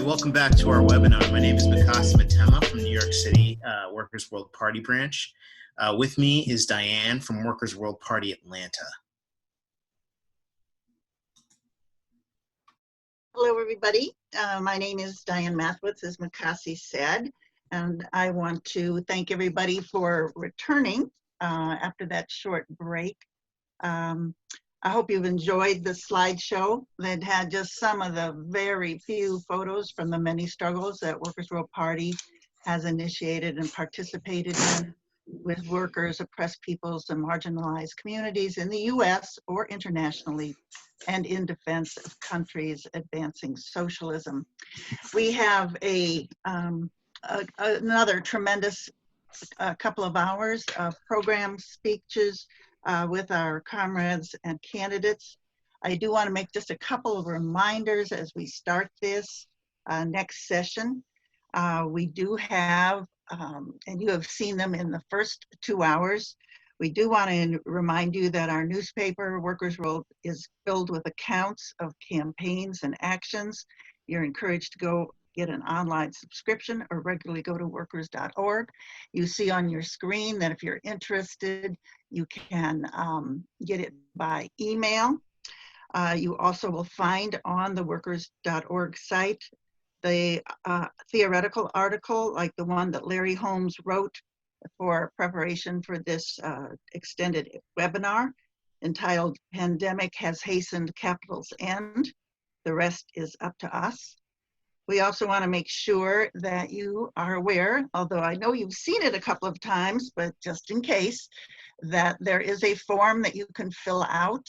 S: Welcome back to our webinar. My name is Mikasa Matema from New York City Workers' World Party branch. With me is Diane from Workers' World Party Atlanta.
A: Hello, everybody. My name is Diane Mathwitz, as Mikasi said, and I want to thank everybody for returning after that short break. I hope you've enjoyed the slideshow that had just some of the very few photos from the many struggles that Workers' World Party has initiated and participated in with workers, oppressed peoples, and marginalized communities in the US or internationally, and in defense of countries advancing socialism. We have another tremendous couple of hours of programs, speeches, with our comrades and candidates. I do want to make just a couple of reminders as we start this next session. We do have, and you have seen them in the first 2 hours, we do want to remind you that our newspaper, Workers' World, is filled with accounts of campaigns and actions. You're encouraged to go get an online subscription or regularly go to workers.org. You see on your screen that if you're interested, you can get it by email. You also will find on the workers.org site the theoretical article like the one that Larry Holmes wrote for preparation for this extended webinar entitled "Pandemic Has Hastened Capital's End. The Rest is Up to Us." We also want to make sure that you are aware, although I know you've seen it a couple of times, but just in case, that there is a form that you can fill out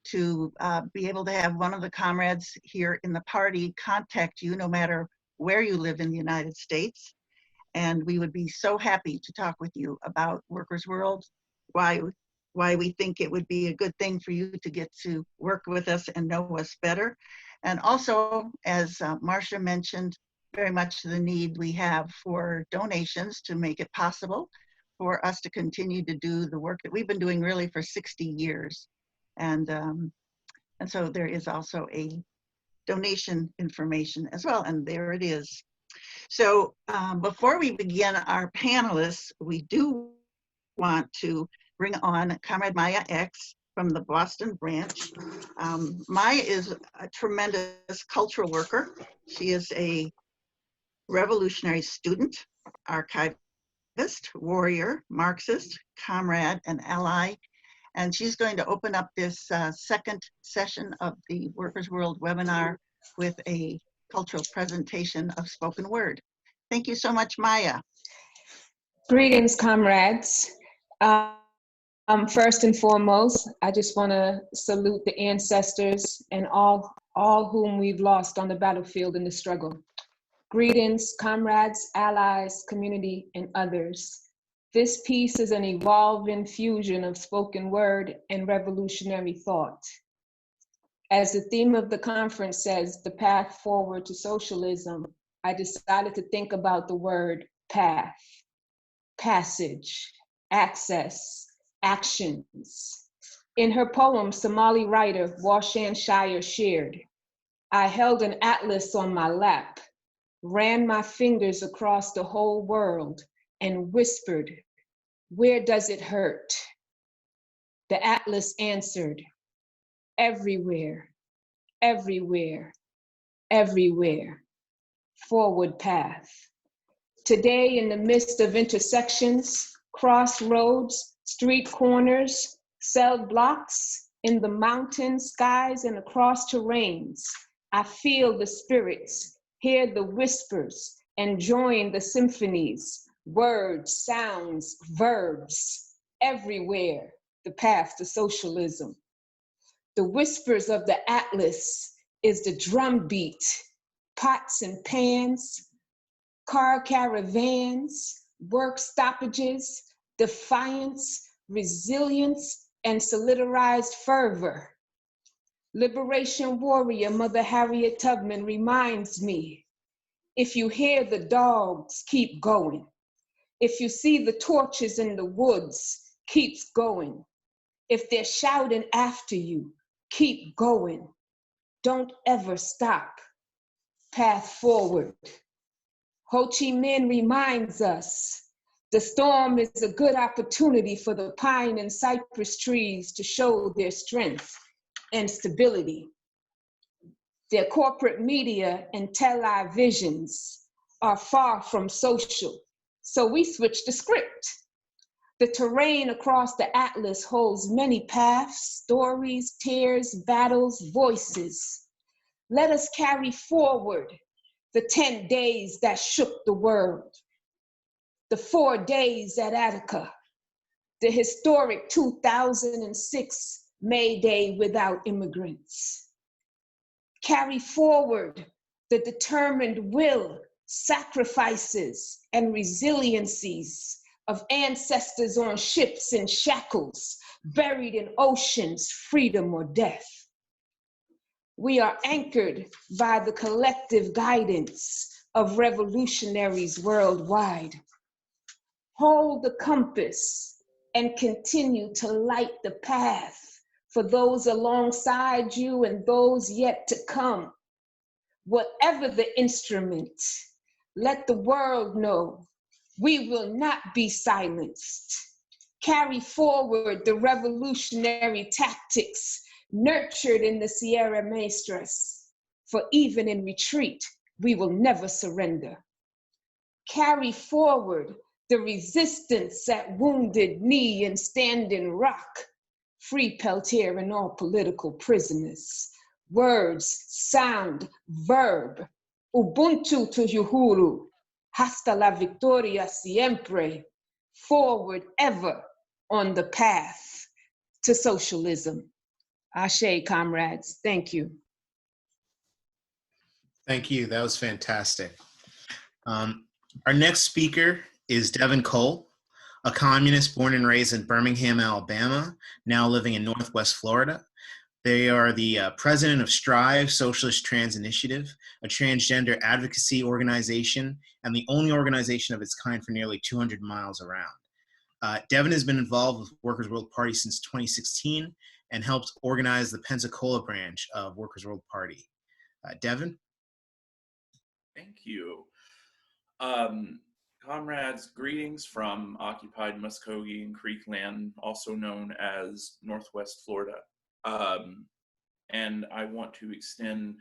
A: to be able to have one of the comrades here in the party contact you no matter where you live in the United States. And we would be so happy to talk with you about Workers' World, why we think it would be a good thing for you to get to work with us and know us better. And also, as Marcia mentioned, very much the need we have for donations to make it possible for us to continue to do the work that we've been doing really for 60 years. And so there is also a donation information as well, and there it is.
T: So before we begin our panelists, we do want to bring on Comrade Maya X from the Boston branch. Maya is a tremendous cultural worker. She is a revolutionary student, archivist, warrior, Marxist, comrade, and ally. And she's going to open up this second session of the Workers' World webinar with a cultural presentation of spoken word. Thank you so much, Maya.
U: Greetings, comrades. First and foremost, I just want to salute the ancestors and all whom we've lost on the battlefield in the struggle. Greetings, comrades, allies, community, and others. This piece is an evolving fusion of spoken word and revolutionary thought. As the theme of the conference says, the path forward to socialism, I decided to think about the word path, passage, access, actions. In her poem, Somali writer Washan Shire shared, I held an atlas on my lap, ran my fingers across the whole world, and whispered, where does it hurt? The atlas answered, everywhere, everywhere, everywhere. Forward path. Today, in the midst of intersections, crossroads, street corners, cell blocks, in the mountains, skies, and across terrains, I feel the spirits, hear the whispers, and join the symphonies, words, sounds, verbs, everywhere, the path to socialism. The whispers of the atlas is the drumbeat, pots and pans, car caravans, work stoppages, defiance, resilience, and solidarized fervor. Liberation warrior Mother Harriet Tubman reminds me, if you hear the dogs, keep going. If you see the torches in the woods, keep going. If they're shouting after you, keep going. Don't ever stop. Path forward. Ho Chi Minh reminds us, the storm is a good opportunity for the pine and cypress trees to show their strength and stability. Their corporate media and televisions are far from social, so we switch the script. The terrain across the atlas holds many paths, stories, tears, battles, voices. Let us carry forward the 10 days that shook the world, the 4 days at Attica, the historic 2006 May Day without immigrants. Carry forward the determined will, sacrifices, and resiliencies of ancestors on ships in shackles, buried in oceans, freedom or death. We are anchored by the collective guidance of revolutionaries worldwide. Hold the compass and continue to light the path for those alongside you and those yet to come. Whatever the instrument, let the world know we will not be silenced. Carry forward the revolutionary tactics nurtured in the Sierra Maestras, for even in retreat, we will never surrender. Carry forward the resistance at Wounded Knee and Standing Rock, free Peltier and all political prisoners. Words, sound, verb, Ubuntu to Uhuru, hasta la victoria siempre, forward ever on the path to socialism. Ashe, comrades, thank you.
S: Thank you, that was fantastic. Our next speaker is Devin Cole, a communist born and raised in Birmingham, Alabama, now living in Northwest Florida. They are the president of Strive Socialist Trans Initiative, a transgender advocacy organization, and the only organization of its kind for nearly 200 miles around. Devin has been involved with Workers' World Party since 2016 and helped organize the Pensacola branch of Workers' World Party. Devin?
V: Thank you.
C: Comrades, greetings from occupied Muskogee and Creek land, also known as Northwest Florida. And I want to extend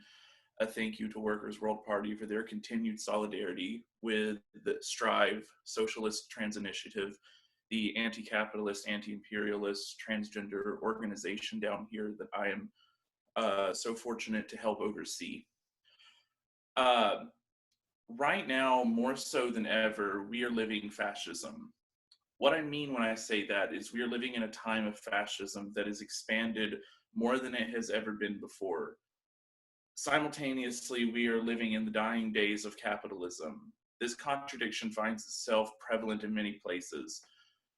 C: a thank you to Workers' World Party for their continued solidarity with the STRIVE, Socialist Trans Initiative, the anti-capitalist, anti-imperialist, transgender organization down here that I am so fortunate to help oversee. Right now, more so than ever, we are living fascism. What I mean when I say that is we are living in a time of fascism that is expanded more than it has ever been before. Simultaneously, we are living in the dying days of capitalism. This contradiction finds itself prevalent in many places.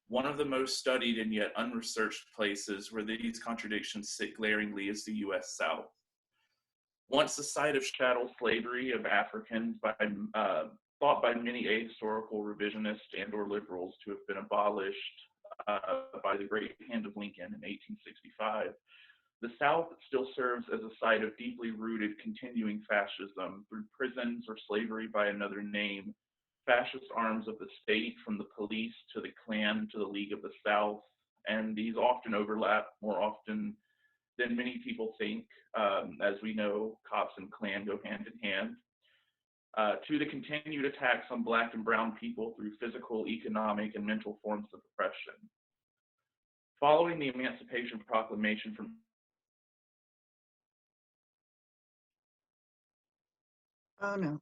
C: One of the most studied and yet unresearched places where these contradictions sit glaringly is the US South. Once the site of chattel slavery of Africans thought by many ahistorical revisionists and or liberals to have been abolished by the great hand of Lincoln in 1865, the South still serves as a site of deeply rooted continuing fascism through prisons or slavery by another name, fascist arms of the state from the police to the Klan to the League of the South, and these often overlap more often than many people think. As we know, cops and Klan go hand in hand. To the continued attacks on Black and brown people through physical, economic, and mental forms of oppression. Following the Emancipation Proclamation from
T: Oh, no.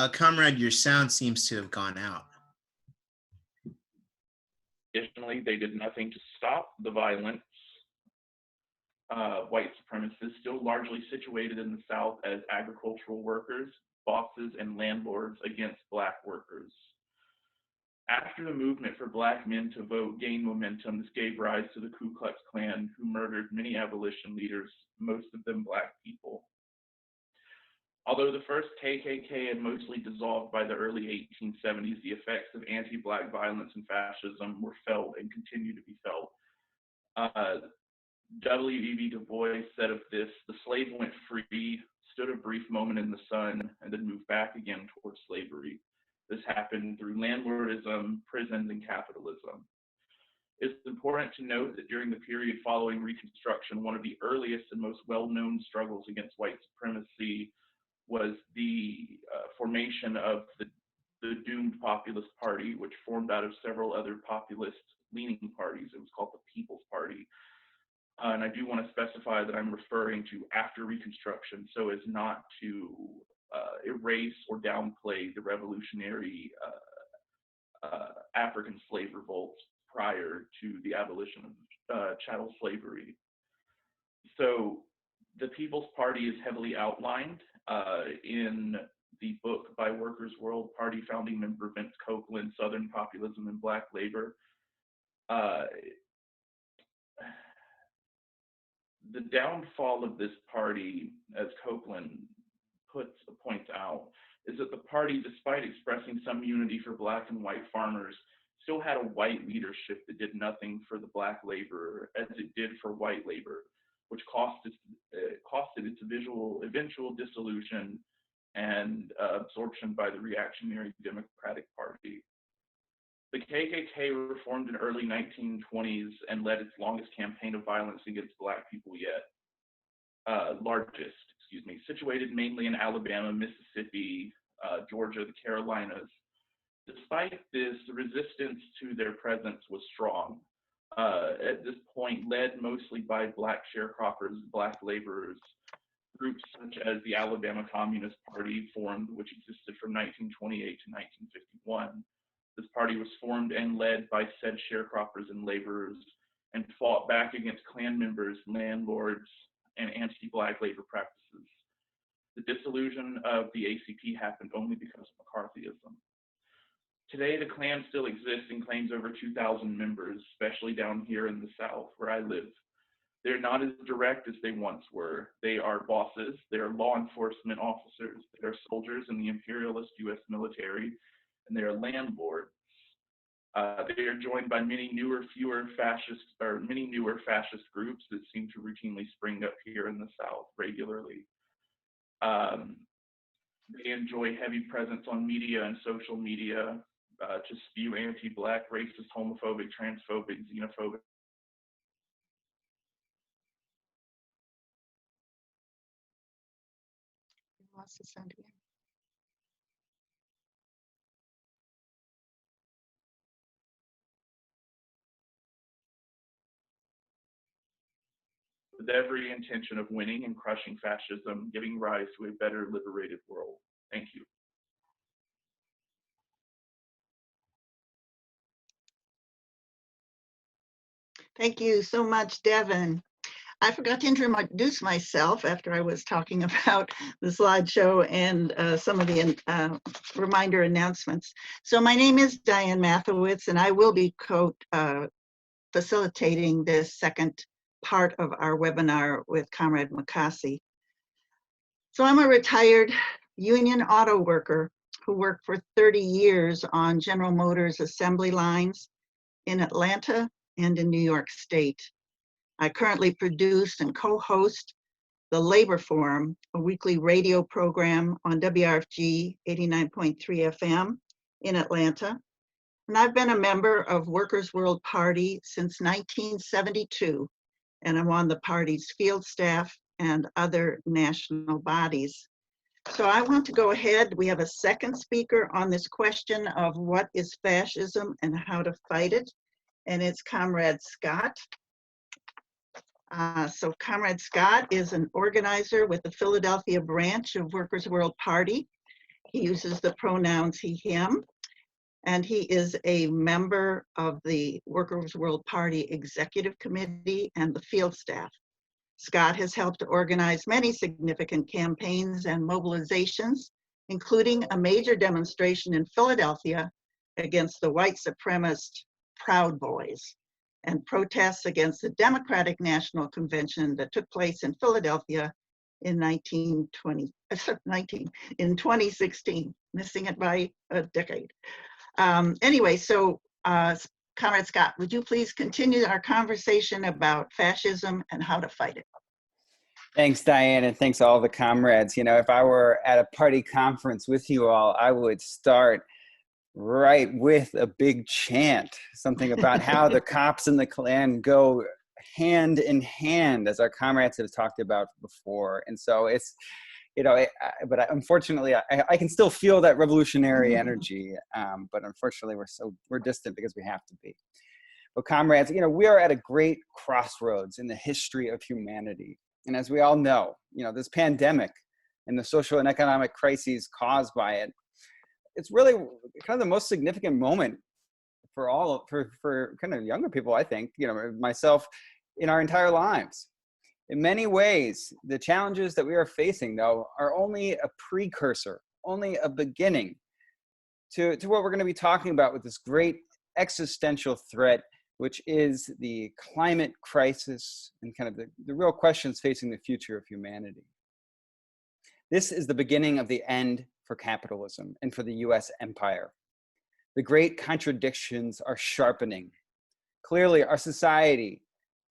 S: Comrade, your sound seems to have gone out.
C: Additionally, they did nothing to stop the violence. White supremacists, still largely situated in the South as agricultural workers, bosses, and landlords against Black workers. After the movement for Black men to vote gained momentum, this gave rise to the Ku Klux Klan, who murdered many abolition leaders, most of them Black people. Although the first KKK had mostly dissolved by the early 1870s, the effects of anti-Black violence and fascism were felt and continue to be felt. W.E.B. Du Bois said of this, "The slave went free, stood a brief moment in the sun, and then moved back again towards slavery. This happened through landlordism, prisons, and capitalism." It's important to note that during the period following Reconstruction, one of the earliest and most well-known struggles against white supremacy was the formation of the doomed Populist Party, which formed out of several other populist-leaning parties. It was called the People's Party. And I do want to specify that I'm referring to after Reconstruction so as not to erase or downplay the revolutionary African slave revolts prior to the abolition of chattel slavery. So the People's Party is heavily outlined in the book by Workers' World Party founding member Vince Copeland, Southern Populism and Black Labor. The downfall of this party, as Copeland points out, is that the party, despite expressing some unity for Black and white farmers, still had a white leadership that did nothing for the Black laborer as it did for white labor, which costed its eventual dissolution and absorption by the reactionary Democratic Party. The KKK reformed in early 1920s and led its longest campaign of violence against Black people yet. Situated mainly in Alabama, Mississippi, Georgia, the Carolinas. Despite this, the resistance to their presence was strong. At this point, led mostly by Black sharecroppers, Black laborers, groups such as the Alabama Communist Party formed, which existed from 1928 to 1951. This party was formed and led by said sharecroppers and laborers and fought back against Klan members, landlords, and anti-Black labor practices. The dissolution of the ACP happened only because of McCarthyism. Today, the Klan still exists and claims over 2,000 members, especially down here in the South where I live. They're not as direct as they once were. They are bosses, they are law enforcement officers, they are soldiers in the imperialist US military, and they are landlords. They are joined by many newer fascist groups that seem to routinely spring up here in the South regularly. They enjoy heavy presence on media and social media to spew anti-Black, racist, homophobic, transphobic, xenophobic.
T: Lost the sound again.
C: With every intention of winning and crushing fascism, giving rise to a better liberated world. Thank you.
T: Thank you so much, Devin. I forgot to introduce myself after I was talking about the slideshow and some of the reminder announcements. So my name is Diane Mathowitz, and I will be facilitating this second part of our webinar with Comrade Makasi. So I'm a retired union auto worker who worked for 30 years on General Motors assembly lines in Atlanta and in New York State. I currently produce and co-host the Labor Forum, a weekly radio program on WRFG 89.3 FM in Atlanta. And I've been a member of Workers' World Party since 1972, and I'm on the party's field staff and other national bodies. So I want to go ahead. We have a second speaker on this question of what is fascism and how to fight it, and it's Comrade Scott. So Comrade Scott is an organizer with the Philadelphia branch of Workers' World Party. He uses the pronouns he, him, and he is a member of the Workers' World Party Executive Committee and the field staff. Scott has helped to organize many significant campaigns and mobilizations, including a major demonstration in Philadelphia against the white supremacist Proud Boys, and protests against the Democratic National Convention that took place in Philadelphia in 2016, missing it by a decade. Anyway, so Comrade Scott, would you please continue our conversation about fascism and how to fight it?
F: Thanks, Diane, and thanks all the comrades. You know, if I were at a party conference with you all, I would start right with a big chant, something about how the cops and the Klan go hand in hand, as our comrades have talked about before. And so it's, you know, but unfortunately, I can still feel that revolutionary energy, but unfortunately, we're distant because we have to be. But comrades, you know, we are at a great crossroads in the history of humanity. And as we all know, you know, this pandemic and the social and economic crises caused by it, it's really kind of the most significant moment for kind of younger people, I think, you know, myself, in our entire lives. In many ways, the challenges that we are facing, though, are only a precursor, only a beginning to what we're going to be talking about with this great existential threat, which is the climate crisis and kind of the real questions facing the future of humanity. This is the beginning of the end for capitalism and for the US empire. The great contradictions are sharpening. Clearly, our society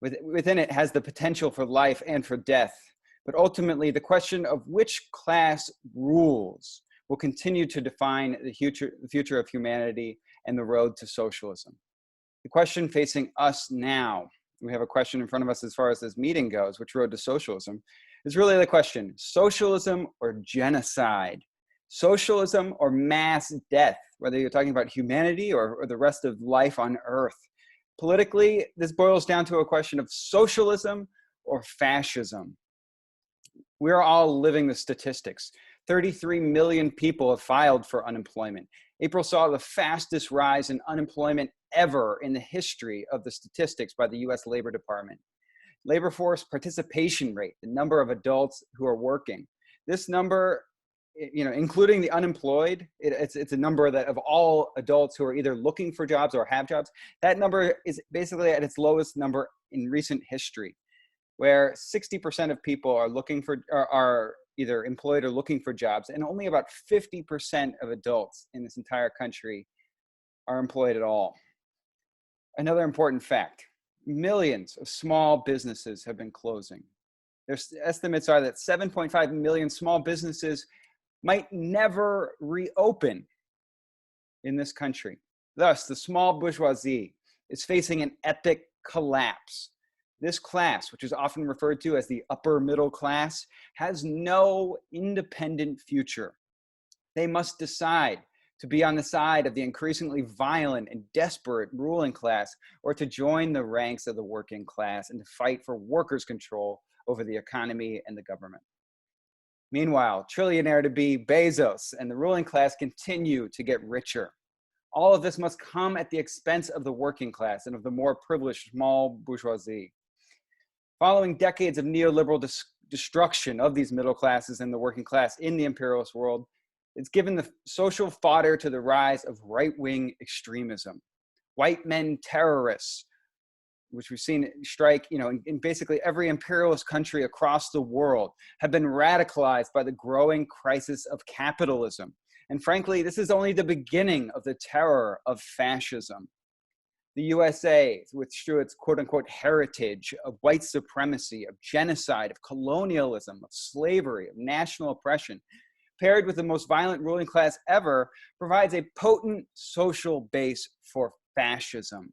F: within it has the potential for life and for death, but ultimately the question of which class rules will continue to define the future of humanity and the road to socialism. The question facing us now, we have a question in front of us as far as this meeting goes, which road to socialism, is really the question: socialism or genocide? Socialism or mass death, whether you're talking about humanity or the rest of life on Earth. Politically, this boils down to a question of socialism or fascism. We're all living the statistics. 33 million people have filed for unemployment. April saw the fastest rise in unemployment ever in the history of the statistics by the US Labor Department. Labor force participation rate, the number of adults who are working. This number, you know, including the unemployed, it's a number that of all adults who are either looking for jobs or have jobs, that number is basically at its lowest number in recent history, where 60% of people are are either employed or looking for jobs, and only about 50% of adults in this entire country are employed at all. Another important fact, millions of small businesses have been closing. Their estimates are that 7.5 million small businesses might never reopen in this country. Thus, the small bourgeoisie is facing an epic collapse. This class, which is often referred to as the upper middle class, has no independent future. They must decide to be on the side of the increasingly violent and desperate ruling class, or to join the ranks of the working class and to fight for workers' control over the economy and the government. Meanwhile, trillionaire-to-be Bezos and the ruling class continue to get richer. All of this must come at the expense of the working class and of the more privileged small bourgeoisie. Following decades of neoliberal destruction of these middle classes and the working class in the imperialist world, it's given the social fodder to the rise of right-wing extremism. White men terrorists, which we've seen strike, in basically every imperialist country across the world, have been radicalized by the growing crisis of capitalism. And frankly, this is only the beginning of the terror of fascism. The USA, through its quote-unquote heritage of white supremacy, of genocide, of colonialism, of slavery, of national oppression, paired with the most violent ruling class ever, provides a potent social base for fascism.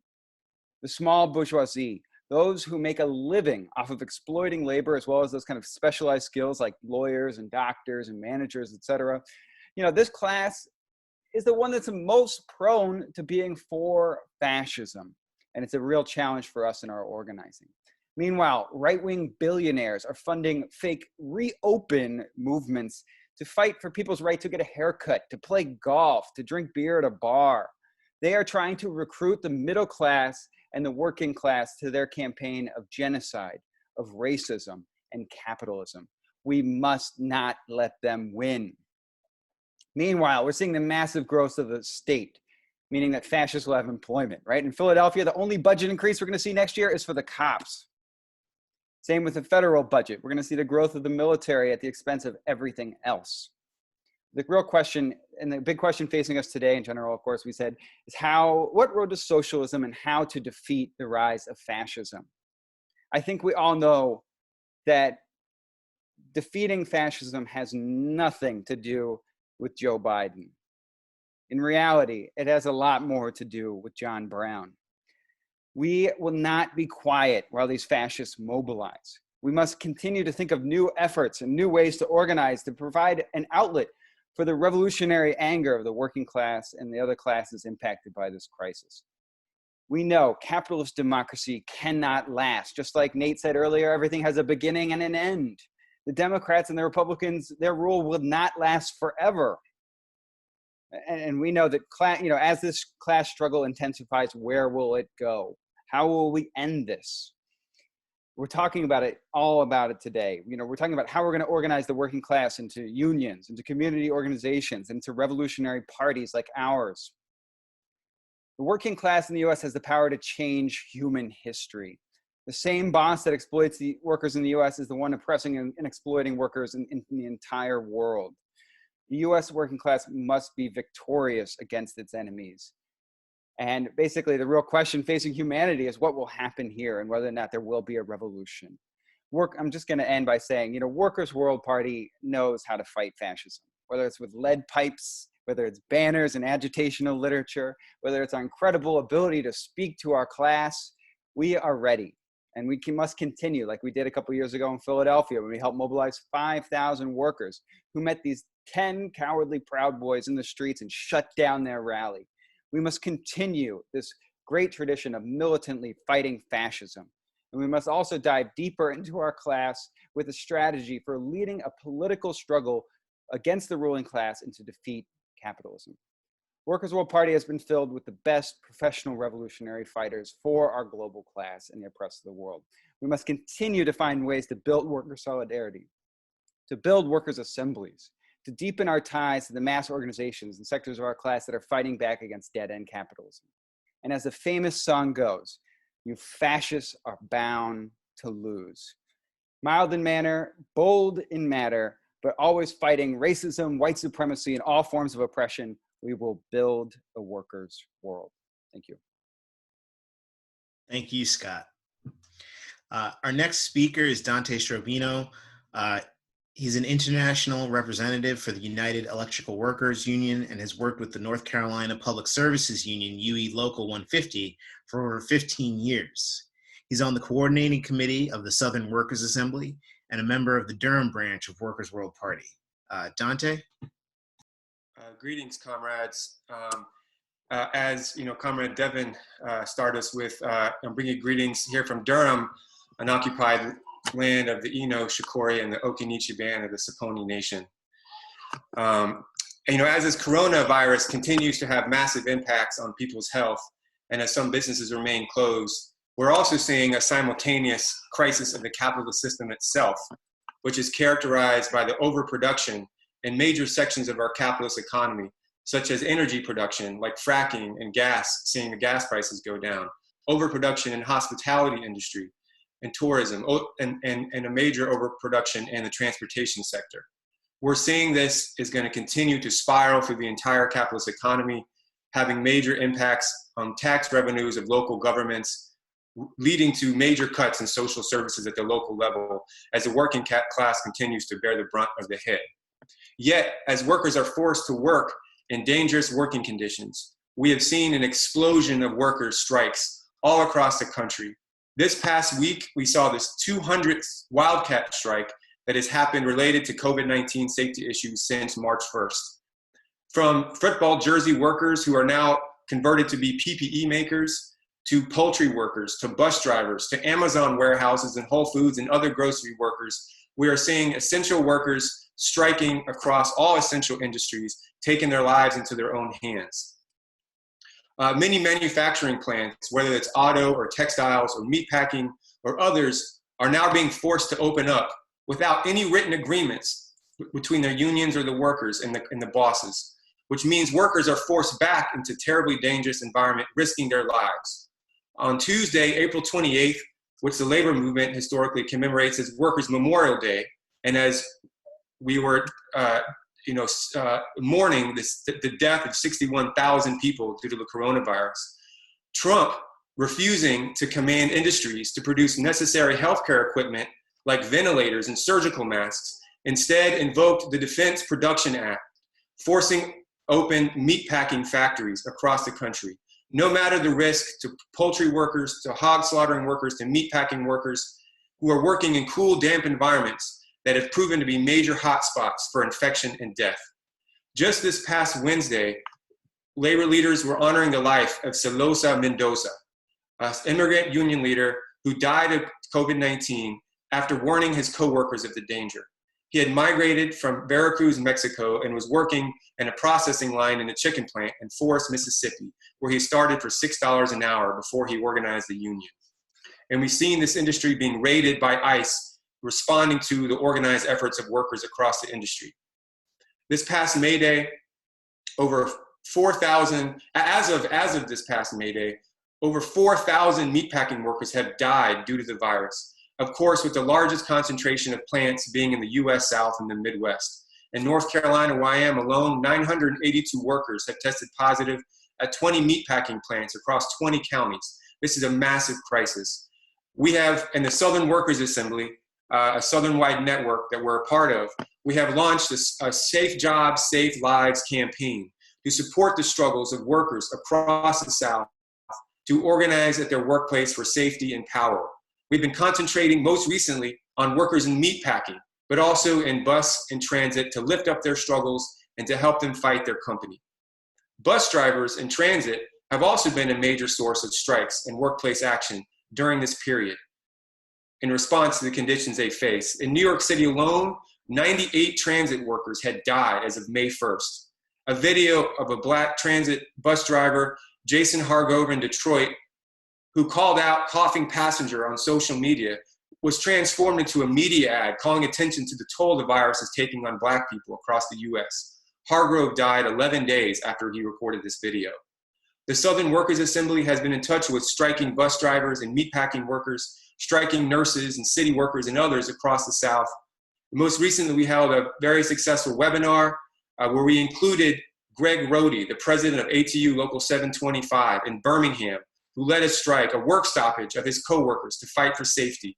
F: The small bourgeoisie, those who make a living off of exploiting labor, as well as those kind of specialized skills like lawyers and doctors and managers, etc. This class is the one that's most prone to being for fascism. And it's a real challenge for us in our organizing. Meanwhile, right-wing billionaires are funding fake reopen movements to fight for people's right to get a haircut, to play golf, to drink beer at a bar. They are trying to recruit the middle class and the working class to their campaign of genocide, of racism, and capitalism. We must not let them win. Meanwhile, we're seeing the massive growth of the state, meaning that fascists will have employment, right? In Philadelphia, the only budget increase we're going to see next year is for the cops. Same with the federal budget. We're going to see the growth of the military at the expense of everything else. The real question, and the big question facing us today in general, of course, we said, is what road to socialism and how to defeat the rise of fascism? I think we all know that defeating fascism has nothing to do with Joe Biden. In reality, it has a lot more to do with John Brown. We will not be quiet while these fascists mobilize. We must continue to think of new efforts and new ways to organize to provide an outlet for the revolutionary anger of the working class and the other classes impacted by this crisis. We know capitalist democracy cannot last. Just like Nate said earlier, everything has a beginning and an end. The Democrats and the Republicans, their rule will not last forever. And we know that as this class struggle intensifies, where will it go? How will we end this? We're talking about it, all about it today. We're talking about how we're going to organize the working class into unions, into community organizations, into revolutionary parties like ours. The working class in the US has the power to change human history. The same boss that exploits the workers in the US is the one oppressing and exploiting workers in the entire world. The US working class must be victorious against its enemies. And basically, the real question facing humanity is what will happen here and whether or not there will be a revolution. I'm just going to end by saying, Workers' World Party knows how to fight fascism, whether it's with lead pipes, whether it's banners and agitational literature, whether it's our incredible ability to speak to our class. We are ready. And we must continue like we did a couple years ago in Philadelphia when we helped mobilize 5,000 workers who met these 10 cowardly Proud Boys in the streets and shut down their rally. We must continue this great tradition of militantly fighting fascism. And we must also dive deeper into our class with a strategy for leading a political struggle against the ruling class and to defeat capitalism. Workers' World Party has been filled with the best professional revolutionary fighters for our global class and the oppressed of the world. We must continue to find ways to build worker solidarity, to build workers' assemblies, to deepen our ties to the mass organizations and sectors of our class that are fighting back against dead-end capitalism. And as the famous song goes, you fascists are bound to lose. Mild in manner, bold in matter, but always fighting racism, white supremacy, and all forms of oppression, we will build a workers' world. Thank you.
S: Thank you, Scott. Our next speaker is Dante Strobino. He's an international representative for the United Electrical Workers Union and has worked with the North Carolina Public Services Union, UE Local 150, for over 15 years. He's on the coordinating committee of the Southern Workers Assembly and a member of the Durham branch of Workers' World Party. Dante?
G: Greetings, comrades. As you know, Comrade Devin started us with, I'm bringing greetings here from Durham, an occupied land of the Eno, Shikori, and the Okinichi Band of the Saponi Nation. And, you know, as this coronavirus continues to have massive impacts on people's health, and as some businesses remain closed, we're also seeing a simultaneous crisis of the capitalist system itself, which is characterized by the overproduction in major sections of our capitalist economy, such as energy production, like fracking and gas, seeing the gas prices go down, overproduction in hospitality industry and tourism, and a major overproduction in the transportation sector. We're seeing this is going to continue to spiral through the entire capitalist economy, having major impacts on tax revenues of local governments, leading to major cuts in social services at the local level as the working class continues to bear the brunt of the hit. Yet, as workers are forced to work in dangerous working conditions, we have seen an explosion of workers' strikes all across the country. This past week, we saw this 200th wildcat strike that has happened related to COVID-19 safety issues since March 1st. From football jersey workers who are now converted to be PPE makers, to poultry workers, to bus drivers, to Amazon warehouses and Whole Foods and other grocery workers, we are seeing essential workers striking across all essential industries, taking their lives into their own hands. Many manufacturing plants, whether it's auto or textiles or meatpacking or others, are now being forced to open up without any written agreements between their unions or the workers and the bosses, which means workers are forced back into terribly dangerous environment, risking their lives. On Tuesday, April 28th, which the labor movement historically commemorates as Workers' Memorial Day, and as we were mourning the death of 61,000 people due to the coronavirus, Trump refusing to command industries to produce necessary healthcare equipment like ventilators and surgical masks, instead invoked the Defense Production Act, forcing open meatpacking factories across the country. No matter the risk to poultry workers, to hog slaughtering workers, to meatpacking workers who are working in cool, damp environments that have proven to be major hotspots for infection and death. Just this past Wednesday, labor leaders were honoring the life of Celosa Mendoza, an immigrant union leader who died of COVID-19 after warning his coworkers of the danger. He had migrated from Veracruz, Mexico, and was working in a processing line in a chicken plant in Forest, Mississippi, where he started for $6 an hour before he organized the union. And we've seen this industry being raided by ICE, responding to the organized efforts of workers across the industry. This past May Day, over 4,000, as of this past May Day, over 4,000 meatpacking workers have died due to the virus. Of course, with the largest concentration of plants being in the US South and the Midwest. In North Carolina, where I am alone, 982 workers have tested positive at 20 meatpacking plants across 20 counties. This is a massive crisis. We have, in the Southern Workers Assembly, a Southern-wide network that we're a part of, we have launched a Safe Jobs, Safe Lives campaign to support the struggles of workers across the South to organize at their workplace for safety and power. We've been concentrating most recently on workers in meatpacking, but also in bus and transit to lift up their struggles and to help them fight their company. Bus drivers in transit have also been a major source of strikes and workplace action during this period in response to the conditions they face. In New York City alone, 98 transit workers had died as of May 1st. A video of a Black transit bus driver, Jason Hargrove in Detroit, who called out coughing passenger on social media, was transformed into a media ad calling attention to the toll the virus is taking on Black people across the US. Hargrove died 11 days after he recorded this video. The Southern Workers Assembly has been in touch with striking bus drivers and meatpacking workers, striking nurses and city workers and others across the South. Most recently, we held a very successful webinar where we included Greg Rohde, the president of ATU Local 725 in Birmingham, who led a strike, a work stoppage of his coworkers to fight for safety.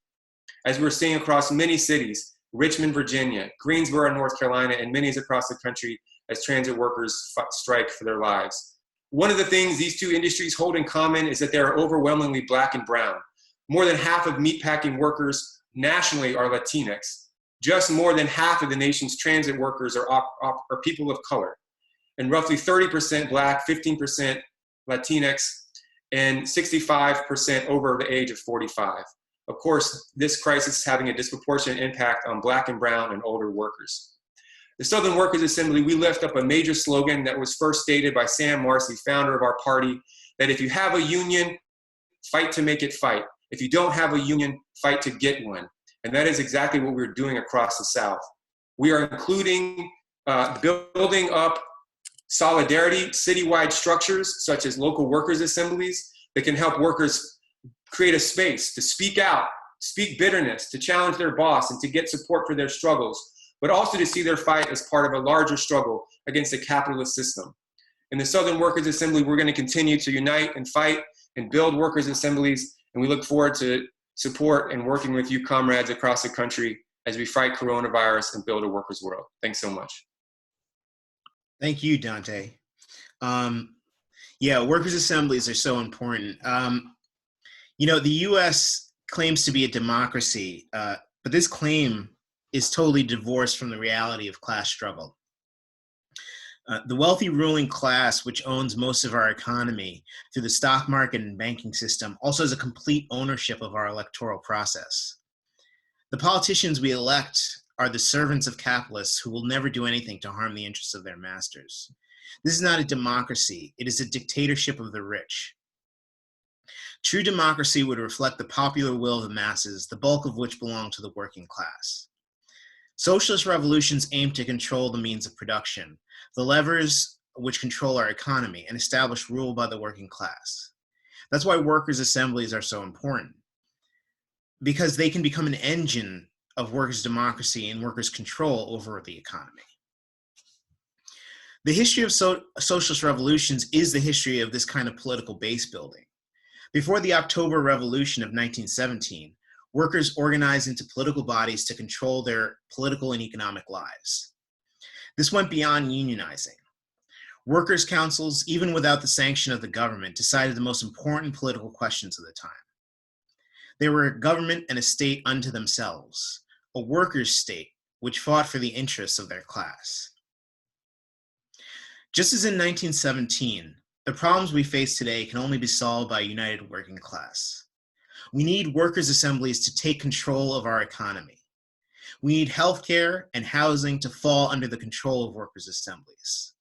G: As we're seeing across many cities, Richmond, Virginia, Greensboro, North Carolina, and many across the country as transit workers strike for their lives. One of the things these two industries hold in common is that they are overwhelmingly Black and brown. More than half of meatpacking workers nationally are Latinx. Just more than half of the nation's transit workers are people of color. And roughly 30% Black, 15% Latinx, and 65% over the age of 45. Of course, this crisis is having a disproportionate impact on Black and brown and older workers. The Southern Workers Assembly, we lift up a major slogan that was first stated by Sam Marcy, founder of our party, that if you have a union, fight to make it fight. If you don't have a union, fight to get one. And that is exactly what we're doing across the South. We are including building up solidarity, citywide structures, such as local workers' assemblies, that can help workers create a space to speak out, speak bitterness, to challenge their boss, and to get support for their struggles, but also to see their fight as part of a larger struggle against the capitalist system. In the Southern Workers Assembly, we're going to continue to unite and fight and build workers' assemblies, and we look forward to support and working with you comrades across the country as we fight coronavirus and build a workers' world. Thanks so much.
S: Thank you, Dante. Yeah, workers' assemblies are so important. You know, the US claims to be a democracy, but this claim is totally divorced from the reality of class struggle. The wealthy ruling class, which owns most of our economy through the stock market and banking system, also has a complete ownership of our electoral process. The politicians we elect are the servants of capitalists who will never do anything to harm the interests of their masters. This is not a democracy, it is a dictatorship of the rich. True democracy would reflect the popular will of the masses, the bulk of which belong to the working class. Socialist revolutions aim to control the means of production, the levers which control our economy, and establish rule by the working class. That's why workers' assemblies are so important, because they can become an engine of workers' democracy and workers' control over the economy. The history of socialist revolutions is the history of this kind of political base building. Before the October Revolution of 1917, workers organized into political bodies to control their political and economic lives. This went beyond unionizing. Workers' councils, even without the sanction of the government, decided the most important political questions of the time. They were a government and a state unto themselves, a workers' state which fought for the interests of their class. Just as in 1917, the problems we face today can only be solved by a united working class. We need workers' assemblies to take control of our economy. We need healthcare and housing to fall under the control of workers' assemblies.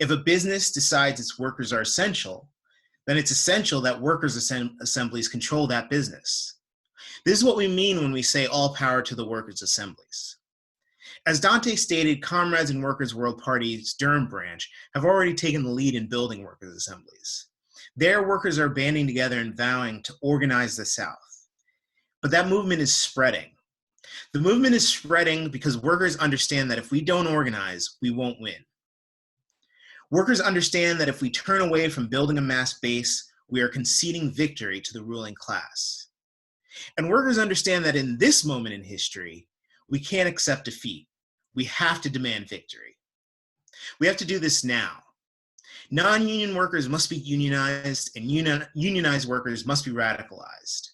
S: If a business decides its workers are essential, then it's essential that workers' assemblies control that business. This is what we mean when we say all power to the workers' assemblies. As Dante stated, comrades in Workers' World Party's Durham branch have already taken the lead in building workers' assemblies. Their workers are banding together and vowing to organize the South. But that movement is spreading. The movement is spreading because workers understand that if we don't organize, we won't win. Workers understand that if we turn away from building a mass base, we are conceding victory to the ruling class. And workers understand that in this moment in history, we can't accept defeat. We have to demand victory. We have to do this now. Non-union workers must be unionized, and unionized workers must be radicalized.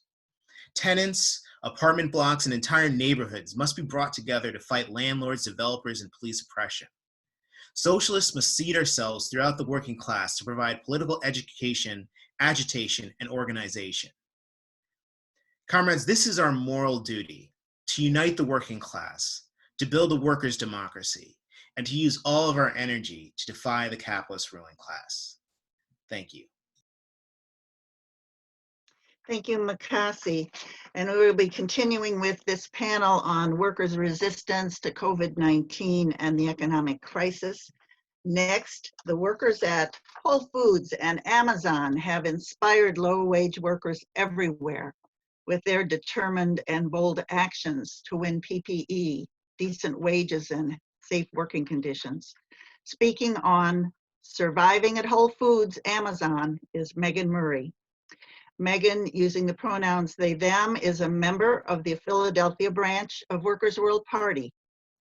S: Tenants, apartment blocks, and entire neighborhoods must be brought together to fight landlords, developers, and police oppression. Socialists must seed ourselves throughout the working class to provide political education, agitation, and organization. Comrades, this is our moral duty, to unite the working class, to build a workers' democracy, and to use all of our energy to defy the capitalist ruling class. Thank you.
T: Thank you, Makasi. And we will be continuing with this panel on workers' resistance to COVID-19 and the economic crisis. Next, the workers at Whole Foods and Amazon have inspired low-wage workers everywhere with their determined and bold actions to win PPE, decent wages, and safe working conditions. Speaking on Surviving at Whole Foods Amazon is Megan Murray. Megan, using the pronouns they, them, is a member of the Philadelphia branch of Workers' World Party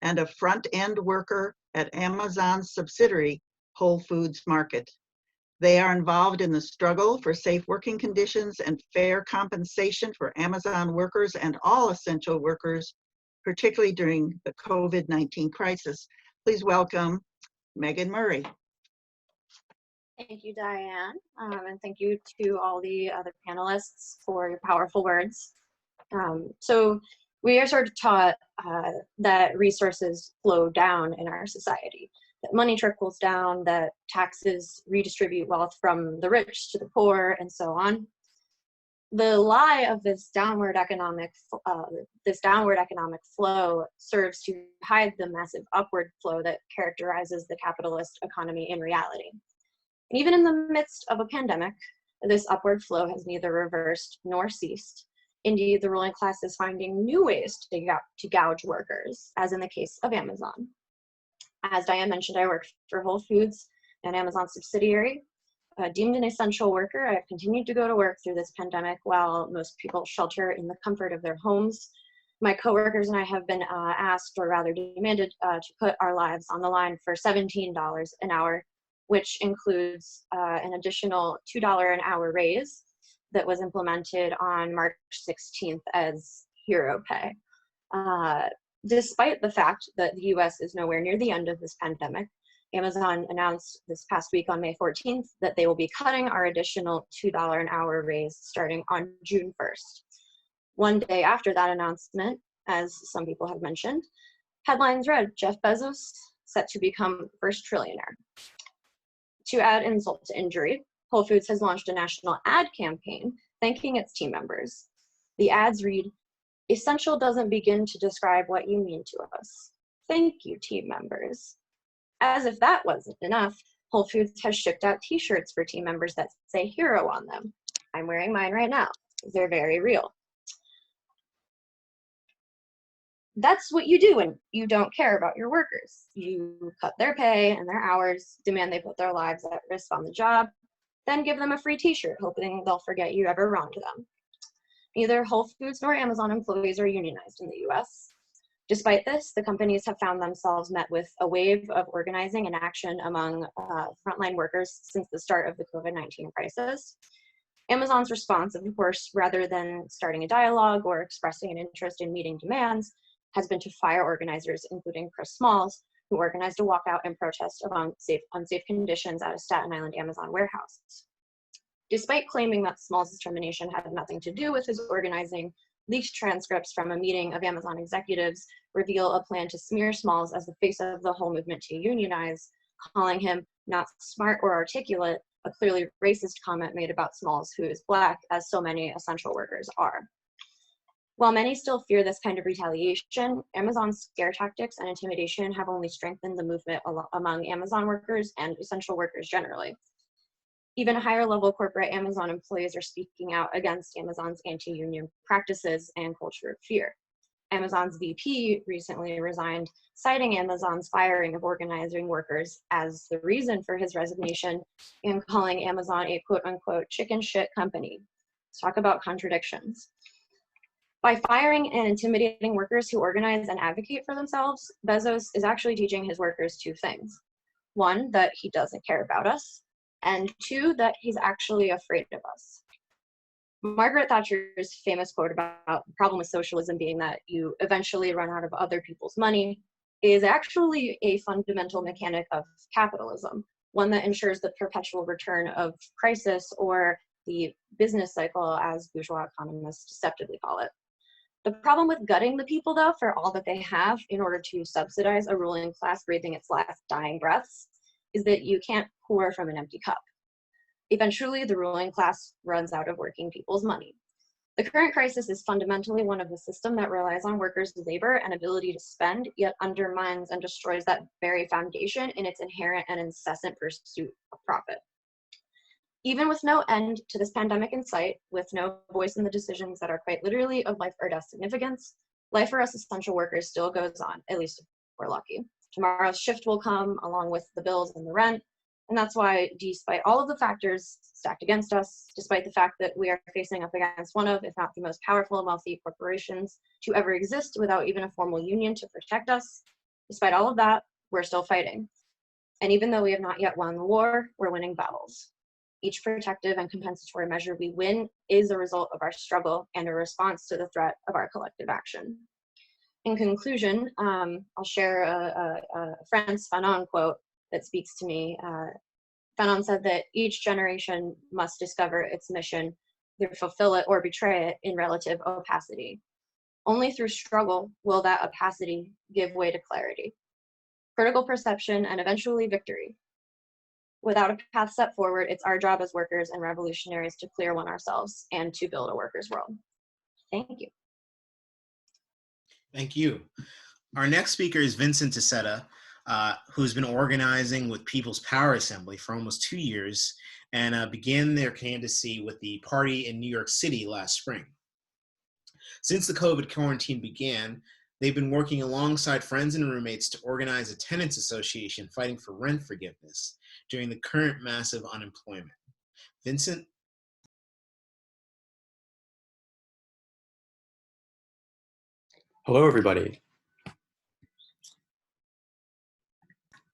T: and a front-end worker at Amazon's subsidiary, Whole Foods Market. They are involved in the struggle for safe working conditions and fair compensation for Amazon workers and all essential workers, particularly during the COVID-19 crisis. Please welcome Megan Murray.
H: Thank you, Diane, and thank you to all the other panelists for your powerful words. So we are sort of taught that resources flow down in our society, that money trickles down, that taxes redistribute wealth from the rich to the poor, and so on. The lie of this downward economic flow serves to hide the massive upward flow that characterizes the capitalist economy in reality. And even in the midst of a pandemic, this upward flow has neither reversed nor ceased. Indeed, the ruling class is finding new ways to gouge workers, as in the case of Amazon. As Diane mentioned, I work for Whole Foods, an Amazon subsidiary. Deemed an essential worker, I've continued to go to work through this pandemic while most people shelter in the comfort of their homes. My coworkers and I have been asked, or rather demanded, to put our lives on the line for $17 an hour, which includes an additional $2 an hour raise that was implemented on March 16th as hero pay. Despite the fact that the US is nowhere near the end of this pandemic, Amazon announced this past week on May 14th that they will be cutting our additional $2 an hour raise starting on June 1st. One day after that announcement, as some people have mentioned, headlines read, Jeff Bezos set to become first trillionaire. To add insult to injury, Whole Foods has launched a national ad campaign thanking its team members. The ads read, "Essential doesn't begin to describe what you mean to us. Thank you, team members." As if that wasn't enough, Whole Foods has shipped out t-shirts for team members that say hero on them. I'm wearing mine right now. They're very real. That's what you do when you don't care about your workers. You cut their pay and their hours, demand they put their lives at risk on the job, then give them a free t-shirt, hoping they'll forget you ever wronged them. Neither Whole Foods nor Amazon employees are unionized in the US. Despite this, the companies have found themselves met with a wave of organizing and action among frontline workers since the start of the COVID-19 crisis. Amazon's response, of course, rather than starting a dialogue or expressing an interest in meeting demands, has been to fire organizers, including Chris Smalls, who organized a walkout and protest about unsafe conditions at a Staten Island Amazon warehouse. Despite claiming that Smalls' termination had nothing to do with his organizing, leaked transcripts from a meeting of Amazon executives reveal a plan to smear Smalls as the face of the whole movement to unionize, calling him not smart or articulate, a clearly racist comment made about Smalls, who is Black, as so many essential workers are. While many still fear this kind of retaliation, Amazon's scare tactics and intimidation have only strengthened the movement among Amazon workers and essential workers generally. Even higher level corporate Amazon employees are speaking out against Amazon's anti-union practices and culture of fear. Amazon's VP recently resigned, citing Amazon's firing of organizing workers as the reason for his resignation and calling Amazon a quote unquote chicken shit company. Let's talk about contradictions. By firing and intimidating workers who organize and advocate for themselves, Bezos is actually teaching his workers two things. One, that he doesn't care about us, and two, that he's actually afraid of us. Margaret Thatcher's famous quote about the problem with socialism being that you eventually run out of other people's money is actually a fundamental mechanic of capitalism, one that ensures the perpetual return of crisis, or the business cycle, as bourgeois economists deceptively call it. The problem with gutting the people, though, for all that they have in order to subsidize a ruling class breathing its last dying breaths is that you can't pour from an empty cup. Eventually, the ruling class runs out of working people's money. The current crisis is fundamentally one of the system that relies on workers' labor and ability to spend, yet undermines and destroys that very foundation in its inherent and incessant pursuit of profit. Even with no end to this pandemic in sight, with no voice in the decisions that are quite literally of life or death significance, life for us essential workers still goes on, at least if we're lucky. Tomorrow's shift will come along with the bills and the rent, And that's why, despite all of the factors stacked against us, despite the fact that we are facing up against one of, if not the most powerful and wealthy corporations to ever exist without even a formal union to protect us, despite all of that, we're still fighting. And even though we have not yet won the war, we're winning battles. Each protective and compensatory measure we win is a result of our struggle and a response to the threat of our collective action. In conclusion, I'll share a Frantz Fanon quote that speaks to me. Fanon said that each generation must discover its mission, either fulfill it or betray it in relative opacity. Only through struggle will that opacity give way to clarity, critical perception, and eventually victory. Without a path set forward, it's our job as workers and revolutionaries to clear one ourselves and to build a workers' world. Thank you.
S: Thank you. Our next speaker is Vincent Ticetta, who's been organizing with People's Power Assembly for almost 2 years and began their candidacy with the party in New York City last spring. Since the COVID quarantine began, they've been working alongside friends and roommates to organize a tenants association fighting for rent forgiveness during the current massive unemployment. Vincent?
E: Hello, everybody.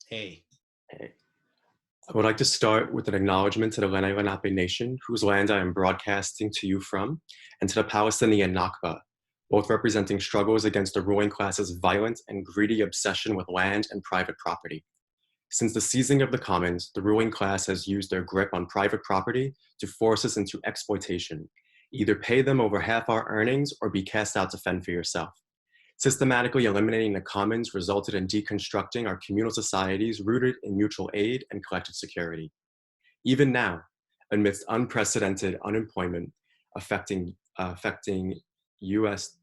S: Hey.
E: Hey. I would like to start with an acknowledgement to the Lenni Lenape Nation, whose land I am broadcasting to you from, and to the Palestinian Nakba, both representing struggles against the ruling class's violent and greedy obsession with land and private property. Since the seizing of the commons, the ruling class has used their grip on private property to force us into exploitation. Either pay them over half our earnings or be cast out to fend for yourself. Systematically eliminating the commons resulted in deconstructing our communal societies rooted in mutual aid and collective security. Even now, amidst unprecedented unemployment affecting US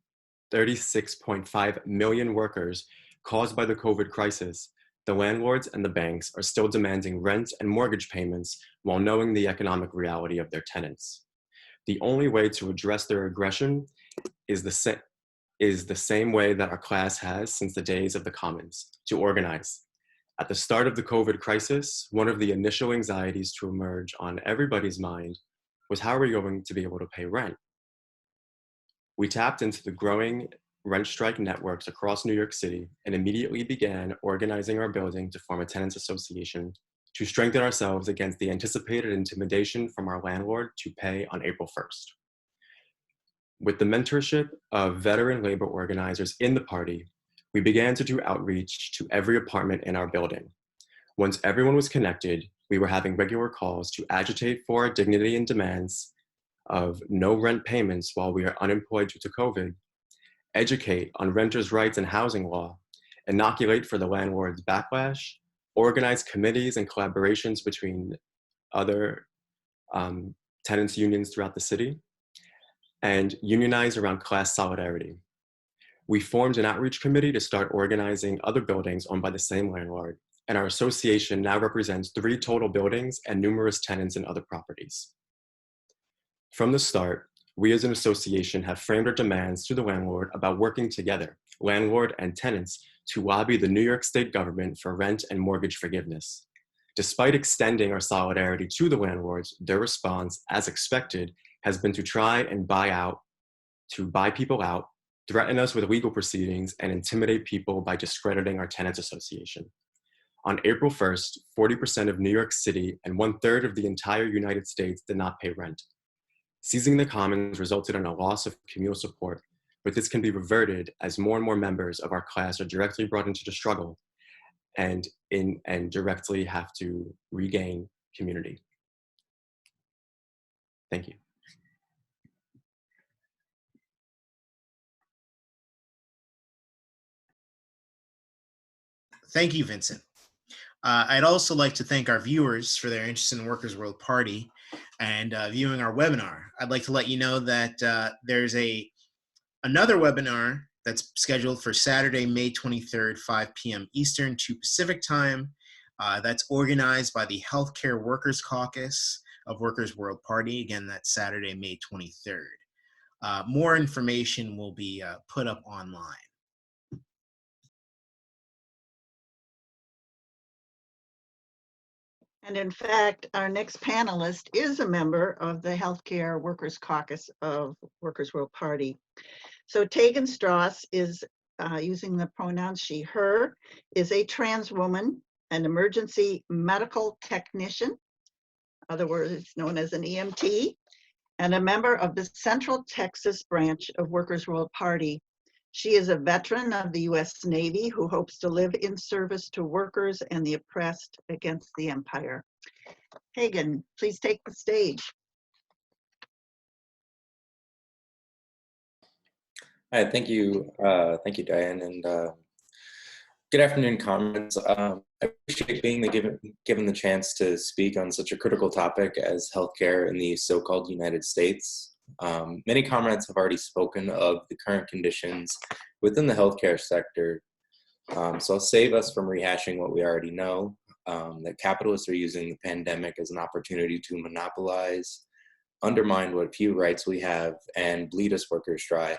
E: 36.5 million workers caused by the COVID crisis, the landlords and the banks are still demanding rent and mortgage payments while knowing the economic reality of their tenants. The only way to address their aggression is the same way that our class has since the days of the commons, to organize. At the start of the COVID crisis, one of the initial anxieties to emerge on everybody's mind was how are we going to be able to pay rent? We tapped into the growing rent strike networks across New York City and immediately began organizing our building to form a tenants association to strengthen ourselves against the anticipated intimidation from our landlord to pay on April 1st. With the mentorship of veteran labor organizers in the party, we began to do outreach to every apartment in our building. Once everyone was connected, we were having regular calls to agitate for our dignity and demands of no rent payments while we are unemployed due to COVID, educate on renters' rights and housing law, inoculate for the landlord's backlash, organize committees and collaborations between other tenants unions throughout the city, and unionize around class solidarity. We formed an outreach committee to start organizing other buildings owned by the same landlord, and our association now represents 3 total buildings and numerous tenants in other properties. From the start, we as an association have framed our demands to the landlord about working together, landlord and tenants, to lobby the New York State government for rent and mortgage forgiveness. Despite extending our solidarity to the landlords, their response, as expected, has been to try and buy people out, threaten us with legal proceedings, and intimidate people by discrediting our tenants association. On April 1st, 40% of New York City and 1/3 of the entire United States did not pay rent. Seizing the commons resulted in a loss of communal support, but this can be reverted as more and more members of our class are directly brought into the struggle and directly have to regain community. Thank you.
S: Thank you, Vincent. I'd also like to thank our viewers for their interest in the Workers' World Party and viewing our webinar. I'd like to let you know that there's another webinar that's scheduled for Saturday, May 23rd, 5 p.m. Eastern, 2 Pacific time. That's organized by the Healthcare Workers Caucus of Workers' World Party. Again, that's Saturday, May 23rd. More information will be put up online.
T: And in fact, our next panelist is a member of the Healthcare Workers Caucus of Workers' World Party. So Tegan Strauss is, using the pronouns she, her, is a trans woman, an emergency medical technician, other words known as an EMT, and a member of the Central Texas branch of Workers' World Party. She is a veteran of the US Navy who hopes to live in service to workers and the oppressed against the empire. Hagen, please take the stage.
K: Hi, thank you, Diane, and good afternoon, comrades. I appreciate being given the chance to speak on such a critical topic as healthcare in the so-called United States. Many comrades have already spoken of the current conditions within the healthcare sector, so I'll save us from rehashing what we already know, that capitalists are using the pandemic as an opportunity to monopolize, undermine what few rights we have, and bleed us workers dry.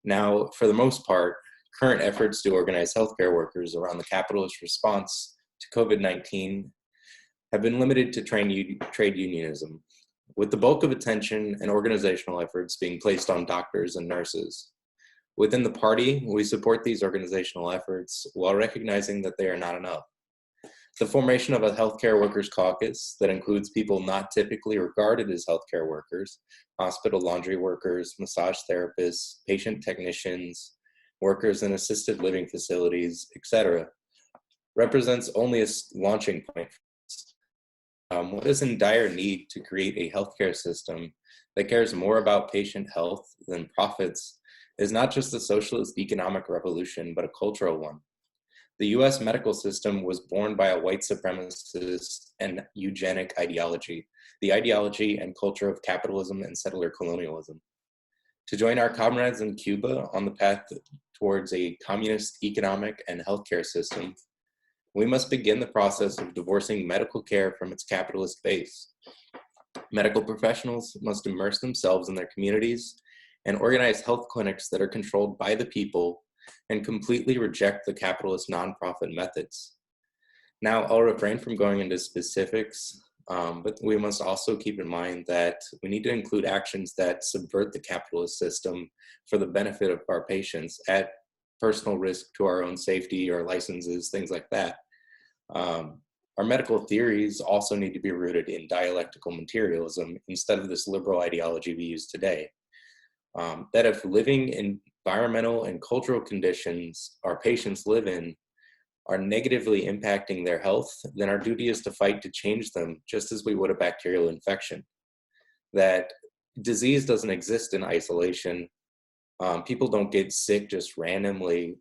K: Now, for the most part, current efforts to organize healthcare workers around the capitalist response to COVID-19 have been limited to trade unionism, with the bulk of attention and organizational efforts being placed on doctors and nurses. Within the party, we support these organizational efforts while recognizing that they are not enough. The formation of a healthcare workers caucus that includes people not typically regarded as healthcare workers, hospital laundry workers, massage therapists, patient technicians, workers in assisted living facilities, etc., represents only a launching point. What is in dire need to create a healthcare system that cares more about patient health than profits is not just a socialist economic revolution, but a cultural one. The US medical system was born by a white supremacist and eugenic ideology, the ideology and culture of capitalism and settler colonialism. To join our comrades in Cuba on the path towards a communist economic and healthcare system, we must begin the process of divorcing medical care from its capitalist base. Medical professionals must immerse themselves in their communities and organize health clinics that are controlled by the people and completely reject the capitalist nonprofit methods. Now, I'll refrain from going into specifics, but we must also keep in mind that we need to include actions that subvert the capitalist system for the benefit of our patients at personal risk to our own safety or licenses, things like that. Our medical theories also need to be rooted in dialectical materialism instead of this liberal ideology we use today. That if living in environmental and cultural conditions our patients live in are negatively impacting their health, then our duty is to fight to change them just as we would a bacterial infection. That disease doesn't exist in isolation. People don't get sick just randomly.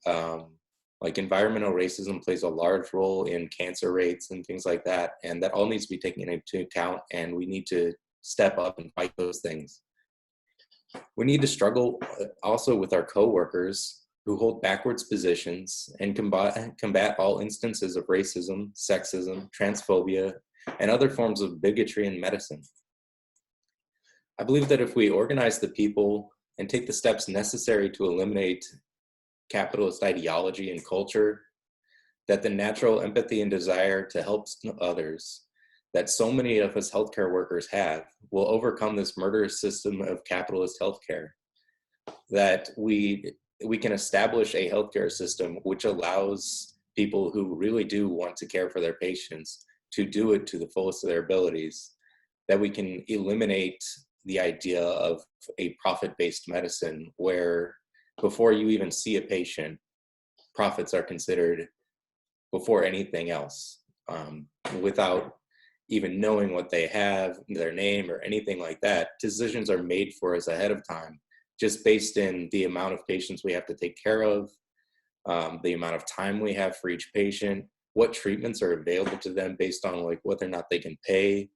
K: Like environmental racism plays a large role in cancer rates and things like that. And that all needs to be taken into account, and we need to step up and fight those things. We need to struggle also with our coworkers who hold backwards positions and combat all instances of racism, sexism, transphobia, and other forms of bigotry in medicine. I believe that if we organize the people and take the steps necessary to eliminate capitalist ideology and culture, that the natural empathy and desire to help others that so many of us healthcare workers have will overcome this murderous system of capitalist healthcare. That we can establish a healthcare system which allows people who really do want to care for their patients to do it to the fullest of their abilities. That we can eliminate the idea of a profit-based medicine where before you even see a patient, profits are considered before anything else, without even knowing what they have, their name or anything like that. Decisions are made for us ahead of time, just based in the amount of patients we have to take care of, the amount of time we have for each patient, what treatments are available to them based on like whether or not they can pay,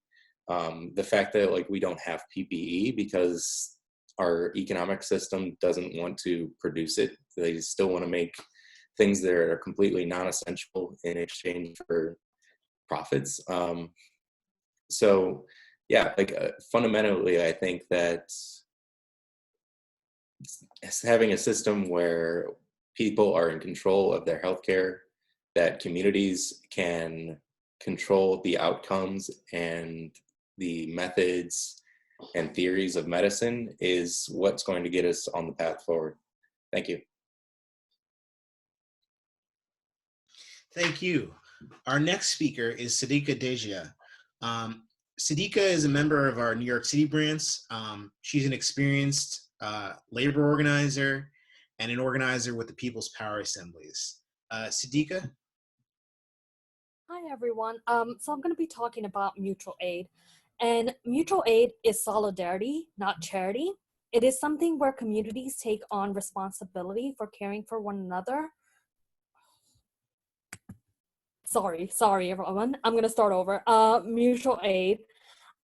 K: the fact that like we don't have PPE because our economic system doesn't want to produce it. They still want to make things that are completely non-essential in exchange for profits. So yeah, like fundamentally, I think that having a system where people are in control of their healthcare, that communities can control the outcomes and the methods and theories of medicine is what's going to get us on the path forward. Thank you.
S: Thank you. Our next speaker is Siddiqa Dejia. Siddiqa is a member of our New York City branch. She's an experienced labor organizer and an organizer with the People's Power Assemblies. Siddiqa?
L: Hi, everyone. So I'm going to be talking about mutual aid. And mutual aid is solidarity, not charity. It is something where communities take on responsibility for caring for one another. Sorry, everyone. I'm going to start over. Mutual aid.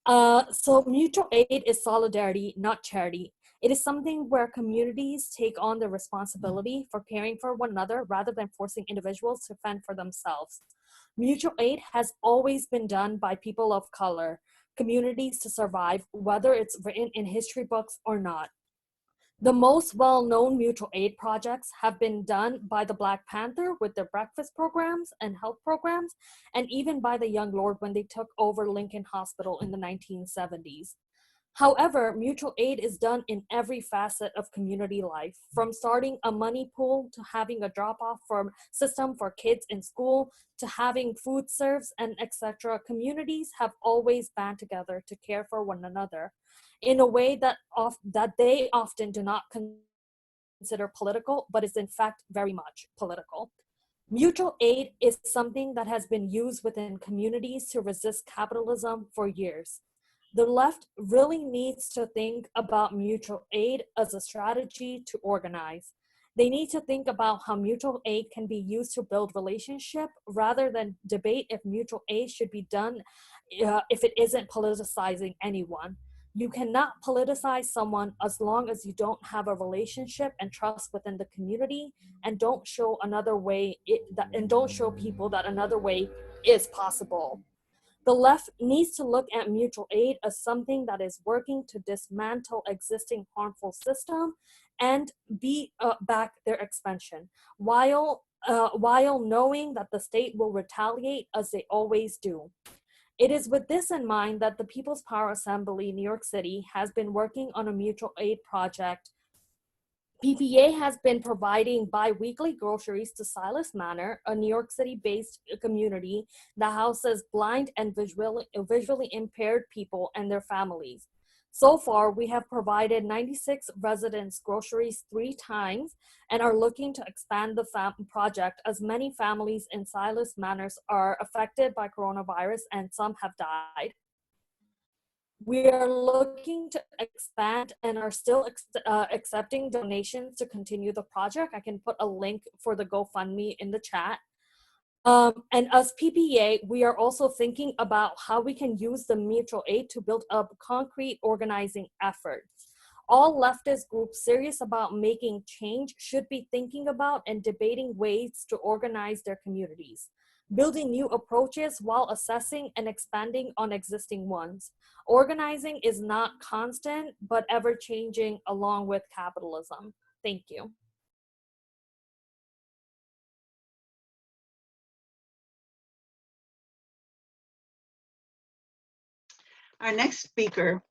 L: So mutual aid is solidarity, not charity. It is something where communities take on the responsibility for caring for one another rather than forcing individuals to fend for themselves. Mutual aid has always been done by people of color, communities to survive, whether it's written in history books or not. The most well-known mutual aid projects have been done by the Black Panther with their breakfast programs and health programs, and even by the Young Lord when they took over Lincoln Hospital in the 1970s. However, mutual aid is done in every facet of community life, from starting a money pool to having a drop-off system for kids in school to having food serves and etc. Communities have always band together to care for one another in a way that they often do not consider political, but is in fact very much political. Mutual aid is something that has been used within communities to resist capitalism for years. The left really needs to think about mutual aid as a strategy to organize. They need to think about how mutual aid can be used to build relationship rather than debate if mutual aid should be done if it isn't politicizing anyone. You cannot politicize someone as long as you don't have a relationship and trust within the community and don't show another way and don't show people that another way is possible. The left needs to look at mutual aid as something that is working to dismantle existing harmful system and back their expansion, while knowing that the state will retaliate as they always do. It is with this in mind that the People's Power Assembly, New York City, has been working on a mutual aid project. PPA has been providing bi-weekly groceries to Silas Manor, a New York City-based community that houses blind and visually impaired people and their families. So far, we have provided 96 residents groceries 3 times and are looking to expand the project as many families in Silas Manors are affected by coronavirus and some have died. We are looking to expand and are still accepting donations to continue the project. I can put a link for the GoFundMe in the chat. And as PPA, we are also thinking about how we can use the mutual aid to build up concrete organizing efforts. All leftist groups serious about making change should be thinking about and debating ways to organize their communities, building new approaches while assessing and expanding on existing ones. Organizing is not constant, but ever-changing along with capitalism. Thank you.
T: Our next speaker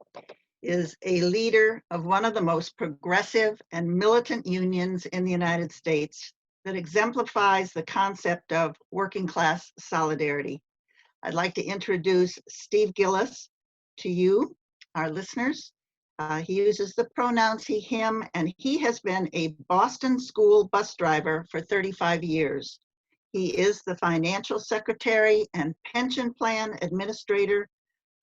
T: is a leader of one of the most progressive and militant unions in the United States that exemplifies the concept of working class solidarity. I'd like to introduce Steve Gillis to you, our listeners. He uses the pronouns he, him, and he has been a Boston school bus driver for 35 years. He is the financial secretary and pension plan administrator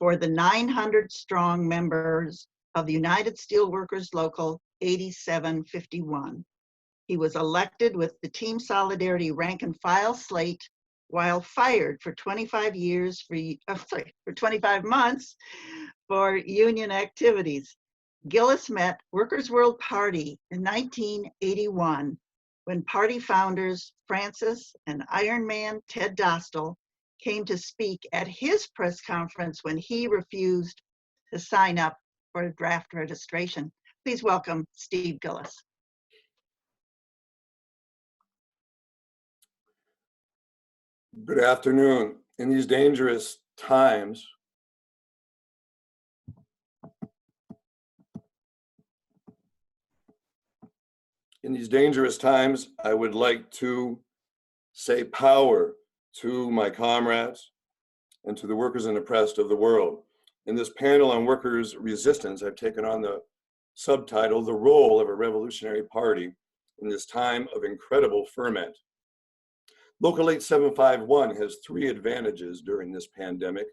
T: for the 900 strong members of the United Steelworkers Local 8751. He was elected with the Team Solidarity rank and file slate while fired for 25 months for union activities. Gillis met Workers' World Party in 1981 when party founders Francis and Iron Man Ted Dostal came to speak at his press conference when he refused to sign up for draft registration. Please welcome Steve Gillis.
V: Good afternoon.
M: In these dangerous times, I would like to say power to my comrades and to the workers and oppressed of the world. In this panel on workers' resistance, I've taken on the subtitle, The Role of a Revolutionary Party in this Time of Incredible Ferment. Local 8751 has 3 advantages during this pandemic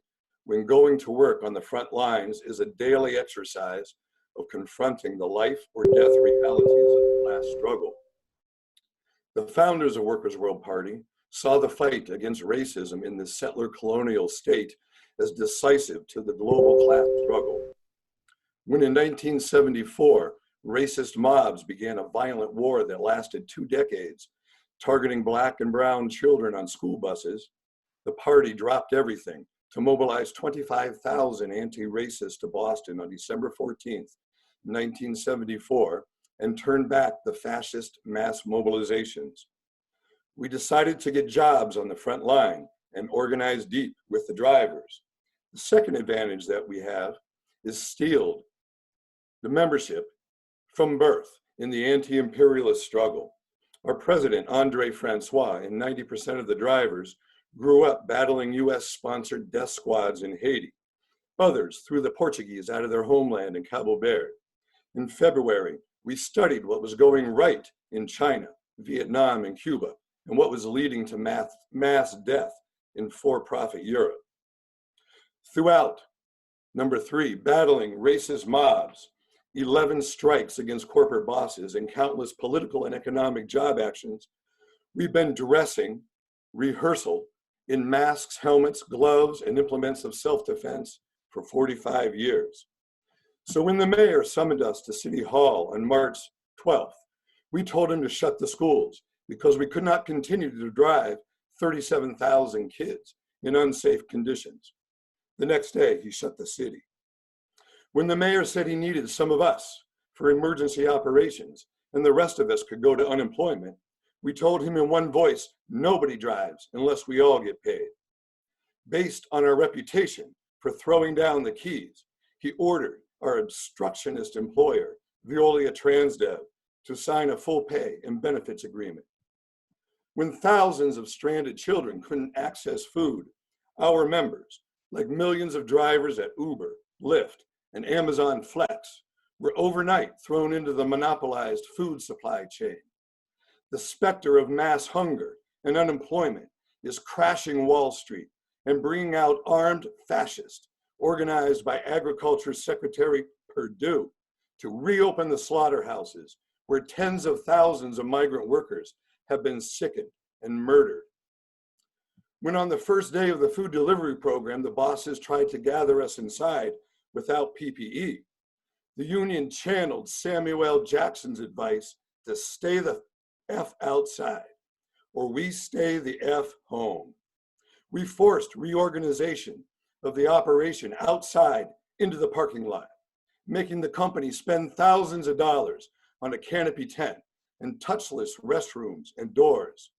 M: when going to work on the front lines is a daily exercise of confronting the life or death realities of the class struggle. The founders of Workers' World Party saw the fight against racism in the settler colonial state as decisive to the global class struggle. When in 1974, racist mobs began a violent war that lasted 2 decades, targeting Black and brown children on school buses, the party dropped everything to mobilize 25,000 anti-racists to Boston on December 14th, 1974, and turn back the fascist mass mobilizations. We decided to get jobs on the front line and organize deep with the drivers. The second advantage that we have is steeled the membership from birth in the anti-imperialist struggle. Our president, Andre Francois, and 90% of the drivers grew up battling US-sponsored death squads in Haiti. Others threw the Portuguese out of their homeland in Cabo Verde. In February, we studied what was going right in China, Vietnam, and Cuba, and what was leading to mass death in for-profit Europe. Throughout, number 3, battling racist mobs, 11 strikes against corporate bosses, and countless political and economic job actions, we've been dressing rehearsal in masks, helmets, gloves, and implements of self-defense for 45 years. So when the mayor summoned us to City Hall on March 12th, we told him to shut the schools because we could not continue to drive 37,000 kids in unsafe conditions. The next day, he shut the city. When the mayor said he needed some of us for emergency operations and the rest of us could go to unemployment, we told him in one voice, nobody drives unless we all get paid. Based on our reputation for throwing down the keys, he ordered our obstructionist employer, Veolia Transdev, to sign a full pay and benefits agreement. When thousands of stranded children couldn't access food, our members, like millions of drivers at Uber, Lyft, and Amazon Flex, were overnight thrown into the monopolized food supply chain. The specter of mass hunger and unemployment is crashing Wall Street and bringing out armed fascists organized by Agriculture Secretary Perdue to reopen the slaughterhouses where tens of thousands of migrant workers have been sickened and murdered. When on the first day of the food delivery program, the bosses tried to gather us inside without PPE, the union channeled Samuel L. Jackson's advice to stay the F outside, or we stay the F home. We forced reorganization of the operation outside into the parking lot, making the company spend thousands of dollars on a canopy tent and touchless restrooms and doors.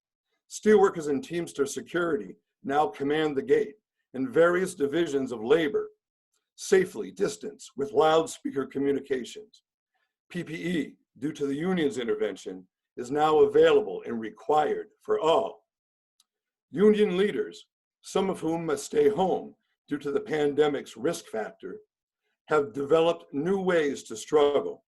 M: Steelworkers and Teamster security now command the gate, and various divisions of labor safely distance with loudspeaker communications. PPE, due to the union's intervention, is now available and required for all. Union leaders, some of whom must stay home due to the pandemic's risk factor, have developed new ways to struggle.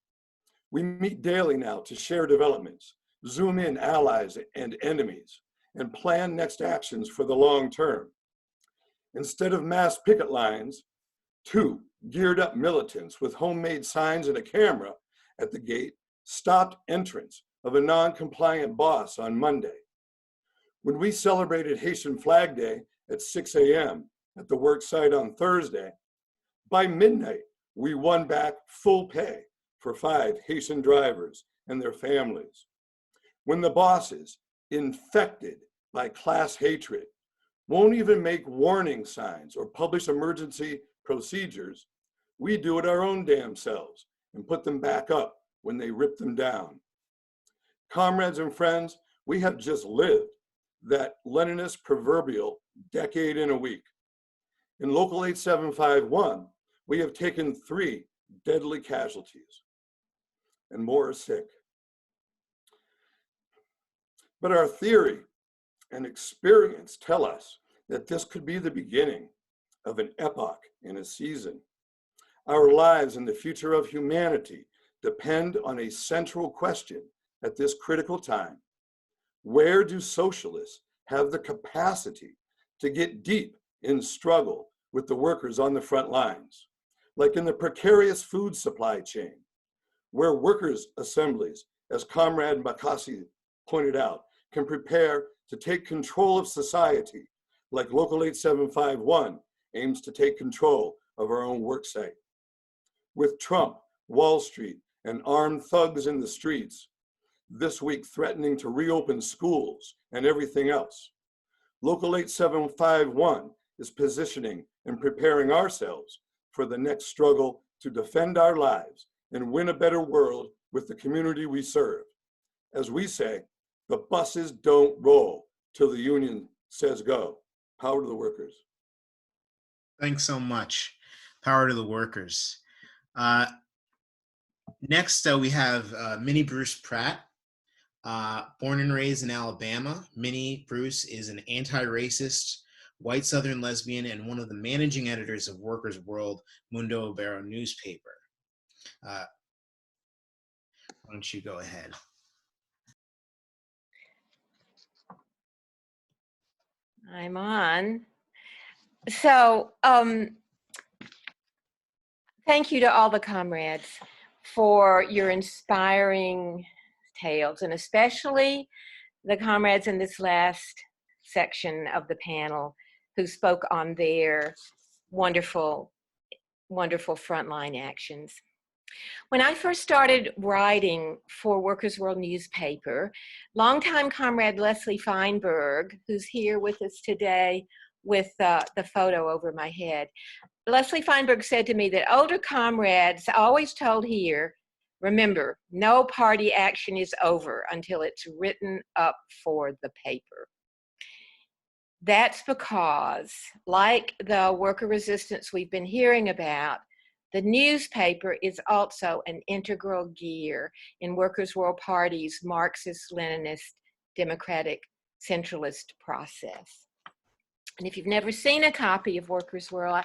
M: We meet daily now to share developments, zoom in allies and enemies, and plan next actions for the long term. Instead of mass picket lines, 2 geared up militants with homemade signs and a camera at the gate stopped entrance of a non-compliant boss on Monday. When we celebrated Haitian Flag Day at 6 a.m. at the work site on Thursday, by midnight, we won back full pay for 5 Haitian drivers and their families. When the bosses, infected by class hatred, won't even make warning signs or publish emergency procedures, we do it our own damn selves and put them back up when they rip them down. Comrades and friends, we have just lived that Leninist proverbial decade and a week. In Local 8751, we have taken 3 deadly casualties, and more are sick. But our theory and experience tell us that this could be the beginning of an epoch in a season. Our lives and the future of humanity depend on a central question at this critical time. Where do socialists have the capacity to get deep in struggle with the workers on the front lines, like in the precarious food supply chain, where workers' assemblies, as Comrade Makasi pointed out, can prepare to take control of society, like Local 8751 aims to take control of our own work site. With Trump, Wall Street, and armed thugs in the streets, this week threatening to reopen schools and everything else, Local 8751 is positioning and preparing ourselves for the next struggle to defend our lives and win a better world with the community we serve. As we say, the buses don't roll till the union says go. Power to the workers.
S: Thanks so much. Power to the workers. Next, we have Minnie Bruce Pratt. Born and raised in Alabama, Minnie Bruce is an anti-racist, white Southern lesbian, and one of the managing editors of Workers' World Mundo Obrero newspaper. Why don't you go ahead?
R: I'm on. So, thank you to all the comrades for your inspiring tales, and especially the comrades in this last section of the panel who spoke on their wonderful, wonderful frontline actions. When I first started writing for Workers' World newspaper, longtime comrade Leslie Feinberg, who's here with us today with the photo over my head, Leslie Feinberg said to me that older comrades always told here, remember, no party action is over until it's written up for the paper. That's because, like the worker resistance we've been hearing about, the newspaper is also an integral gear in Workers' World Party's Marxist-Leninist democratic centralist process. And if you've never seen a copy of Workers' World,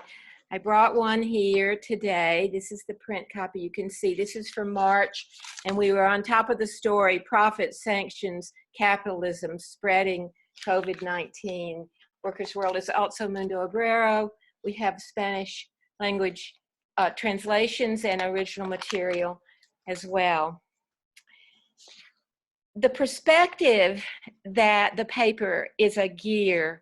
R: I brought one here today. This is the print copy. You can see this is from March, and we were on top of the story, profit, sanctions, capitalism, spreading COVID-19. Workers' World is also Mundo Obrero. We have Spanish language translations and original material as well. The perspective that the paper is a gear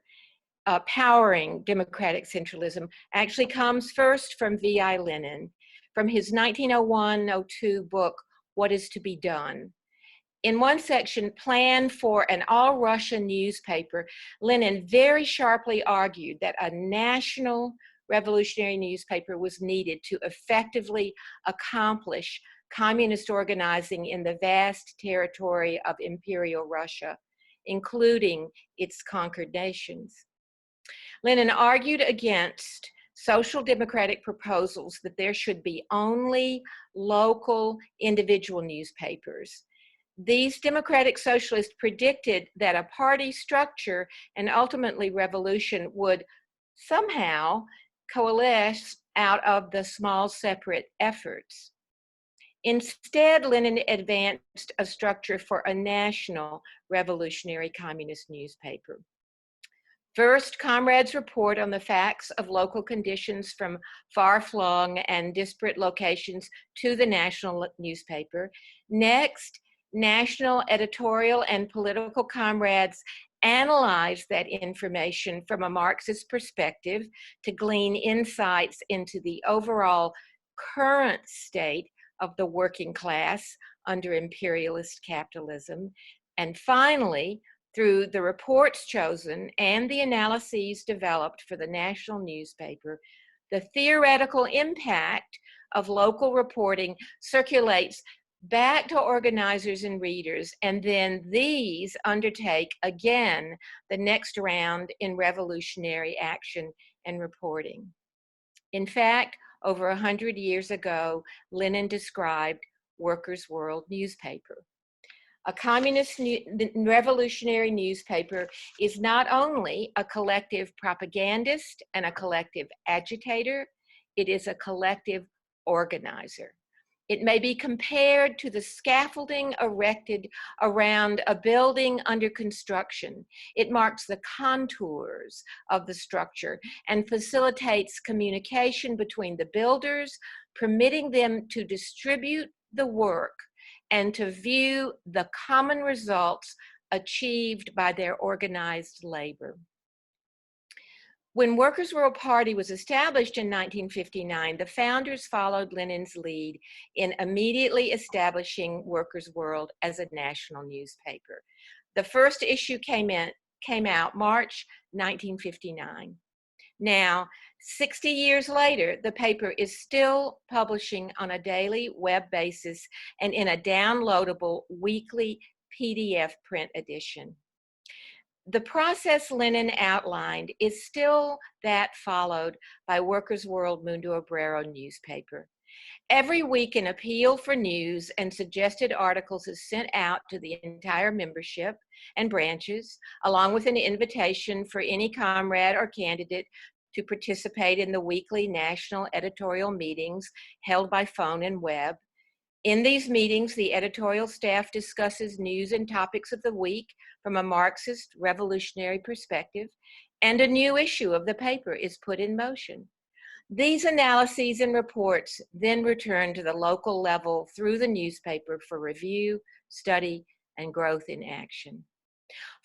R: powering democratic centralism actually comes first from V.I. Lenin, from his 1901-02 book, What is to be Done? In one section, Plan for an All-Russian Newspaper, Lenin very sharply argued that a national revolutionary newspaper was needed to effectively accomplish communist organizing in the vast territory of Imperial Russia, including its conquered nations. Lenin argued against social democratic proposals that there should be only local individual newspapers. These democratic socialists predicted that a party structure and ultimately revolution would somehow coalesce out of the small separate efforts. Instead, Lenin advanced a structure for a national revolutionary communist newspaper. First, comrades report on the facts of local conditions from far-flung and disparate locations to the national newspaper. Next, national editorial and political comrades analyze that information from a Marxist perspective to glean insights into the overall current state of the working class under imperialist capitalism. And finally, through the reports chosen and the analyses developed for the national newspaper, the theoretical impact of local reporting circulates back to organizers and readers, and then these undertake again the next round in revolutionary action and reporting. In fact, over 100 years ago, Lenin described Workers' World newspaper. A communist revolutionary newspaper is not only a collective propagandist and a collective agitator, it is a collective organizer. It may be compared to the scaffolding erected around a building under construction. It marks the contours of the structure and facilitates communication between the builders, permitting them to distribute the work and to view the common results achieved by their organized labor. When Workers' World Party was established in 1959, the founders followed Lenin's lead in immediately establishing Workers' World as a national newspaper. The first issue came out March 1959. Now, 60 years later, the paper is still publishing on a daily web basis and in a downloadable weekly PDF print edition. The process Lenin outlined is still that followed by Workers' World Mundo Obrero newspaper. Every week, an appeal for news and suggested articles is sent out to the entire membership and branches, along with an invitation for any comrade or candidate to participate in the weekly national editorial meetings held by phone and web. In these meetings, the editorial staff discusses news and topics of the week from a Marxist revolutionary perspective, and a new issue of the paper is put in motion. These analyses and reports then return to the local level through the newspaper for review, study, and growth in action.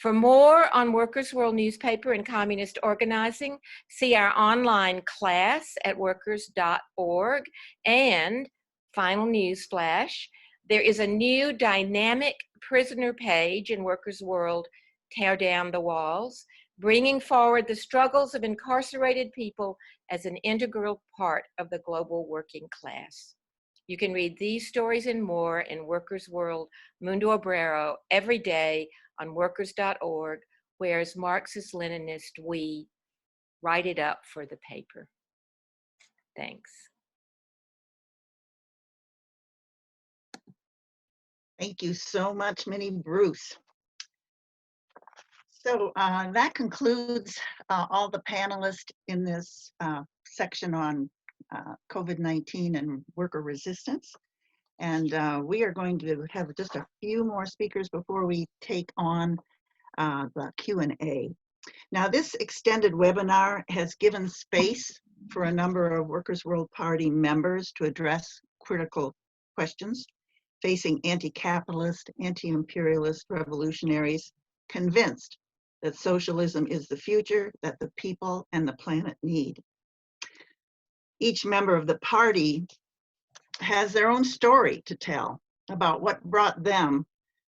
R: For more on Workers' World newspaper and communist organizing, see our online class at workers.org, and final news flash, there is a new dynamic prisoner page in Workers' World, Tear Down the Walls, bringing forward the struggles of incarcerated people as an integral part of the global working class. You can read these stories and more in Workers' World Mundo Obrero every day on workers.org, where as Marxist-Leninist, we write it up for the paper. Thanks.
T: Thank you so much, Minnie Bruce. So that concludes all the panelists in this section on COVID-19 and worker resistance. And we are going to have just a few more speakers before we take on the Q&A. Now, this extended webinar has given space for a number of Workers' World Party members to address critical questions facing anti-capitalist, anti-imperialist revolutionaries convinced that socialism is the future that the people and the planet need. Each member of the party has their own story to tell about what brought them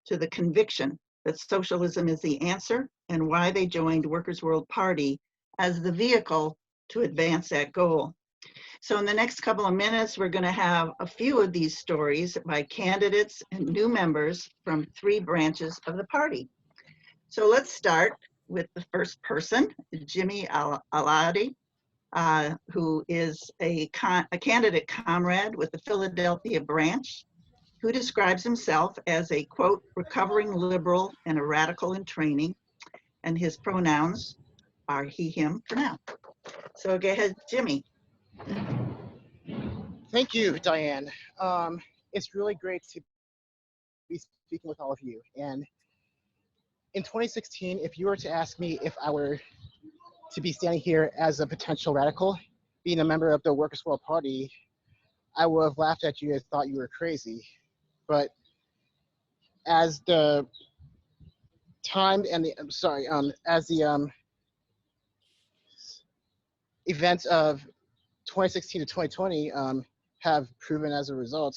T: to the conviction that socialism is the answer and why they joined Workers' World Party as the vehicle to advance that goal. So in the next couple of minutes, we're going to have a few of these stories by candidates and new members from 3 branches of the party. So let's start with the first person, Jimmy Aladi, who is a candidate comrade with the Philadelphia branch, who describes himself as a, quote, recovering liberal and a radical in training, and his pronouns are he, him for now. So go ahead, Jimmy.
I: Thank you, Diane. It's really great to be speaking with all of you. And in 2016, if you were to ask me if I were to be standing here as a potential radical, being a member of the Workers' World Party, I would have laughed at you and thought you were crazy. But as the time and the, as the events of 2016 to 2020 have proven as a result,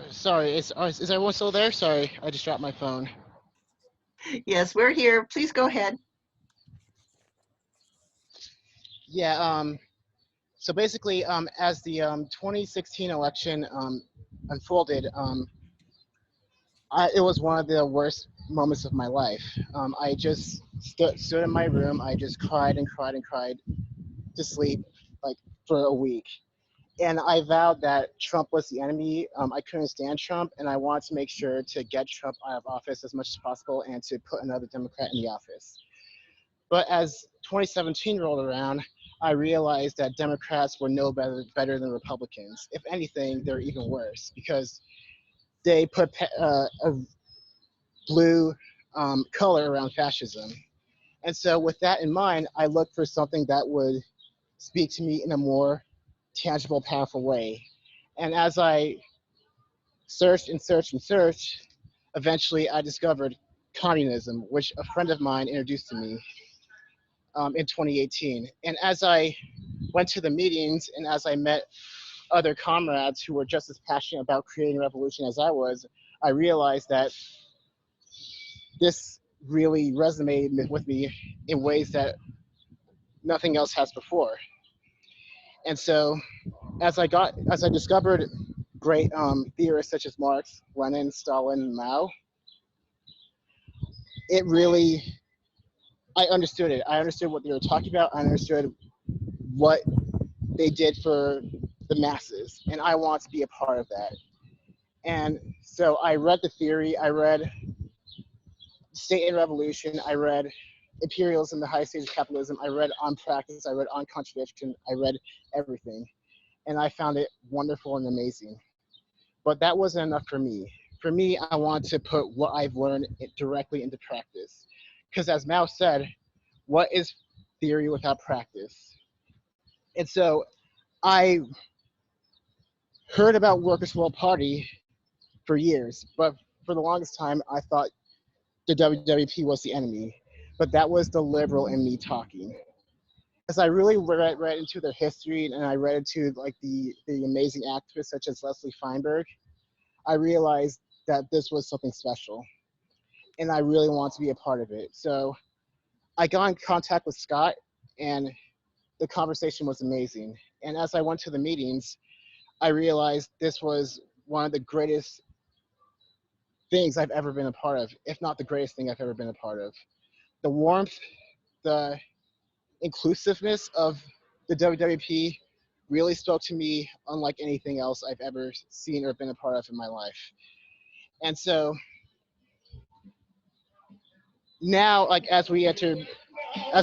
I: sorry, is everyone still there? Sorry, I just dropped my phone.
T: Yes, we're here. Please go ahead.
I: Yeah. So basically, as the 2016 election unfolded, it was one of the worst moments of my life. I just stood in my room. I just cried and cried and cried to sleep, like for a week. And I vowed that Trump was the enemy. I couldn't stand Trump, and I wanted to make sure to get Trump out of office as much as possible and to put another Democrat in the office. But as 2017 rolled around, I realized that Democrats were no better than Republicans. If anything, they're even worse because they put a blue color around fascism. And so with that in mind, I looked for something that would speak to me in a more tangible, powerful way. And as I searched and searched and searched, eventually I discovered communism, which a friend of mine introduced to me in 2018. And as I went to the meetings and as I met other comrades who were just as passionate about creating a revolution as I was, I realized that this really resonated with me in ways that nothing else has before. And so as I discovered great theorists such as Marx, Lenin, Stalin, and Mao, it really, I understood it. I understood what they were talking about. I understood what they did for the masses, and I want to be a part of that. And so I read the theory, I read State and Revolution, I read Imperialism, the Highest Stage of Capitalism, I read On Practice, I read On Contradiction, I read everything. And I found it wonderful and amazing. But that wasn't enough for me. For me, I want to put what I've learned directly into practice. Because as Mao said, what is theory without practice? And so I heard about Workers' World Party for years, but for the longest time, I thought the WWP was the enemy. But that was the liberal in me talking. As I really read into their history and I read into like the amazing activists such as Leslie Feinberg, I realized that this was something special. And I really want to be a part of it. So I got in contact with Scott and the conversation was amazing. And as I went to the meetings, I realized this was one of the greatest things I've ever been a part of, if not the greatest thing I've ever been a part of. The warmth, the inclusiveness of the WWP really spoke to me unlike anything else I've ever seen or been a part of in my life. And so now, like as we enter,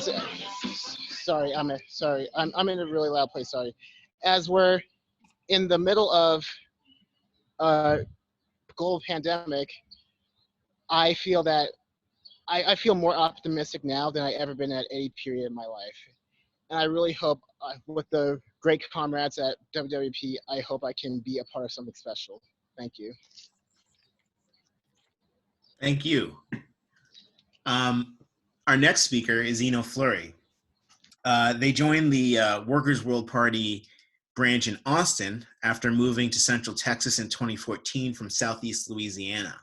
I: sorry, I'm in a really loud place, sorry. As we're in the middle of a global pandemic, I feel that I feel more optimistic now than I ever been at any period in my life. And I really hope with the great comrades at WWP, I hope I can be a part of something special. Thank you.
S: Thank you. Our next speaker is Eno Fleury. They joined the Workers' World Party branch in Austin after moving to Central Texas in 2014 from Southeast Louisiana.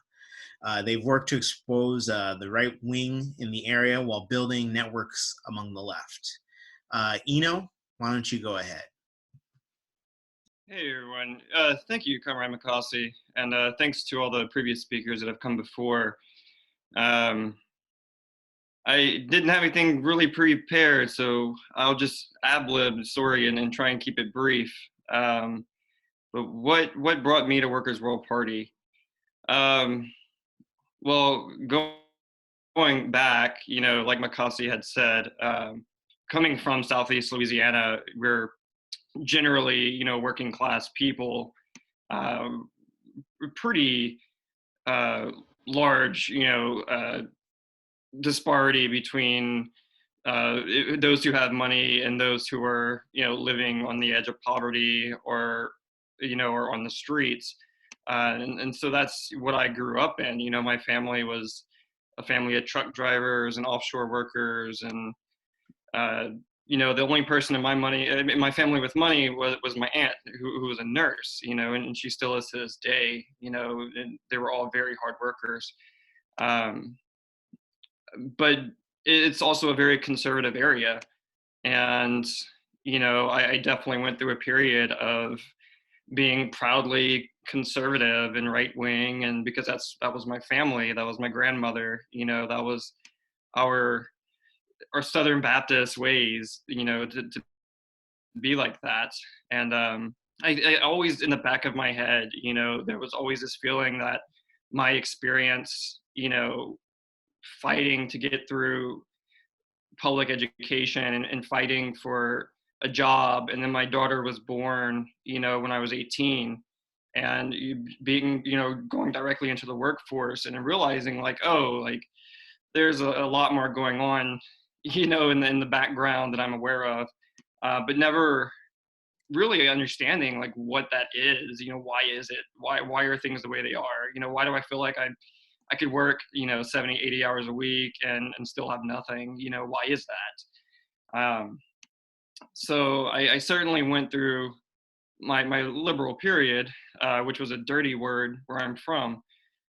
S: They've worked to expose the right wing in the area while building networks among the left. Eno, why don't you go ahead?
P: Hey everyone, thank you, Comrade McCossie, and thanks to all the previous speakers that have come before. I didn't have anything really prepared, so I'll just ad-lib the story and try and keep it brief. But what brought me to Workers' World Party? Well, going back, you know, like McCossie had said, coming from Southeast Louisiana, we're generally, you know, working class people, pretty large, you know, disparity between those who have money and those who are, you know, living on the edge of poverty or, you know, or on the streets. And so that's what I grew up in. You know, my family was a family of truck drivers and offshore workers. And, you know, the only person in my family with money was my aunt, who was a nurse, you know, and she still is to this day, you know, and they were all very hard workers. but it's also a very conservative area. And, you know, I definitely went through a period of being proudly conservative and right wing, and because that was my family, that was my grandmother, you know, that was our Southern Baptist ways, you know, to be like that. And I always, in the back of my head, you know, there was always this feeling that my experience, you know, fighting to get through public education and fighting for a job, and then my daughter was born, you know, when I was 18, and being, you know, going directly into the workforce and realizing like, oh, like there's a lot more going on, you know, in the background that I'm aware of, but never really understanding like what that is, you know, why is it, why are things the way they are, you know, why do I feel like I could work, you know, 70, 80 hours a week and still have nothing, you know, why is that? So I certainly went through my liberal period, which was a dirty word where I'm from,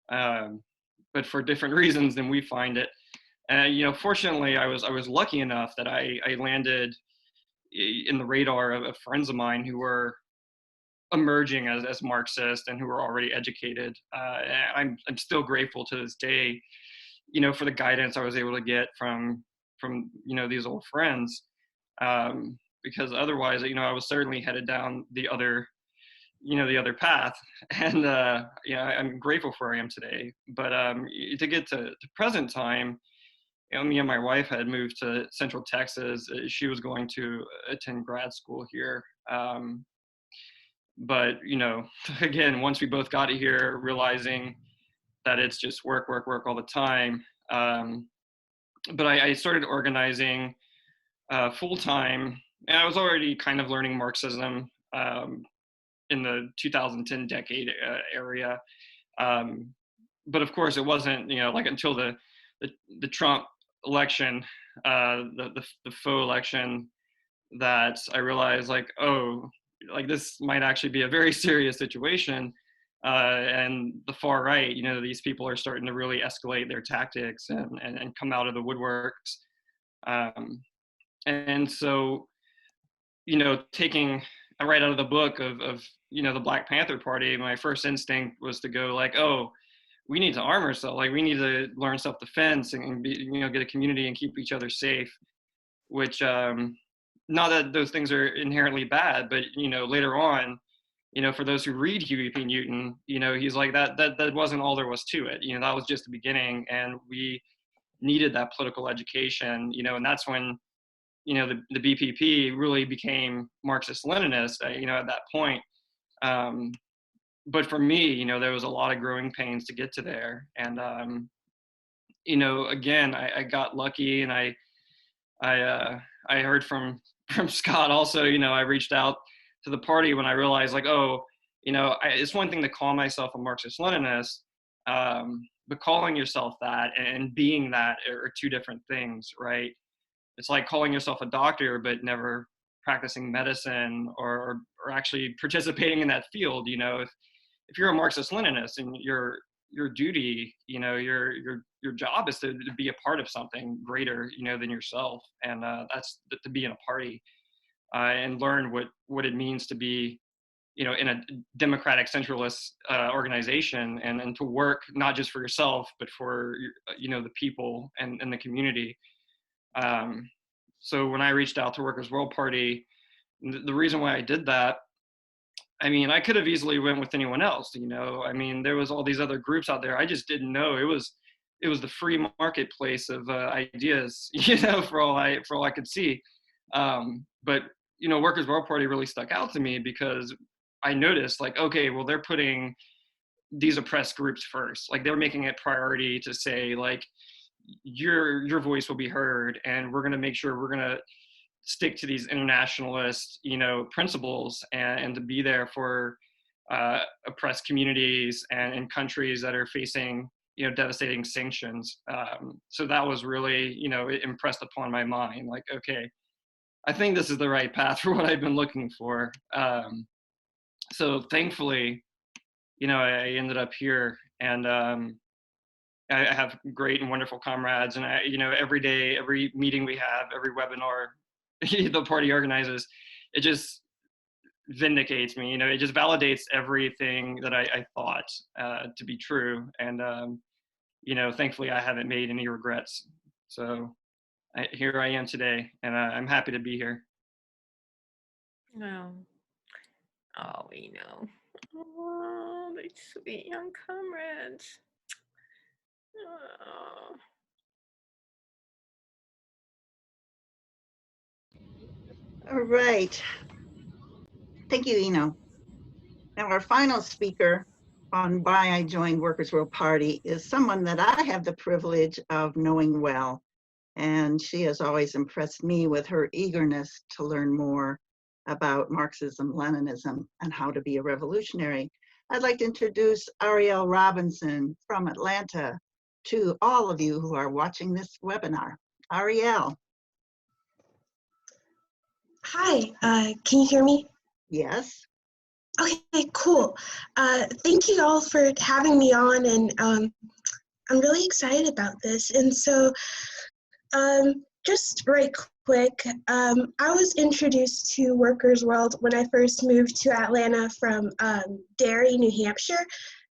P: but for different reasons than we find it. And, you know, fortunately, I was lucky enough that I landed in the radar of friends of mine who were emerging as Marxist and who were already educated. I'm still grateful to this day, you know, for the guidance I was able to get from you know, these old friends, because otherwise, you know, I was certainly headed down the other, you know, the other path. And yeah, I'm grateful for where I am today. But to get to present time, you know, me and my wife had moved to Central Texas. She was going to attend grad school here. But, you know, again, once we both got here, realizing that it's just work, work, work all the time. But I started organizing full time, and I was already kind of learning Marxism in the 2010 decade area. But of course, it wasn't, you know, like until the Trump election, the faux election, that I realized like, oh, like this might actually be a very serious situation. And the far right, you know, these people are starting to really escalate their tactics and come out of the woodworks. And so, you know, taking right out of the book of, you know, the Black Panther Party, my first instinct was to go like, oh, we need to arm ourselves. Like we need to learn self-defense and be, you know, get a community and keep each other safe, which, not that those things are inherently bad, but, you know, later on, you know, for those who read Huey P. Newton, you know, he's like that wasn't all there was to it. You know, that was just the beginning, and we needed that political education, you know, and that's when, you know, the BPP really became Marxist-Leninist, you know, at that point. But for me, you know, there was a lot of growing pains to get to there. And, you know, again, I got lucky, and I heard from Scott also, you know, I reached out to the party when I realized like, oh, you know, it's one thing to call myself a Marxist-Leninist, but calling yourself that and being that are two different things, right? It's like calling yourself a doctor, but never practicing medicine or actually participating in that field. You know, if you're a Marxist-Leninist and your duty, you know, your job is to be a part of something greater, you know, than yourself, and that's to be in a party and learn what it means to be, you know, in a democratic centralist organization, and to work not just for yourself but for, you know, the people and the community. So when I reached out to Workers' World Party, the reason why I did that, I mean, I could have easily went with anyone else, you know. I mean, there was all these other groups out there. I just didn't know it was the free marketplace of ideas, you know, for all I could see. But you know, Workers' World Party really stuck out to me because I noticed like, okay, well, they're putting these oppressed groups first. Like they're making it priority to say like, your voice will be heard, and we're going to make sure we're going to stick to these internationalist, you know, principles, and to be there for oppressed communities and countries that are facing, you know, devastating sanctions. So that was really, you know, it impressed upon my mind, like, okay, I think this is the right path for what I've been looking for. So thankfully, you know, I ended up here, and I have great and wonderful comrades, and every day, every meeting we have, every webinar the party organizes, it just vindicates me. It just validates everything that I thought to be true, and thankfully I haven't made any regrets. So here I am today, and I'm happy to be here.
R: No. Oh, we know. Oh, these sweet young comrades. Oh.
T: All right. Thank you, Eno. Now, our final speaker on why I joined Workers' World Party is someone that I have the privilege of knowing well. And she has always impressed me with her eagerness to learn more about Marxism, Leninism, and how to be a revolutionary. I'd like to introduce Ariel Robinson from Atlanta to all of you who are watching this webinar. Ariel.
N: Hi, can you hear me?
T: Yes.
N: Okay, cool. Thank you all for having me on, and I'm really excited about this. And so, just right quick, I was introduced to Workers' World when I first moved to Atlanta from Derry, New Hampshire,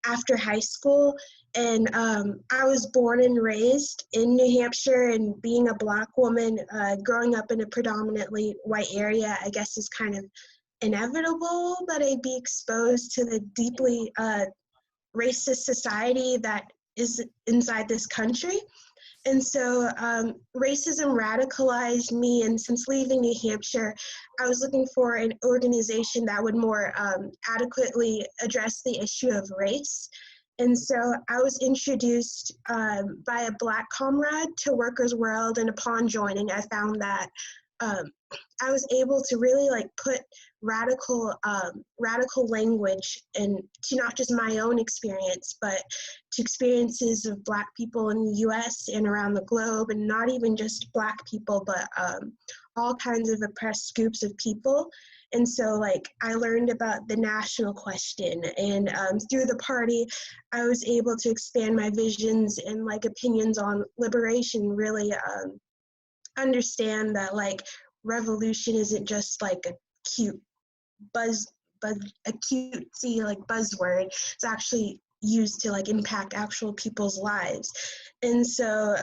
N: after high school. And I was born and raised in New Hampshire, and being a Black woman, growing up in a predominantly white area, I guess is kind of inevitable that I'd be exposed to the deeply racist society that is inside this country. And so racism radicalized me, and since leaving New Hampshire, I was looking for an organization that would more adequately address the issue of race. And so I was introduced by a Black comrade to Workers' World, and upon joining, I found that I was able to really put radical language into not just my own experience, but to experiences of Black people in the US and around the globe, and not even just Black people, but all kinds of oppressed groups of people. And so I learned about the national question, and through the party, I was able to expand my visions and opinions on liberation, really understand that revolution isn't just a cute a cutesy buzzword. It's actually used to impact actual people's lives. And so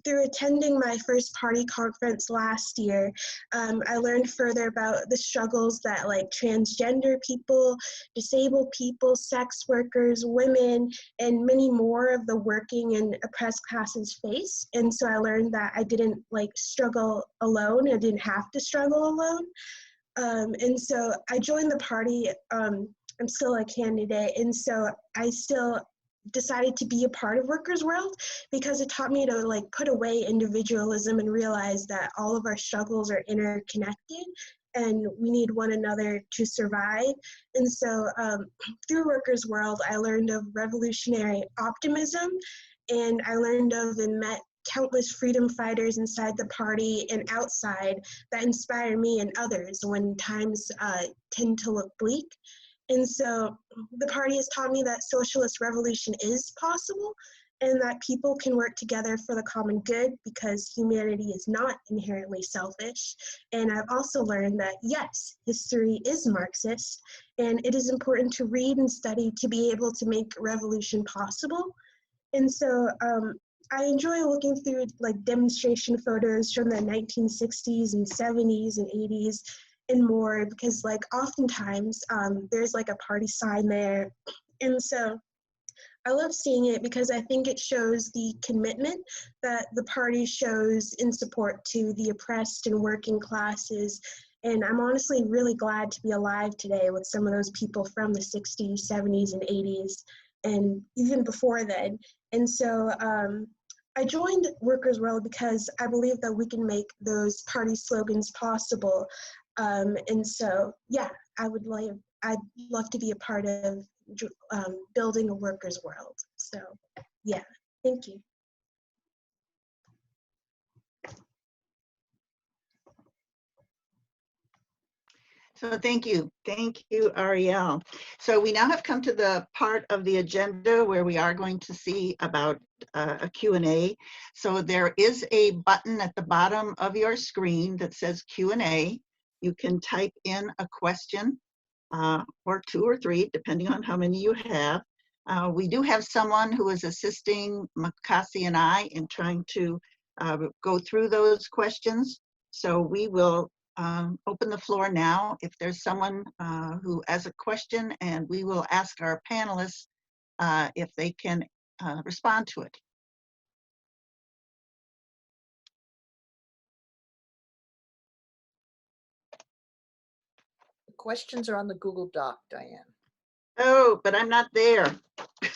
N: through attending my first party conference last year, I learned further about the struggles that transgender people, disabled people, sex workers, women, and many more of the working and oppressed classes face. And so I learned that I didn't struggle alone. I didn't have to struggle alone. And so I joined the party. I'm still a candidate, and so I still decided to be a part of Workers' World because it taught me to put away individualism and realize that all of our struggles are interconnected and we need one another to survive. And so through Workers' World, I learned of revolutionary optimism, and I learned of and met countless freedom fighters inside the party and outside that inspire me and others when times tend to look bleak. And so the party has taught me that socialist revolution is possible, and that people can work together for the common good because humanity is not inherently selfish. And I've also learned that, yes, history is Marxist, and it is important to read and study to be able to make revolution possible. And so I enjoy looking through demonstration photos from the 1960s and 70s and 80s and more, because oftentimes there's a party sign there. And so I love seeing it because I think it shows the commitment that the party shows in support to the oppressed and working classes. And I'm honestly really glad to be alive today with some of those people from the 60s, 70s, and 80s, and even before then. And so I joined Workers' World because I believe that we can make those party slogans possible. And so, yeah, I'd love to be a part of building a workers' world. So, yeah, thank you.
T: So thank you, Ariel. So we now have come to the part of the agenda where we are going to see about a Q&A. So there is a button at the bottom of your screen that says Q&A. You can type in a question or two or three, depending on how many you have. We do have someone who is assisting Makasi and I in trying to go through those questions. So we will open the floor now if there's someone who has a question, and we will ask our panelists if they can respond to it.
A: The questions are on the Google Doc, Diane.
T: Oh, but I'm not there.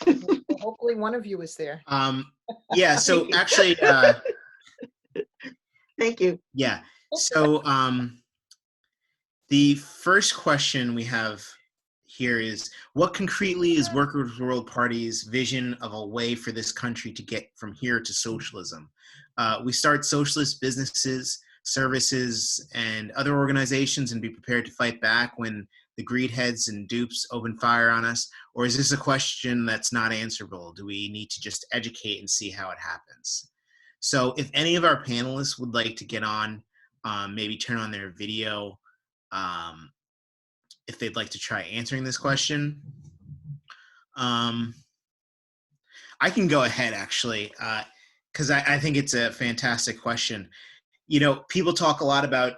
A: Well, hopefully one of you is there.
S: Yeah, so actually,
T: thank you.
S: Yeah, so the first question we have here is, what concretely is Workers' World Party's vision of a way for this country to get from here to socialism? We start socialist businesses, services, and other organizations and be prepared to fight back when the greed heads and dupes open fire on us? Or is this a question that's not answerable? Do we need to just educate and see how it happens? So if any of our panelists would like to get on, maybe turn on their video, if they'd like to try answering this question. I can go ahead, actually, because I think it's a fantastic question. You know, people talk a lot about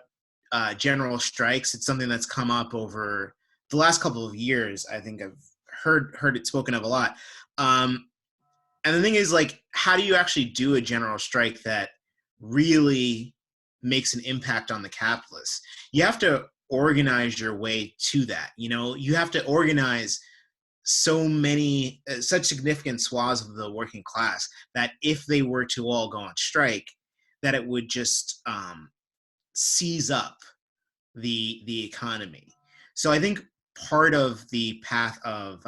S: general strikes. It's something that's come up over the last couple of years. I think I've heard it spoken of a lot. And the thing is, like, how do you actually do a general strike that really makes an impact on the capitalists? You have to organize your way to that. You know, you have to organize so many, such significant swaths of the working class that if they were to all go on strike, that it would just seize up the economy. So I think part of the path of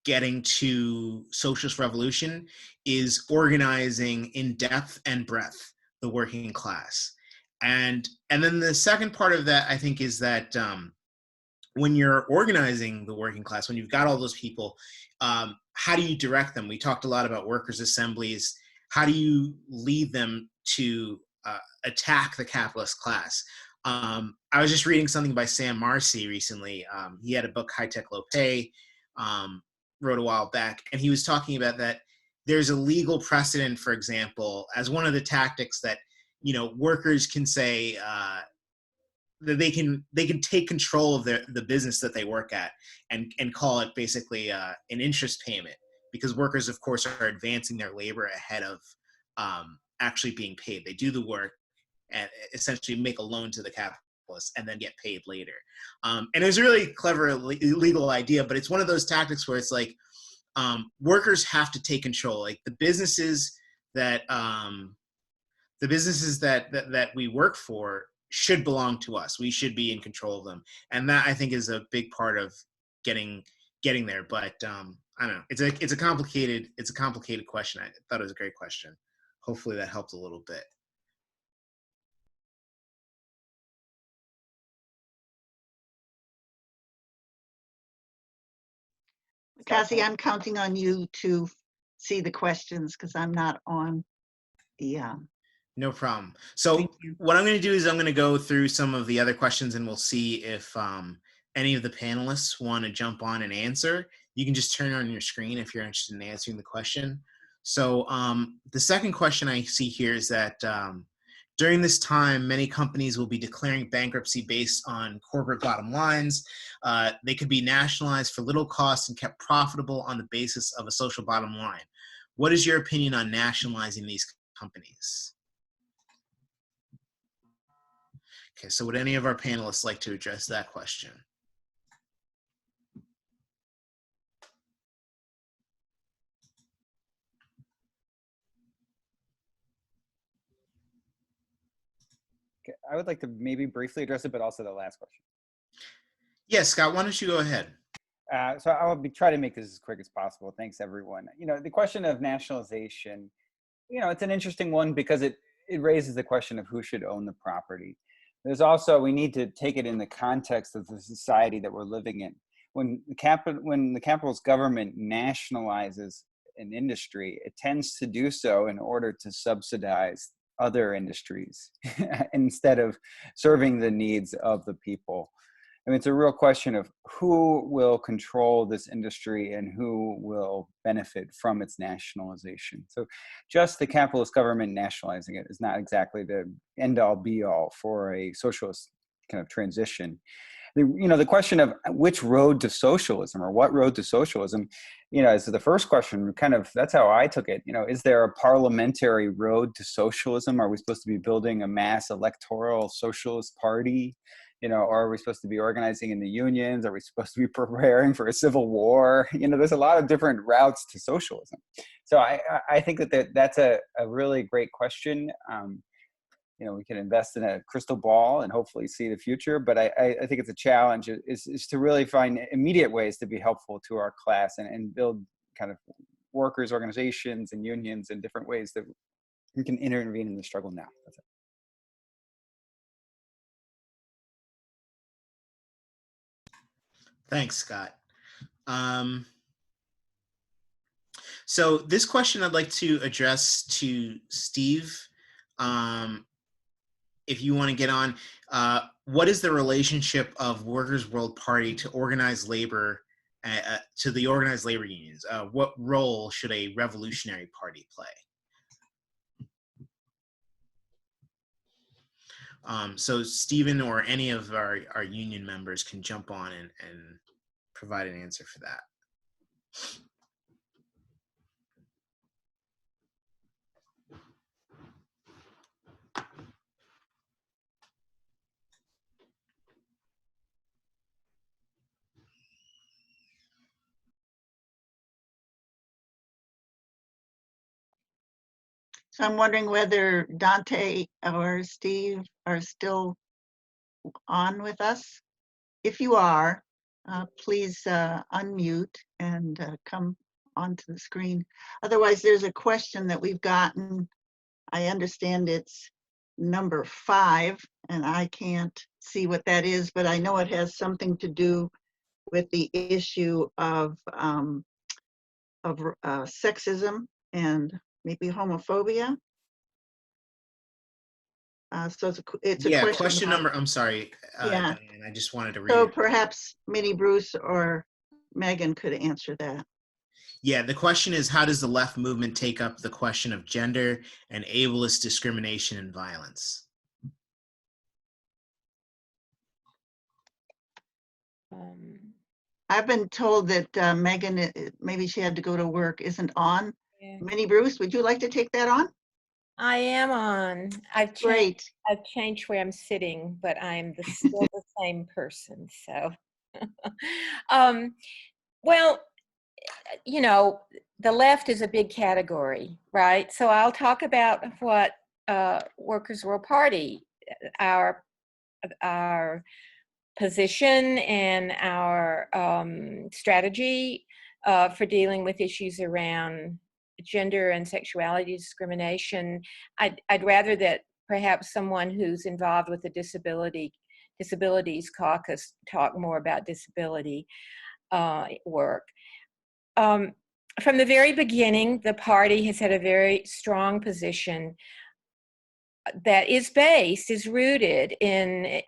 S: getting to socialist revolution is organizing in depth and breadth the working class. And then the second part of that, I think, is that when you're organizing the working class, when you've got all those people, how do you direct them? We talked a lot about workers' assemblies. How do you lead them to attack the capitalist class? I was just reading something by Sam Marcy recently. He had a book, High Tech Low Pay, wrote a while back, and he was talking about that there's a legal precedent, for example, as one of the tactics that, you know, workers can say that they can take control of the business that they work at and call it basically an interest payment, because workers, of course, are advancing their labor ahead of actually being paid. They do the work and essentially make a loan to the capitalists and then get paid later. And it's a really clever legal idea, but it's one of those tactics where it's like workers have to take control. Like the businesses that that we work for should belong to us. We should be in control of them, and that, I think, is a big part of getting there. But I don't know. It's a complicated question. I thought it was a great question. Hopefully that helped a little bit.
T: Cassie, I'm counting on you to see the questions because I'm not on the.
S: No problem. So what I'm going to do is I'm going to go through some of the other questions, and we'll see if any of the panelists want to jump on and answer. You can just turn on your screen if you're interested in answering the question. So the second question I see here is that during this time, many companies will be declaring bankruptcy based on corporate bottom lines. They could be nationalized for little cost and kept profitable on the basis of a social bottom line. What is your opinion on nationalizing these companies? Okay, so would any of our panelists like to address that question?
F: I would like to maybe briefly address it, but also the last question.
S: Yes, Scott, why don't you go ahead?
F: So I will try to make this as quick as possible. Thanks, everyone. You know, the question of nationalization, you know, it's an interesting one because it raises the question of who should own the property. There's also, we need to take it in the context of the society that we're living in. When the capitalist government nationalizes an industry, it tends to do so in order to subsidize other industries instead of serving the needs of the people. I mean, it's a real question of who will control this industry and who will benefit from its nationalization. So just the capitalist government nationalizing it is not exactly the end-all be-all for a socialist kind of transition. The question of which road to socialism, or what road to socialism, is the first question. Kind of, that's how I took it. Is there a parliamentary road to socialism? Are we supposed to be building a mass electoral socialist party? Or are we supposed to be organizing in the unions? Are we supposed to be preparing for a civil war? There's a lot of different routes to socialism. So I think that's a really great question. We can invest in a crystal ball and hopefully see the future, but I think it's a challenge is to really find immediate ways to be helpful to our class and build kind of workers' organizations and unions in different ways that we can intervene in the struggle now. That's it.
S: Thanks, Scott. So this question I'd like to address to Steve. If you want to get on, what is the relationship of Workers' World Party to organized labor, to the organized labor unions? What role should a revolutionary party play? So Stephen or any of our union members can jump on and provide an answer for that.
T: So I'm wondering whether Dante or Steve are still on with us. If you are, please unmute and come onto the screen. Otherwise, there's a question that we've gotten. I understand it's number 5, and I can't see what that is, but I know it has something to do with the issue of sexism and maybe homophobia. So it's a
S: question number, I'm sorry,
T: yeah.
S: Diane, I just wanted to read
T: So
S: it.
T: perhaps Minnie Bruce or Megan could answer that.
S: Yeah, the question is, how does the left movement take up the question of gender and ableist discrimination and violence?
T: I've been told that Megan, maybe she had to go to work, isn't on. Yeah. Minnie Bruce, would you like to take that on?
R: I am on. I've changed where I'm sitting, but I'm still the same person. So, well, the left is a big category, right? So I'll talk about what Workers' World Party, our position and our strategy for dealing with issues around gender and sexuality discrimination. I'd rather that perhaps someone who's involved with the Disabilities Caucus talk more about disability work. From the very beginning, the party has had a very strong position that is rooted in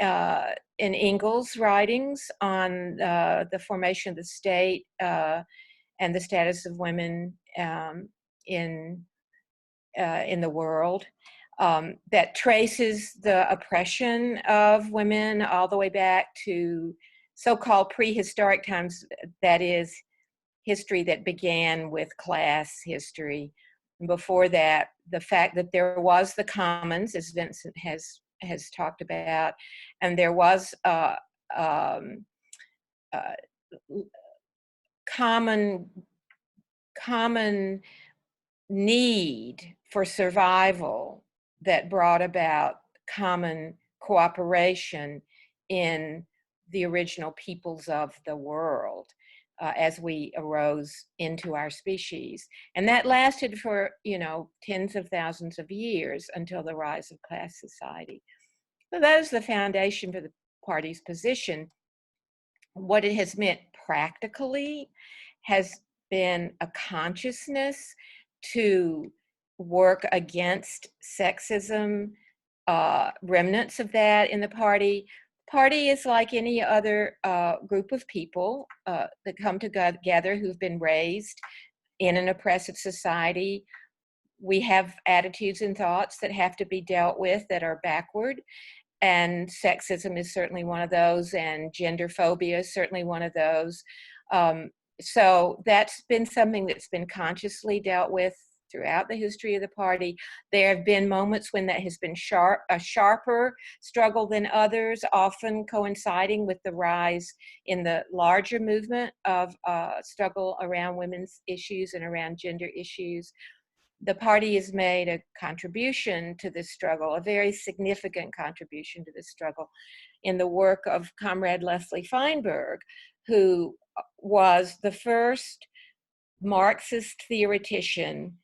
R: Engels' writings on the formation of the state and the status of women in the world, that traces the oppression of women all the way back to so-called prehistoric times, that is, history that began with class history. And before that, the fact that there was the commons, as Vincent has talked about, and there was common need for survival that brought about common cooperation in the original peoples of the world as we arose into our species. And that lasted for, tens of thousands of years until the rise of class society. So that is the foundation for the party's position. What it has meant practically has been a consciousness to work against sexism, remnants of that in the party. Party is like any other group of people that come together who've been raised in an oppressive society. We have attitudes and thoughts that have to be dealt with that are backward. And sexism is certainly one of those, and gender phobia is certainly one of those. So that's been something that's been consciously dealt with throughout the history of the party. There have been moments when that has been a sharper struggle than others, often coinciding with the rise in the larger movement of struggle around women's issues and around gender issues. The party has made a contribution to this struggle, a very significant contribution to this struggle, in the work of Comrade Leslie Feinberg, who was the first Marxist theoretician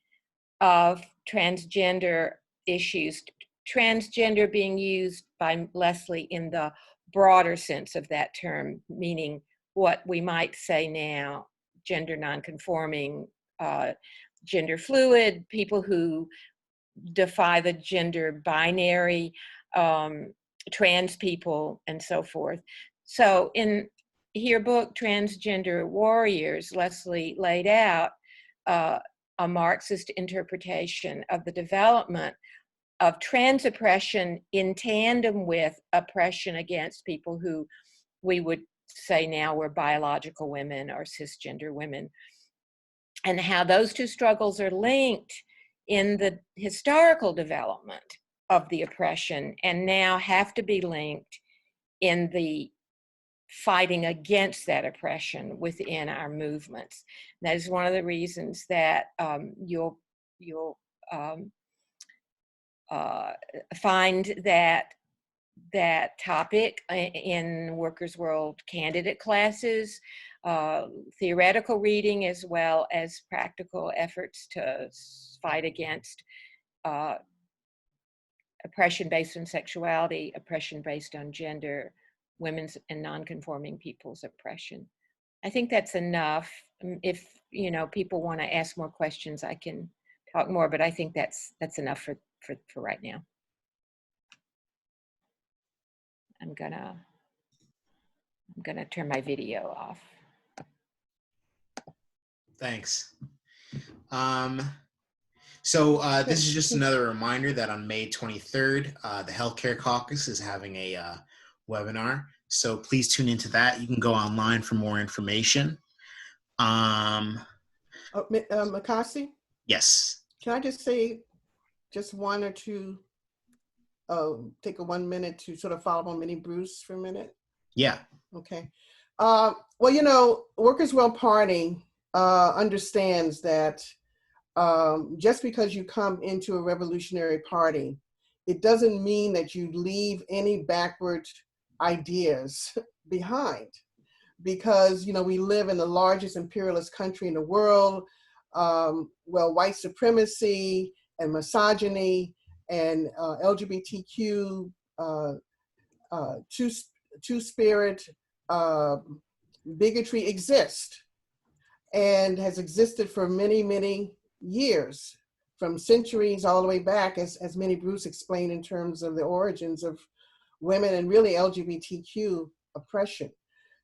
R: of transgender issues, transgender being used by Leslie in the broader sense of that term, meaning what we might say now, gender nonconforming, gender fluid, people who defy the gender binary, trans people, and so forth. So in her book, Transgender Warriors, Leslie laid out a Marxist interpretation of the development of trans oppression in tandem with oppression against people who we would say now were biological women or cisgender women, and how those two struggles are linked in the historical development of the oppression and now have to be linked in the fighting against that oppression within our movements. And that is one of the reasons that you'll find that topic in Workers' World candidate classes, theoretical reading, as well as practical efforts to fight against oppression based on sexuality, oppression based on gender, women's and non-conforming people's oppression. I think that's enough. If people want to ask more questions, I can talk more, but I think that's enough for right now. I'm gonna turn my video off.
S: Thanks. So this is just another reminder that on May 23rd, the Healthcare Caucus is having a webinar. So please tune into that. You can go online for more information.
O: Makasi?
S: Yes.
O: Can I just say just one or two, take a 1 minute to sort of follow up on Minnie Bruce for a minute?
S: Yeah.
O: Okay. Well, Workers' World Party understands that just because you come into a revolutionary party, it doesn't mean that you leave any backward ideas behind, because we live in the largest imperialist country in the world. White supremacy and misogyny and LGBTQ two-spirit bigotry exist and has existed for many, many years, from centuries all the way back, as Minnie Bruce explained, in terms of the origins of women and really LGBTQ oppression.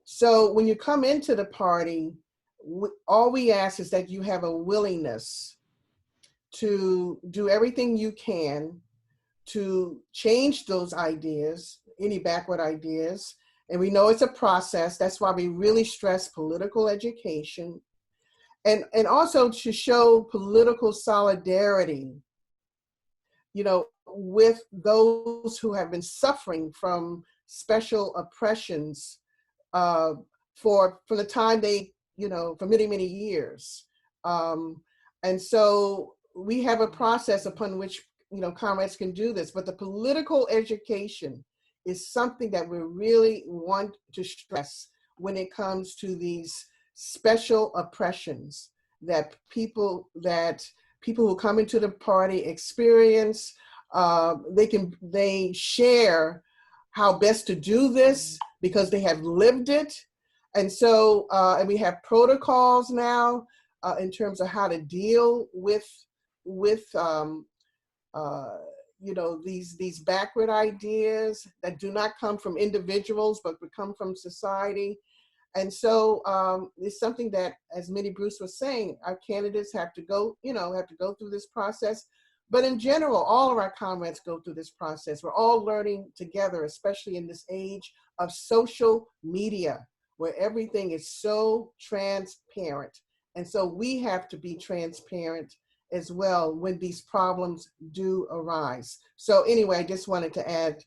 O: So when you come into the party, all we ask is that you have a willingness to do everything you can to change those ideas, any backward ideas. And we know it's a process. That's why we really stress political education, and also to show political solidarity, with those who have been suffering from special oppressions for the time they, for many, many years. And so we have a process upon which, comrades can do this, but the political education is something that we really want to stress when it comes to these special oppressions that people who come into the party experience. They share how best to do this because they have lived it. And so, and we have protocols now in terms of how to deal with you know, these backward ideas that do not come from individuals, but come from society. And so it's something that, as Minnie Bruce was saying, our candidates have to go, you know, have to go through this process. But in general, all of our comrades go through this process. We're all learning together, especially in this age of social media, where everything is so transparent. And so we have to be transparent as well when these problems do arise. So anyway, I just wanted to add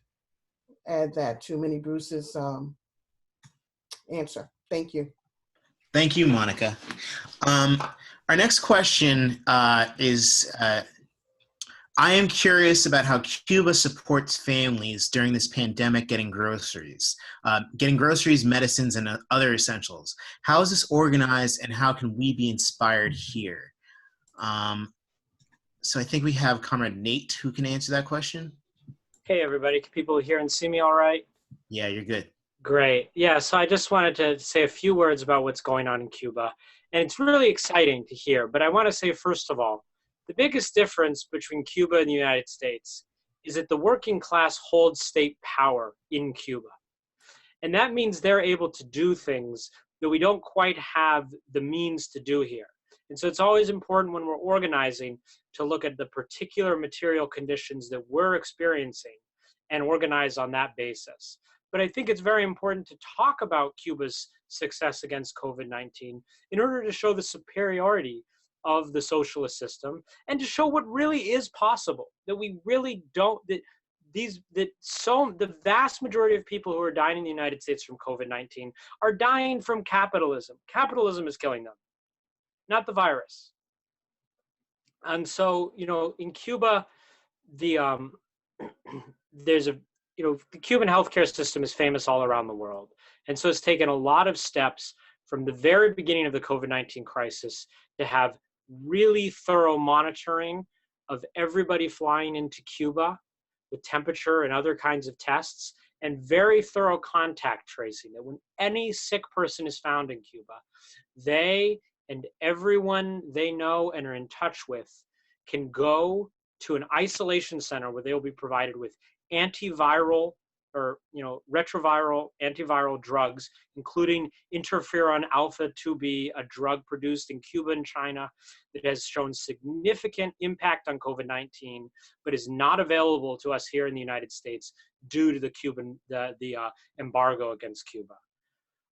O: that to Minnie Bruce's answer. Thank you.
S: Thank you, Monica. Our next question is, I am curious about how Cuba supports families during this pandemic getting groceries, medicines, and other essentials. How is this organized, and how can we be inspired here? So I think we have Comrade Nate who can answer that question.
J: Hey, everybody. Can people hear and see me all right?
S: Yeah, you're good.
J: Great. Yeah, so I just wanted to say a few words about what's going on in Cuba. And it's really exciting to hear. But I want to say, first of all, the biggest difference between Cuba and the United States is that the working class holds state power in Cuba. And that means they're able to do things that we don't quite have the means to do here. And so it's always important when we're organizing to look at the particular material conditions that we're experiencing and organize on that basis. But I think it's very important to talk about Cuba's success against COVID-19 in order to show the superiority of the socialist system and to show what really is possible, that we really don't, the vast majority of people who are dying in the United States from COVID-19 are dying from capitalism. Capitalism is killing them, not the virus. And so, you know, in Cuba, the Cuban healthcare system is famous all around the world. And so it's taken a lot of steps from the very beginning of the COVID-19 crisis to have really thorough monitoring of everybody flying into Cuba with temperature and other kinds of tests, and very thorough contact tracing, that when any sick person is found in Cuba, they and everyone they know and are in touch with can go to an isolation center where they'll be provided with antiviral or retroviral antiviral drugs, including interferon alpha 2b, a drug produced in Cuba and China that has shown significant impact on COVID-19, but is not available to us here in the United States due to the embargo against Cuba.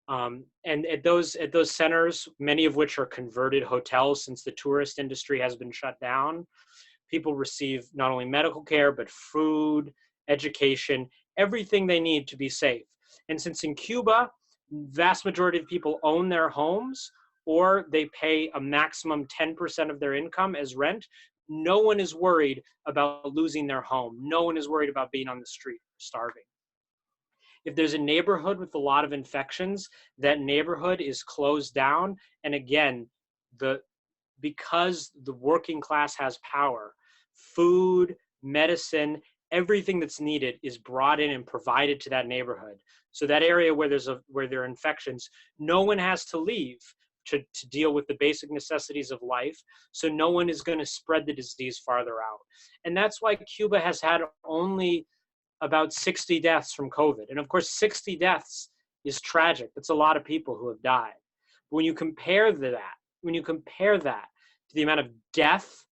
J: And at those centers, many of which are converted hotels since the tourist industry has been shut down, people receive not only medical care, but food, education, everything they need to be safe. And since in Cuba, vast majority of people own their homes or they pay a maximum 10% of their income as rent, no one is worried about losing their home. No one is worried about being on the street starving. If there's a neighborhood with a lot of infections, that neighborhood is closed down. And again, because the working class has power, food, medicine, everything that's needed is brought in and provided to that neighborhood. So that area where there are infections, no one has to leave to deal with the basic necessities of life. So no one is going to spread the disease farther out. And that's why Cuba has had only about 60 deaths from COVID. And of course, 60 deaths is tragic. That's a lot of people who have died. But when you compare that to the amount of death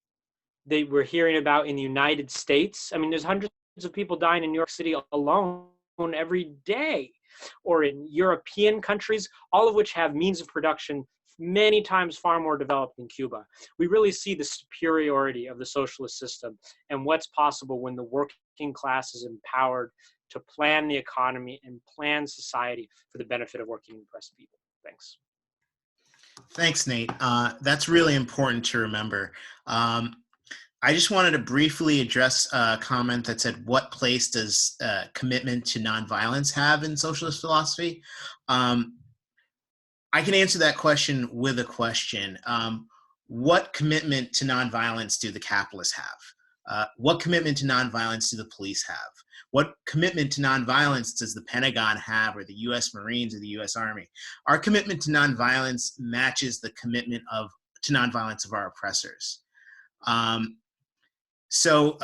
J: that we're hearing about in the United States, I mean, there's hundreds of people dying in New York City alone every day, or in European countries, all of which have means of production many times far more developed than Cuba. We really see the superiority of the socialist system and what's possible when the working class is empowered to plan the economy and plan society for the benefit of working and oppressed people. Thanks.
S: Thanks, Nate. That's really important to remember. I just wanted to briefly address a comment that said, what place does commitment to nonviolence have in socialist philosophy? I can answer that question with a question. What commitment to nonviolence do the capitalists have? What commitment to nonviolence do the police have? What commitment to nonviolence does the Pentagon have, or the U.S. Marines, or the U.S. Army? Our commitment to nonviolence matches the commitment to nonviolence of our oppressors. So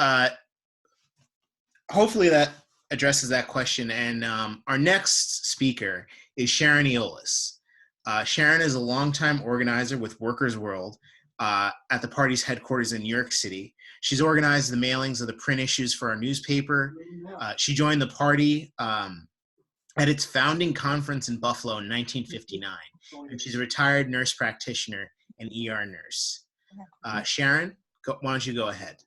S: hopefully that addresses that question. And our next speaker is Sharon Eolas. Sharon is a longtime organizer with Workers' World at the party's headquarters in New York City. She's organized the mailings of the print issues for our newspaper. She joined the party at its founding conference in Buffalo in 1959. And she's a retired nurse practitioner and ER nurse. Sharon, why don't you go ahead?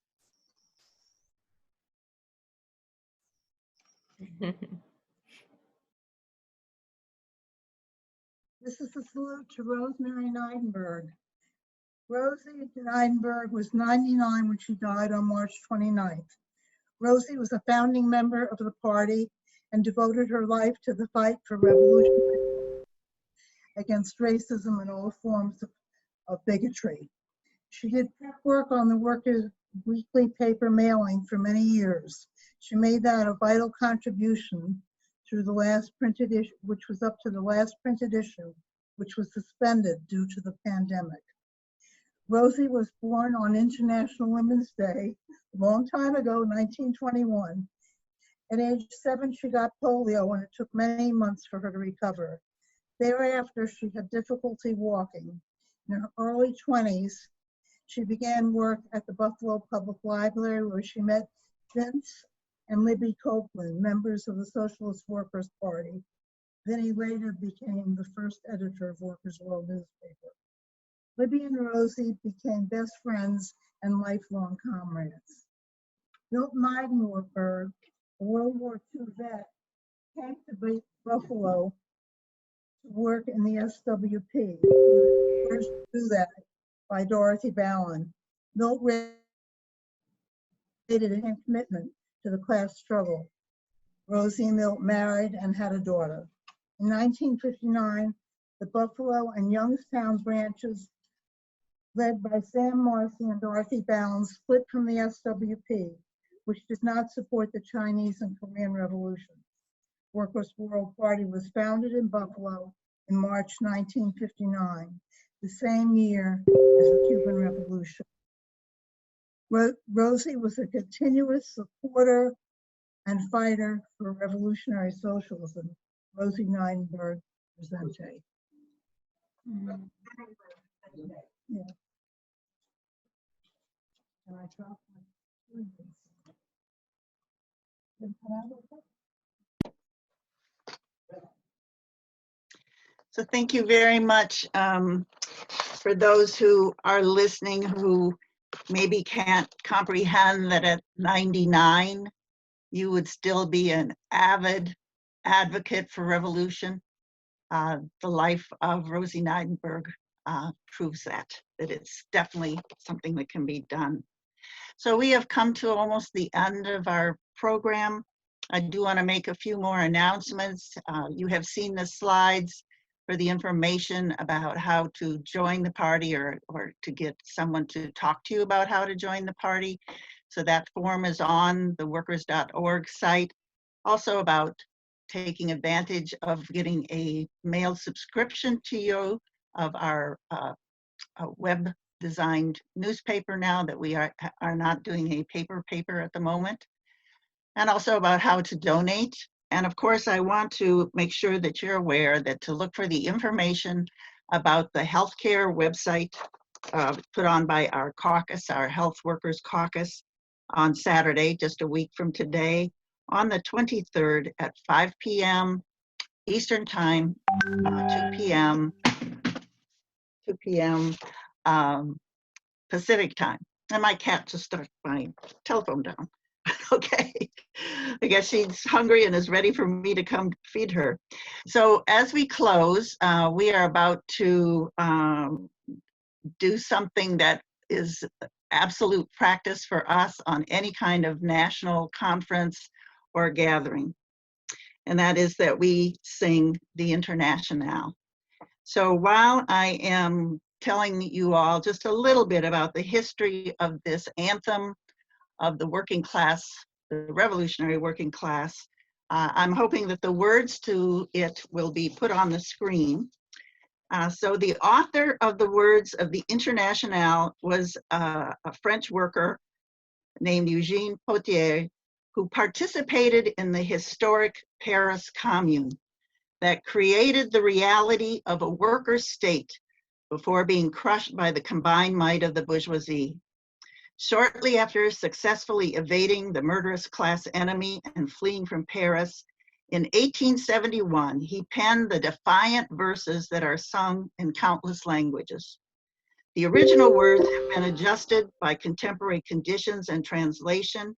Q: This is a salute to Rosemary Neidenberg. Rosie Neidenberg was 99 when she died on March 29th. Rosie was a founding member of the party and devoted her life to the fight for revolution against racism and all forms of bigotry. She did prep work on the Workers' Weekly paper mailing for many years. She made that a vital contribution through the last printed issue, which was up to the last printed issue, which was suspended due to the pandemic. Rosie was born on International Women's Day, a long time ago, 1921. At age 7, she got polio, and it took many months for her to recover. Thereafter, she had difficulty walking. In her early 20s, she began work at the Buffalo Public Library, where she met Vince and Libby Copeland, members of the Socialist Workers' Party. Vinnie later became the first editor of Workers' World newspaper. Libby and Rosie became best friends and lifelong comrades. Milton Neidenberg, a World War II vet, came to Buffalo to work in the SWP. He was first to do that by Dorothy Ballin. Milt rated him commitment to the class struggle. Rosie and Milt married and had a daughter. In 1959, the Buffalo and Youngstown branches, led by Sam Marcy and Dorothy Ballin, split from the SWP, which did not support the Chinese and Korean revolutions. Workers' World Party was founded in Buffalo in March 1959, the same year as the Cuban Revolution. Rosie was a continuous supporter and fighter for revolutionary socialism. Rosie Neidenberg, presente. Yeah. Can I drop my
T: So thank you very much for those who are listening who maybe can't comprehend that at 99, you would still be an avid advocate for revolution. The life of Rosie Neidenberg proves that it's definitely something that can be done. So we have come to almost the end of our program. I do want to make a few more announcements. You have seen the slides for the information about how to join the party or to get someone to talk to you about how to join the party. So that form is on the workers.org site. Also about taking advantage of getting a mail subscription to you of our web designed newspaper now that we are not doing a paper at the moment. And also about how to donate. And of course, I want to make sure that you're aware that to look for the information about the healthcare website put on by our caucus, our Health Workers Caucus, on Saturday, just a week from today, on the 23rd at 5 p.m. Eastern Time, 2 p.m. Pacific Time. And my cat just stuck my telephone down. Okay, I guess she's hungry and is ready for me to come feed her. So as we close, we are about to do something that is absolute practice for us on any kind of national conference or gathering. And that is that we sing the Internationale. So while I am telling you all just a little bit about the history of this anthem of the working class the revolutionary working class. I'm hoping that the words to it will be put on the screen. So the author of the words of the Internationale was a French worker named Eugène Potier, who participated in the historic Paris Commune that created the reality of a worker state before being crushed by the combined might of the bourgeoisie. Shortly after successfully evading the murderous class enemy and fleeing from Paris, in 1871, he penned the defiant verses that are sung in countless languages. The original words have been adjusted by contemporary conditions and translation,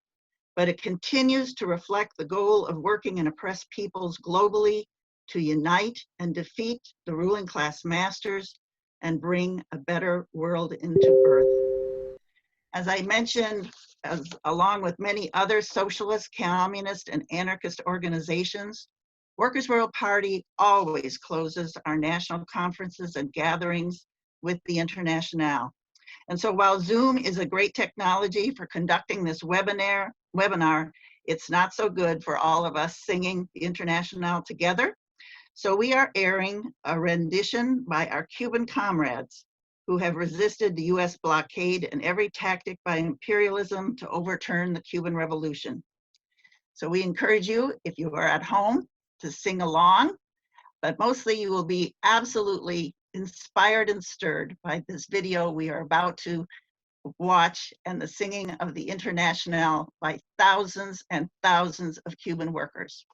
T: but it continues to reflect the goal of working and oppressed peoples globally to unite and defeat the ruling class masters and bring a better world into earth. As I mentioned, along with many other socialist, communist, and anarchist organizations, Workers' World Party always closes our national conferences and gatherings with the Internationale. And so while Zoom is a great technology for conducting this webinar, it's not so good for all of us singing the Internationale together. So we are airing a rendition by our Cuban comrades who have resisted the US blockade and every tactic by imperialism to overturn the Cuban Revolution. So we encourage you, if you are at home, to sing along, but mostly you will be absolutely inspired and stirred by this video we are about to watch and the singing of the Internationale by thousands and thousands of Cuban workers.